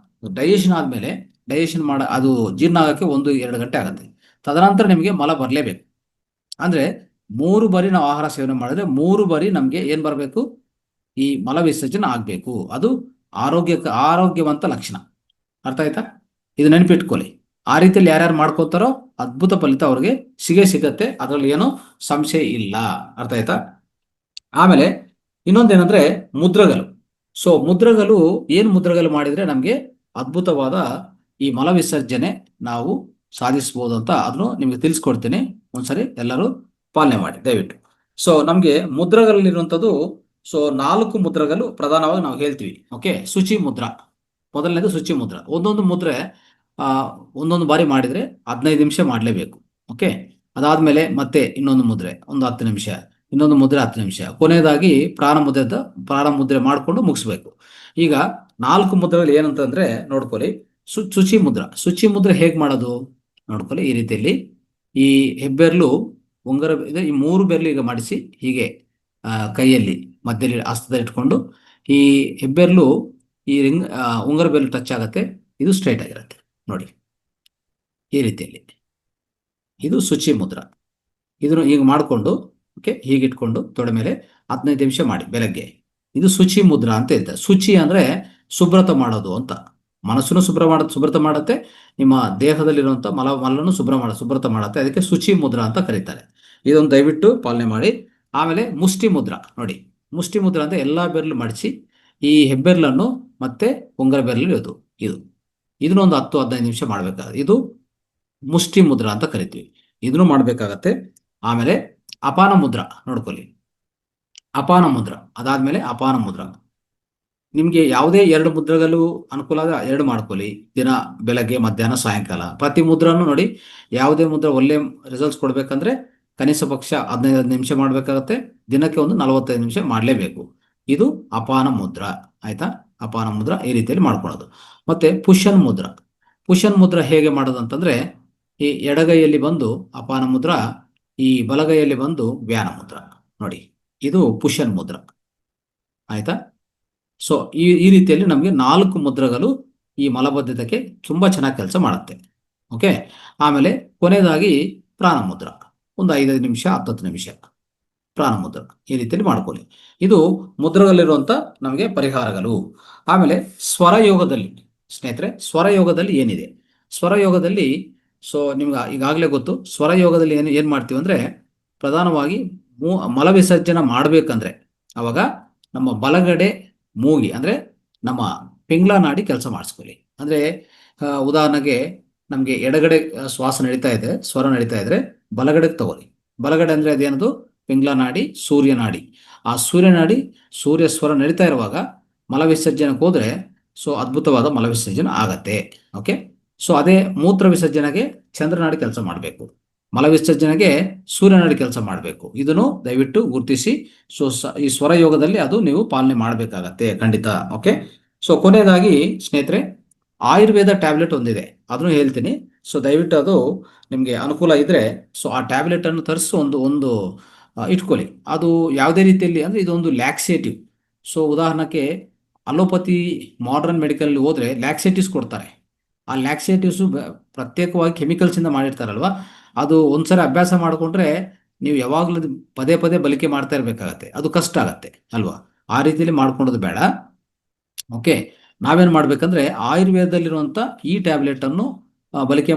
ಡೈಜೆಷನ್ ಆದಮೇಲೆ ಅದು ಜೀರ್ಣ ಆಗೋಕ್ಕೆ 1-2 ಗಂಟೆ ಆಗುತ್ತೆ. ತದನಂತರ ನಿಮಗೆ ಮಲ ಬರಲೇಬೇಕು. ಅಂದರೆ 3 ಬಾರಿ ನಾವು ಆಹಾರ ಸೇವನೆ ಮಾಡಿದ್ರೆ 3 ಬಾರಿ ನಮಗೆ ಏನು ಬರಬೇಕು? ಈ ಮಲ ವಿಸರ್ಜನೆ ಆಗಬೇಕು. ಅದು ಆರೋಗ್ಯವಂತ ಲಕ್ಷಣ. ಅರ್ಥ ಆಯ್ತಾ? ಇದು ನೆನಪಿಟ್ಕೊಳ್ಳಿ. ಆ ರೀತಿಯಲ್ಲಿ ಯಾರ್ಯಾರು ಮಾಡ್ಕೋತಾರೋ ಅದ್ಭುತ ಫಲಿತ ಅವ್ರಿಗೆ ಸಿಗತ್ತೆ, ಅದರಲ್ಲಿ ಏನೋ ಸಂಶಯ ಇಲ್ಲ. ಅರ್ಥ ಆಯ್ತಾ? ಆಮೇಲೆ ಇನ್ನೊಂದೇನೆಂದ್ರೆ ಮುದ್ರಗಳು. ಸೊ ಮುದ್ರಗಳು ಮಾಡಿದ್ರೆ ನಮಗೆ ಅದ್ಭುತವಾದ ಈ ಮಲ ವಿಸರ್ಜನೆ ನಾವು ಸಾಧಿಸಬಹುದು ಅಂತ ಅದನ್ನು ನಿಮಗೆ ತಿಳಿಸ್ಕೊಡ್ತೀನಿ. ಒಂದ್ಸರಿ ಎಲ್ಲರೂ ಪಾಲನೆ ಮಾಡಿ ದಯವಿಟ್ಟು. ಸೊ ನಮಗೆ ಮುದ್ರಗಳಲ್ಲಿರುವಂಥದ್ದು, ಸೊ 4 ಮುದ್ರಗಳು ಪ್ರಧಾನವಾಗಿ ನಾವು ಹೇಳ್ತೀವಿ. ಓಕೆ, ಶುಚಿ ಮುದ್ರಾ ಮೊದಲನೇದು. ಶುಚಿ ಮುದ್ರಾ ಒಂದೊಂದು ಮುದ್ರೆ ಒಂದೊಂದು ಬಾರಿ ಮಾಡಿದ್ರೆ 15 ನಿಮಿಷ ಮಾಡಲೇಬೇಕು. ಓಕೆ, ಅದಾದ್ಮೇಲೆ ಮತ್ತೆ ಇನ್ನೊಂದು ಮುದ್ರೆ ಒಂದು 10 ನಿಮಿಷ, ಇನ್ನೊಂದು ಮುದ್ರೆ 10 ನಿಮಿಷ, ಕೊನೆಯದಾಗಿ ಪ್ರಾಣ ಮುದ್ರೆ ಮಾಡಿಕೊಂಡು ಮುಗಿಸ್ಬೇಕು. ಈಗ 4 ಮುದ್ರೆಗಳು ಏನಂತಂದ್ರೆ ನೋಡ್ಕೊಳ್ಳಿ. ಶುಚಿ ಮುದ್ರೆ ಹೇಗೆ ಮಾಡೋದು ನೋಡ್ಕೊಳ್ಳಿ. ಈ ರೀತಿಯಲ್ಲಿ ಈ ಹೆಬ್ಬೆರಳು ಉಂಗರ ಇದೆ, ಈ 3 ಬೆರಳು ಈಗ ಮಾಡಿಸಿ ಹೀಗೆ ಕೈಯಲ್ಲಿ ಮಧ್ಯದಲ್ಲಿ ಹಸ್ತದಲ್ಲಿ ಇಟ್ಕೊಂಡು ಈ ಹೆಬ್ಬೆರಳು ಈ ಉಂಗರ ಬೆರಳು ಟಚ್ ಆಗುತ್ತೆ, ಇದು ಸ್ಟ್ರೈಟ್ ಆಗಿರುತ್ತೆ ನೋಡಿ. ಈ ರೀತಿಯಲ್ಲಿ ಇದು ಶುಚಿ ಮುದ್ರಾ. ಇದನ್ನು ಈಗ ಮಾಡಿಕೊಂಡು ಓಕೆ ಹೀಗಿಟ್ಕೊಂಡು ತೊಡೆ ಮೇಲೆ 15 ನಿಮಿಷ ಮಾಡಿ ಬೆಳಗ್ಗೆ. ಇದು ಶುಚಿ ಮುದ್ರಾ ಅಂತ ಹೇಳ್ತಾರೆ. ಶುಚಿ ಅಂದ್ರೆ ಶುಭ್ರತ ಮಾಡೋದು ಅಂತ. ಮನಸ್ಸನ್ನು ಶುಭ್ರತ ಮಾಡುತ್ತೆ, ನಿಮ್ಮ ದೇಹದಲ್ಲಿರುವಂಥ ಮಲವನ್ನು ಶುಭ್ರತ ಮಾಡುತ್ತೆ. ಅದಕ್ಕೆ ಶುಚಿ ಮುದ್ರಾ ಅಂತ ಕರೀತಾರೆ. ಇದೊಂದು ದಯವಿಟ್ಟು ಪಾಲನೆ ಮಾಡಿ. ಆಮೇಲೆ ಮುಷ್ಟಿ ಮುದ್ರಾ ನೋಡಿ. ಮುಷ್ಟಿ ಮುದ್ರಾ ಅಂತ ಎಲ್ಲ ಬೆರಳು ಮಡಿಸಿ ಈ ಹೆಬ್ಬೆರಳನ್ನು ಮತ್ತೆ ಉಂಗರ ಬೆರಳು ಇದನ್ನೊಂದು 10-15 ನಿಮಿಷ ಮಾಡಬೇಕಾಗುತ್ತೆ. ಇದು ಮುಷ್ಟಿ ಮುದ್ರಾ ಅಂತ ಕರಿತೀವಿ. ಇದನ್ನು ಮಾಡಬೇಕಾಗತ್ತೆ. ಆಮೇಲೆ ಅಪಾನ ಮುದ್ರಾ ನೋಡ್ಕೊಳ್ಳಿ. ಅಪಾನ ಮುದ್ರಾ ಅದಾದ್ಮೇಲೆ ಅಪಾನ ಮುದ್ರಾ. ನಿಮಗೆ ಯಾವುದೇ 2 ಮುದ್ರೆಗಳು ಅನುಕೂಲ ಆದ 2 ಮಾಡ್ಕೊಳ್ಳಿ. ದಿನ ಬೆಳಗ್ಗೆ, ಮಧ್ಯಾಹ್ನ, ಸಾಯಂಕಾಲ ಪ್ರತಿ ಮುದ್ರನ್ನು ನೋಡಿ. ಯಾವುದೇ ಮುದ್ರೆ ಒಳ್ಳೆ ರಿಸಲ್ಟ್ಸ್ ಕೊಡ್ಬೇಕಂದ್ರೆ ಕನಿಷ್ಠ ಪಕ್ಷ 15 ನಿಮಿಷ ಮಾಡಬೇಕಾಗತ್ತೆ. ದಿನಕ್ಕೆ ಒಂದು 45 ನಿಮಿಷ ಮಾಡಲೇಬೇಕು. ಇದು ಅಪಾನ ಮುದ್ರಾ. ಆಯ್ತಾ? ಅಪಾನ ಮುದ್ರಾ ಈ ರೀತಿಯಲ್ಲಿ ಮಾಡ್ಕೊಳ್ಳೋದು. ಮತ್ತೆ ಪುಷನ್ ಮುದ್ರಾ ಹೇಗೆ ಮಾಡೋದು ಅಂತಂದ್ರೆ, ಈ ಎಡಗೈಯಲ್ಲಿ ಬಂದು ಅಪಾನ ಮುದ್ರಾ, ಈ ಬಲಗೈಯಲ್ಲಿ ಬಂದು ವ್ಯಾನ ಮುದ್ರಾ ನೋಡಿ. ಇದು ಪುಷನ್ ಮುದ್ರಾ. ಆಯ್ತಾ? ಸೊ ಈ ರೀತಿಯಲ್ಲಿ ನಮಗೆ 4 ಮುದ್ರಗಳು ಈ ಮಲಬದ್ಧತೆಗೆ ತುಂಬಾ ಚೆನ್ನಾಗಿ ಕೆಲಸ ಮಾಡುತ್ತೆ. ಓಕೆ, ಆಮೇಲೆ ಕೊನೆಯದಾಗಿ ಪ್ರಾಣ ಮುದ್ರಾ. ಒಂದು 5 ನಿಮಿಷ 10 ನಿಮಿಷ ಪ್ರಾಣ ಮುದ್ರಾ ಈ ರೀತಿಯಲ್ಲಿ ಮಾಡ್ಕೊಳ್ಳಿ. ಇದು ಮುದ್ರಗಳಲ್ಲಿರುವಂಥ ನಮಗೆ ಪರಿಹಾರಗಳು. ಆಮೇಲೆ ಸ್ವರಯೋಗದಲ್ಲಿ ಸ್ನೇಹಿತರೆ, ಸ್ವರಯೋಗದಲ್ಲಿ ಏನಿದೆ? ಸ್ವರಯೋಗದಲ್ಲಿ ಸೊ ನಿಮ್ಗೆ ಈಗಾಗಲೇ ಗೊತ್ತು. ಸ್ವರಯೋಗದಲ್ಲಿ ಏನು ಮಾಡ್ತೀವಿ ಅಂದರೆ, ಪ್ರಧಾನವಾಗಿ ಮಲ ವಿಸರ್ಜನೆ ಮಾಡಬೇಕಂದ್ರೆ ಅವಾಗ ನಮ್ಮ ಬಲಗಡೆ ಮೂಗಿ ಅಂದರೆ ನಮ್ಮ ಪಿಂಗ್ಲ ನಾಡಿ ಕೆಲಸ ಮಾಡಿಸ್ಕೊಳ್ಳಿ. ಅಂದರೆ ಉದಾಹರಣೆಗೆ ನಮಗೆ ಎಡಗಡೆ ಶ್ವಾಸ ನಡೀತಾ ಇದೆ, ಸ್ವರ ನಡೀತಾ ಇದ್ರೆ ಬಲಗಡೆಗೆ ತಗೊಳ್ಳಿ. ಬಲಗಡೆ ಅಂದರೆ ಅದೇನದು? ಪಿಂಗ್ಲ ನಾಡಿ, ಸೂರ್ಯ ನಾಡಿ. ಆ ಸೂರ್ಯ ನಾಡಿ, ಸೂರ್ಯ ಸ್ವರ ನಡೀತಾ ಇರುವಾಗ ಮಲ ವಿಸರ್ಜನೆಗೆ ಹೋದರೆ ಸೊ ಅದ್ಭುತವಾದ ಮಲ ವಿಸರ್ಜನೆ ಆಗತ್ತೆ. ಓಕೆ, ಸೊ ಅದೇ ಮೂತ್ರ ವಿಸರ್ಜನೆಗೆ ಚಂದ್ರನಾಡಿ ಕೆಲಸ ಮಾಡಬೇಕು, ಮಲ ವಿಸರ್ಜನೆಗೆ ಸೂರ್ಯನಾಡಿ ಕೆಲಸ ಮಾಡಬೇಕು. ಇದನ್ನು ದಯವಿಟ್ಟು ಗುರುತಿಸಿ. ಸೊ ಈ ಸ್ವರಯೋಗದಲ್ಲಿ ಅದು ನೀವು ಪಾಲನೆ ಮಾಡಬೇಕಾಗತ್ತೆ ಖಂಡಿತ. ಓಕೆ, ಸೊ ಕೊನೆಯದಾಗಿ ಸ್ನೇಹಿತರೆ, ಆಯುರ್ವೇದ ಟ್ಯಾಬ್ಲೆಟ್ ಒಂದಿದೆ, ಅದನ್ನು ಹೇಳ್ತೀನಿ. ಸೊ ದಯವಿಟ್ಟು ಅದು ನಿಮಗೆ ಅನುಕೂಲ ಇದ್ರೆ ಸೊ ಆ ಟ್ಯಾಬ್ಲೆಟ್ ಅನ್ನು ತರಿಸಿ ಒಂದು ಇಟ್ಕೊಳ್ಳಿ. ಅದು ಯಾವುದೇ ರೀತಿಯಲ್ಲಿ ಅಂದರೆ ಇದೊಂದು ಲ್ಯಾಕ್ಸೇಟಿವ್. ಸೊ ಉದಾಹರಣೆಗೆ ಅಲೋಪತಿ ಮಾಡರ್ನ್ ಮೆಡಿಕಲ್ ಹೋದ್ರೆ ಲ್ಯಾಕ್ಸೇಟಿವ್ಸ್ ಕೊಡ್ತಾರೆ. ಆ ಲ್ಯಾಕ್ಸೇಟಿವ್ಸು ಪ್ರತ್ಯೇಕವಾಗಿ ಕೆಮಿಕಲ್ಸಿಂದ ಮಾಡಿರ್ತಾರಲ್ವ, ಅದು ಒಂದ್ಸರಿ ಅಭ್ಯಾಸ ಮಾಡಿಕೊಂಡ್ರೆ ನೀವು ಯಾವಾಗಲೂ ಪದೇ ಪದೇ ಬಳಕೆ ಮಾಡ್ತಾ ಇರಬೇಕಾಗತ್ತೆ. ಅದು ಕಷ್ಟ ಆಗತ್ತೆ ಅಲ್ವಾ? ಆ ರೀತಿಯಲ್ಲಿ ಮಾಡ್ಕೊಳ್ಳೋದು ಬೇಡ. ಓಕೆ, ನಾವೇನು ಮಾಡ್ಬೇಕಂದ್ರೆ ಆಯುರ್ವೇದದಲ್ಲಿರುವಂಥ ಈ ಟ್ಯಾಬ್ಲೆಟನ್ನು ಬಳಕೆ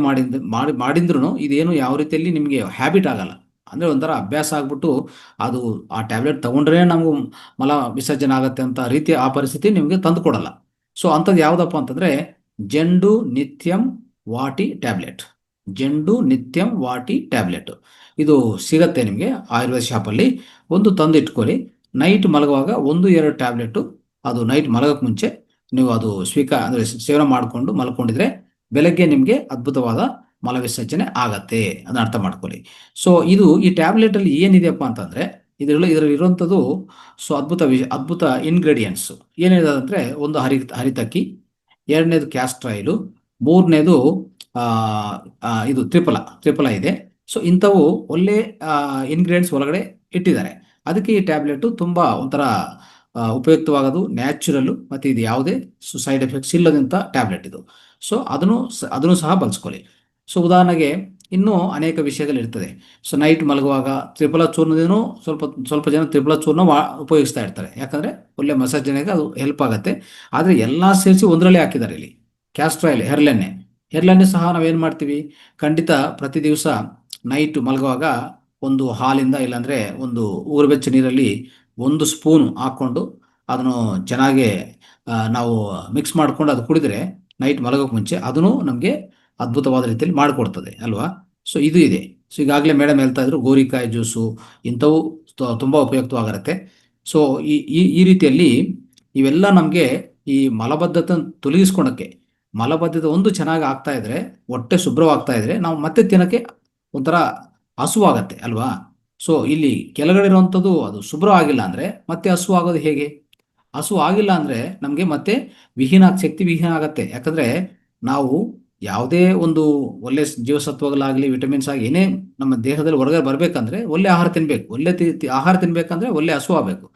ಮಾಡಿದ್ರು ಇದೇನು ಯಾವ ರೀತಿಯಲ್ಲಿ ನಿಮಗೆ ಹ್ಯಾಬಿಟ್ ಆಗಲ್ಲ. ಅಂದರೆ ಒಂಥರ ಅಭ್ಯಾಸ ಆಗ್ಬಿಟ್ಟು ಅದು ಆ ಟ್ಯಾಬ್ಲೆಟ್ ತಗೊಂಡ್ರೆ ನಮಗೂ ಮಲ ವಿಸರ್ಜನೆ ಆಗತ್ತೆ ಅಂತ ರೀತಿ ಆ ಪರಿಸ್ಥಿತಿ ನಿಮಗೆ ತಂದು ಕೊಡಲ್ಲ. ಸೊ ಅಂಥದ್ದು ಯಾವುದಪ್ಪ ಅಂತಂದರೆ ಜಂಡು ನಿತ್ಯಂ ವಾಟಿ ಟ್ಯಾಬ್ಲೆಟ್. ಜೆಂಡು ನಿತ್ಯಂ ವಾಟಿ ಟ್ಯಾಬ್ಲೆಟ್. ಇದು ಸಿಗತ್ತೆ ನಿಮಗೆ ಆಯುರ್ವೇದ ಶಾಪಲ್ಲಿ. ಒಂದು ತಂದು ಇಟ್ಕೊಳ್ಳಿ. ನೈಟ್ ಮಲಗುವಾಗ 1-2 ಟ್ಯಾಬ್ಲೆಟು ಅದು ನೈಟ್ ಮಲಗಕ್ಕೆ ಮುಂಚೆ ನೀವು ಅದು ಅಂದರೆ ಸೇವನೆ ಮಾಡಿಕೊಂಡು ಮಲ್ಕೊಂಡಿದ್ರೆ ಬೆಳಗ್ಗೆ ನಿಮಗೆ ಅದ್ಭುತವಾದ ಮಲವಿಸರ್ಜನೆ ಆಗತ್ತೆ. ಅದನ್ನ ಅರ್ಥ ಮಾಡ್ಕೊಳ್ಳಿ. ಸೊ ಇದು ಈ ಟ್ಯಾಬ್ಲೆಟ್ ಅಲ್ಲಿ ಏನಿದೆಯಪ್ಪ ಅಂತಂದ್ರೆ ಇದರಲ್ಲಿ ಇರುವಂಥದ್ದು ಸೊ ಅದ್ಭುತ ಇಂಗ್ರೀಡಿಯೆಂಟ್ಸ್ ಏನಿದೆ ಅಂದ್ರೆ, ಒಂದು ಹರಿತಕ್ಕಿ, ಎರಡನೇದು ಕ್ಯಾಸ್ಟರ್ ಆಯಿಲು, ಮೂರನೇದು ಇದು ತ್ರಿಫಲ ಇದೆ. ಸೊ ಇಂಥವು ಒಳ್ಳೆ ಇಂಗ್ರೀಡಿಯೆಂಟ್ಸ್ ಒಳಗಡೆ ಇಟ್ಟಿದ್ದಾರೆ. ಅದಕ್ಕೆ ಈ ಟ್ಯಾಬ್ಲೆಟ್ ತುಂಬಾ ಒಂಥರ ಉಪಯುಕ್ತವಾಗೋದು, ನ್ಯಾಚುರಲ್, ಮತ್ತೆ ಇದು ಯಾವುದೇ ಸೈಡ್ ಎಫೆಕ್ಟ್ಸ್ ಇಲ್ಲದಂಥ ಟ್ಯಾಬ್ಲೆಟ್ ಇದು. ಸೊ ಅದನ್ನು ಸಹ ಬಳಸ್ಕೊಳ್ಳಿ. ಸೊ ಉದಾಹರಣೆಗೆ ಇನ್ನೂ ಅನೇಕ ವಿಷಯಗಳಿರ್ತದೆ. ಸೊ ನೈಟ್ ಮಲಗುವಾಗ ತ್ರಿಫಲ ಚೂರ್ಣದೇನು ಸ್ವಲ್ಪ ಜನ ತ್ರಿಫಲ ಚೂರ್ಣ ಉಪಯೋಗಿಸ್ತಾ ಇರ್ತಾರೆ. ಯಾಕಂದ್ರೆ ಒಳ್ಳೆ ಮಸಾಜನೆಗೆ ಅದು ಹೆಲ್ಪ್ ಆಗುತ್ತೆ. ಆದರೆ ಎಲ್ಲ ಸೇರಿಸಿ ಒಂದರಲ್ಲೇ ಹಾಕಿದ್ದಾರೆ ಇಲ್ಲಿ. ಕ್ಯಾಸ್ಟರ್ ಆಯಿಲ್, ಹೆರ್ಲೆಣ್ಣೆ ಸಹ ನಾವೇನು ಮಾಡ್ತೀವಿ, ಖಂಡಿತ ಪ್ರತಿ ದಿವಸ ನೈಟ್ ಮಲಗುವಾಗ ಒಂದು ಹಾಲಿಂದ ಇಲ್ಲಾಂದ್ರೆ ಒಂದು ಊರುಬೆಚ್ಚ ನೀರಲ್ಲಿ 1 ಸ್ಪೂನ್ ಹಾಕ್ಕೊಂಡು ಅದನ್ನು ಚೆನ್ನಾಗಿ ನಾವು ಮಿಕ್ಸ್ ಮಾಡ್ಕೊಂಡು ಅದು ಕುಡಿದ್ರೆ ನೈಟ್ ಮಲಗೋಕೆ ಮುಂಚೆ ಅದನ್ನು ನಮಗೆ ಅದ್ಭುತವಾದ ರೀತಿಯಲ್ಲಿ ಮಾಡಿಕೊಡ್ತದೆ ಅಲ್ವಾ. ಸೊ ಇದು ಇದೆ. ಸೊ ಈಗಾಗಲೇ ಮೇಡಮ್ ಹೇಳ್ತಾ ಇದ್ರು ಗೋರಿಕಾಯಿ ಜ್ಯೂಸು ಇಂಥವು ತುಂಬ ಉಪಯುಕ್ತವಾಗಿರುತ್ತೆ. ಸೊ ಈ ರೀತಿಯಲ್ಲಿ ಇವೆಲ್ಲ ನಮಗೆ ಈ ಮಲಬದ್ಧತೆ ತೊಲಗಿಸ್ಕೊಳಕ್ಕೆ, ಮಲಬದ್ಧತೆ ಒಂದು ಚೆನ್ನಾಗಿ ಆಗ್ತಾ ಇದ್ರೆ, ಹೊಟ್ಟೆ ಶುಭ್ರವಾಗ್ತಾ ಇದ್ರೆ ನಾವು ಮತ್ತೆ ತಿನ್ನಕ್ಕೆ ಒಂಥರ ಹಸುವಾಗತ್ತೆ ಅಲ್ವಾ. ಸೊ ಇಲ್ಲಿ ಕೆಳಗಡೆ ಇರುವಂಥದ್ದು ಅದು ಶುಭ್ರ ಆಗಿಲ್ಲ ಅಂದ್ರೆ ಮತ್ತೆ ಹಸು ಆಗೋದು ಹೇಗೆ? ಹಸು ಆಗಿಲ್ಲ ಅಂದ್ರೆ ನಮಗೆ ಮತ್ತೆ ಶಕ್ತಿ ವಿಹೀನ ಆಗತ್ತೆ. ಯಾಕಂದ್ರೆ ನಾವು ಯಾವುದೇ ಒಂದು ಒಳ್ಳೆ ಜೀವಸತ್ವಗಳಾಗಲಿ, ವಿಟಮಿನ್ಸ್ ಆಗಿ ಏನೇ ನಮ್ಮ ದೇಹದಲ್ಲಿ ಹೊರಗಡೆ ಬರ್ಬೇಕಂದ್ರೆ ಒಳ್ಳೆ ಆಹಾರ ತಿನ್ಬೇಕು. ಒಳ್ಳೆ ಆಹಾರ ತಿನ್ಬೇಕಂದ್ರೆ ಒಳ್ಳೆ ಹಸು ಆಗಬೇಕು.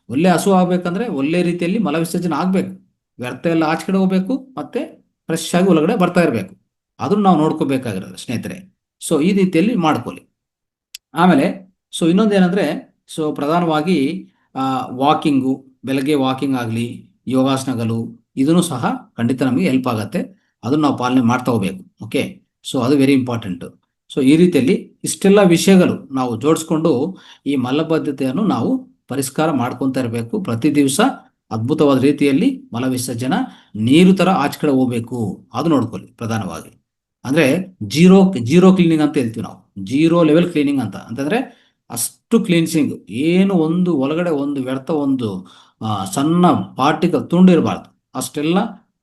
ಒಳ್ಳೆ ಹಸು ಆಗ್ಬೇಕಂದ್ರೆ ಒಳ್ಳೆ ರೀತಿಯಲ್ಲಿ ಮಲವಿಸರ್ಜನೆ ಆಗ್ಬೇಕು. ವ್ಯರ್ಥ ಎಲ್ಲ ಆಚೆ ಕಡೆ ಹೋಗ್ಬೇಕು, ಮತ್ತೆ ಫ್ರೆಶ್ ಆಗಿ ಒಳಗಡೆ ಬರ್ತಾ ಇರಬೇಕು. ಅದನ್ನು ನಾವು ನೋಡ್ಕೋಬೇಕಾಗಿರೋದು ಸ್ನೇಹಿತರೆ. ಸೊ ಈ ರೀತಿಯಲ್ಲಿ ಮಾಡ್ಕೊಳ್ಳಿ. ಆಮೇಲೆ ಸೊ ಇನ್ನೊಂದೇನೆಂದ್ರೆ, ಸೊ ಪ್ರಧಾನವಾಗಿ ವಾಕಿಂಗು, ಬೆಳಗ್ಗೆ ವಾಕಿಂಗ್ ಆಗಲಿ, ಯೋಗಾಸನಗಳು, ಇದನ್ನು ಸಹ ಖಂಡಿತ ನಮಗೆ ಹೆಲ್ಪ್ ಆಗುತ್ತೆ. ಅದನ್ನು ನಾವು ಪಾಲನೆ ಮಾಡ್ತಾ ಹೋಗ್ಬೇಕು. ಓಕೆ, ಸೊ ಅದು ವೆರಿ ಇಂಪಾರ್ಟೆಂಟ್. ಸೊ ಈ ರೀತಿಯಲ್ಲಿ ಇಷ್ಟೆಲ್ಲ ವಿಷಯಗಳು ನಾವು ಜೋಡಿಸ್ಕೊಂಡು ಈ ಮಲಬದ್ಧತೆಯನ್ನು ನಾವು ಪರಿಷ್ಕಾರ ಮಾಡ್ಕೊತಾ ಇರಬೇಕು. ಪ್ರತಿ ದಿವಸ ಅದ್ಭುತವಾದ ರೀತಿಯಲ್ಲಿ ಮಲವಿಸರ್ಜನ ನೀರು ತರ ಆಚೆ ಕಡೆ ಹೋಗ್ಬೇಕು. ಅದು ನೋಡ್ಕೊಳ್ಳಿ ಪ್ರಧಾನವಾಗಿ. ಅಂದ್ರೆ ಜೀರೋ ಕ್ಲೀನಿಂಗ್ ಅಂತ ಹೇಳ್ತೀವಿ ನಾವು, 0 ಲೆವೆಲ್ ಕ್ಲೀನಿಂಗ್ ಅಂತಂದ್ರೆ ಅಷ್ಟು ಕ್ಲೀನ್ಸಿಂಗ್, ಏನು ಒಂದು ಒಳಗಡೆ ಒಂದು ವ್ಯರ್ಥ ಒಂದು ಸಣ್ಣ ಪಾರ್ಟಿಕಲ್ ತುಂಡು ಇರಬಾರ್ದು. ಅಷ್ಟೆಲ್ಲ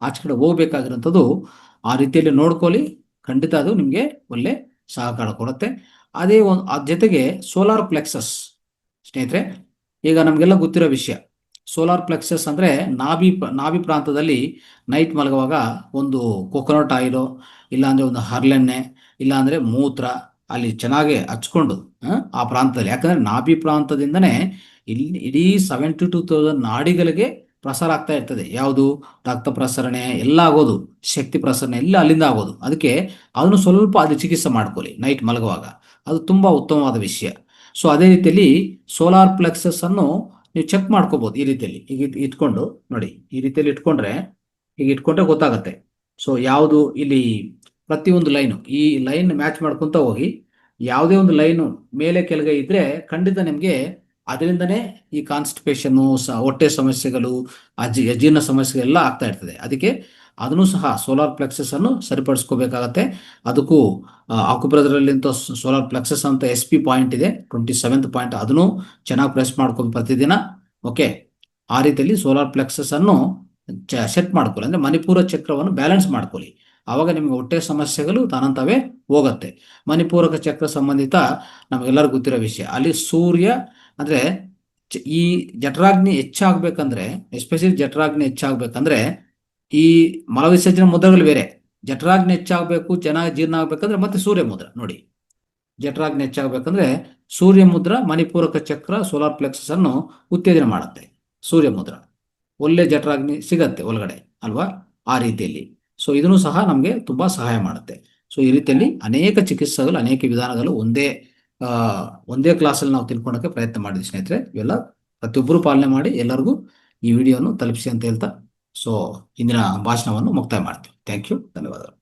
ಆಚೆ ಕಡೆ ಹೋಗ್ಬೇಕಾಗಿರೋಂಥದ್ದು. ಆ ರೀತಿಯಲ್ಲಿ ನೋಡ್ಕೊಳ್ಳಿ, ಖಂಡಿತ ಅದು ನಿಮಗೆ ಒಳ್ಳೆ ಸಹಕಾರ ಕೊಡುತ್ತೆ. ಅದೇ ಜೊತೆಗೆ ಸೋಲಾರ್ ಪ್ಲೆಕ್ಸಸ್ ಸ್ನೇಹಿತರೆ, ಈಗ ನಮಗೆಲ್ಲ ಗೊತ್ತಿರೋ ವಿಷಯ. ಸೋಲಾರ್ ಪ್ಲೆಕ್ಸಸ್ ಅಂದ್ರೆ ನಾಭಿ ಪ್ರಾಂತದಲ್ಲಿ ನೈಟ್ ಮಲಗುವಾಗ ಒಂದು ಕೊಕೊನಟ್ ಆಯಿಲು, ಇಲ್ಲಾಂದ್ರೆ ಒಂದು ಹರಳೆಣ್ಣೆ, ಇಲ್ಲಾಂದ್ರೆ ಮೂತ್ರ ಅಲ್ಲಿ ಚೆನ್ನಾಗಿ ಹಚ್ಕೊಂಡು ಆ ಪ್ರಾಂತದಲ್ಲಿ, ಯಾಕಂದ್ರೆ ನಾಭಿ ಪ್ರಾಂತದಿಂದನೇ ಇಲ್ಲಿ ಇಡೀ 72,000 ನಾಡಿಗಳಿಗೆ ಪ್ರಸಾರ ಆಗ್ತಾ ಇರ್ತದೆ. ಯಾವುದು ರಕ್ತ ಪ್ರಸರಣೆ ಎಲ್ಲ ಆಗೋದು, ಶಕ್ತಿ ಪ್ರಸರಣೆ ಎಲ್ಲ ಅಲ್ಲಿಂದ ಆಗೋದು. ಅದಕ್ಕೆ ಅದನ್ನು ಸ್ವಲ್ಪ ಅದು ಚಿಕಿತ್ಸೆ ಮಾಡ್ಕೊಳ್ಳಿ ನೈಟ್ ಮಲಗುವಾಗ, ಅದು ತುಂಬಾ ಉತ್ತಮವಾದ ವಿಷಯ. ಸೊ ಅದೇ ರೀತಿಯಲ್ಲಿ ಸೋಲಾರ್ ಪ್ಲೆಕ್ಸಸ್ ಅನ್ನು ನೀವು ಚೆಕ್ ಮಾಡ್ಕೋಬಹುದು. ಈ ರೀತಿಯಲ್ಲಿ ಈಗ ಇಟ್ಕೊಂಡು ನೋಡಿ, ಈ ರೀತಿಯಲ್ಲಿ ಇಟ್ಕೊಂಡ್ರೆ ಗೊತ್ತಾಗತ್ತೆ. ಸೊ ಯಾವುದು ಇಲ್ಲಿ ಪ್ರತಿಯೊಂದು ಲೈನು, ಈ ಲೈನ್ ಮ್ಯಾಚ್ ಮಾಡ್ಕೊಂತ ಹೋಗಿ, ಯಾವುದೇ ಒಂದು ಲೈನು ಮೇಲೆ ಕೆಳಗೆ ಇದ್ರೆ ಖಂಡಿತ ನಿಮಗೆ ಅದರಿಂದನೇ ಈ ಕಾನ್ಸ್ಟಿಪೇಷನ್, ಹೊಟ್ಟೆ ಸಮಸ್ಯೆಗಳು, ಅಜೀರ್ಣ ಸಮಸ್ಯೆಗಳೆಲ್ಲ ಆಗ್ತಾ ಇರ್ತದೆ. ಅದಕ್ಕೆ ಅದನ್ನು ಸಹ ಸೋಲಾರ್ ಪ್ಲೆಕ್ಸಸ್ ಅನ್ನು ಸರಿಪಡಿಸ್ಕೋಬೇಕಾಗತ್ತೆ. ಅದಕ್ಕೂ ಆಕುಪ್ರದರಲ್ಲಿ ಸೋಲಾರ್ ಪ್ಲೆಕ್ಸಸ್ ಅಂತ SP ಪಾಯಿಂಟ್ ಇದೆ, 27th ಪಾಯಿಂಟ್, ಅದನ್ನು ಚೆನ್ನಾಗಿ ಪ್ರೆಸ್ ಮಾಡ್ಕೊಂಡು ಪ್ರತಿದಿನ. ಓಕೆ, ಆ ರೀತಿಯಲ್ಲಿ ಸೋಲಾರ್ ಪ್ಲೆಕ್ಸಸ್ ಅನ್ನು ಸೆಟ್ ಮಾಡ್ಕೊಳ್ಳಿ, ಅಂದ್ರೆ ಮಣಿಪೂರ ಚಕ್ರವನ್ನು ಬ್ಯಾಲೆನ್ಸ್ ಮಾಡ್ಕೊಳ್ಳಿ. ಆವಾಗ ನಿಮಗೆ ಹೊಟ್ಟೆ ಸಮಸ್ಯೆಗಳು ತಾನಂತವೇ ಹೋಗುತ್ತೆ. ಮಣಿಪೂರಕ ಚಕ್ರ ಸಂಬಂಧಿತ ನಮಗೆಲ್ಲರಿಗೂ ಗೊತ್ತಿರೋ ವಿಷಯ. ಅಲ್ಲಿ ಸೂರ್ಯ ಅಂದ್ರೆ ಈ ಜಠರಾಗ್ನಿ ಹೆಚ್ಚಾಗ್ಬೇಕಂದ್ರೆ, ಎಸ್ಪೆಷಲಿ ಜಠರಾಗ್ನಿ ಹೆಚ್ಚಾಗ್ಬೇಕಂದ್ರೆ ಈ ಮಲವಿಸರ್ಜನೆ ಮುದ್ರಗಳು ಬೇರೆ. ಜಠರಾಗ್ನಿ ಹೆಚ್ಚಾಗಬೇಕು, ಚೆನ್ನಾಗಿ ಜೀರ್ಣ ಆಗ್ಬೇಕಂದ್ರೆ ಮತ್ತೆ ಸೂರ್ಯ ಮುದ್ರ ನೋಡಿ. ಜಠರಾಗ್ನಿ ಹೆಚ್ಚಾಗಬೇಕಂದ್ರೆ ಸೂರ್ಯ ಮುದ್ರ ಮಣಿಪೂರಕ ಚಕ್ರ ಸೋಲಾರ್ ಪ್ಲೆಕ್ಸಸ್ ಅನ್ನು ಉತ್ತೇಜನ ಮಾಡುತ್ತೆ. ಸೂರ್ಯ ಮುದ್ರ ಒಳ್ಳೆ ಜಠರಾಗ್ನಿ ಸಿಗತ್ತೆ ಒಳಗಡೆ ಅಲ್ವಾ, ಆ ರೀತಿಯಲ್ಲಿ. ಸೊ ಇದನ್ನು ಸಹ ನಮಗೆ ತುಂಬಾ ಸಹಾಯ ಮಾಡುತ್ತೆ. ಸೊ ಈ ರೀತಿಯಲ್ಲಿ ಅನೇಕ ಚಿಕಿತ್ಸೆಗಳು, ಅನೇಕ ವಿಧಾನಗಳು ಒಂದೇ ಕ್ಲಾಸಲ್ಲಿ ನಾವು ತಿಳ್ಕೊಳಕ್ಕೆ ಪ್ರಯತ್ನ ಮಾಡಿದ್ವಿ ಸ್ನೇಹಿತರೆ. ಇವೆಲ್ಲ ಪ್ರತಿಯೊಬ್ಬರು ಪಾಲನೆ ಮಾಡಿ ಎಲ್ಲರಿಗೂ ಈ ವಿಡಿಯೋನು ತಲುಪಿಸಿ ಅಂತ ಹೇಳ್ತಾ ಸೊ ಇಂದಿನ ಭಾಷಣವನ್ನು ಮುಕ್ತಾಯ ಮಾಡ್ತೀವಿ. ಥ್ಯಾಂಕ್ ಯು, ಧನ್ಯವಾದಗಳು.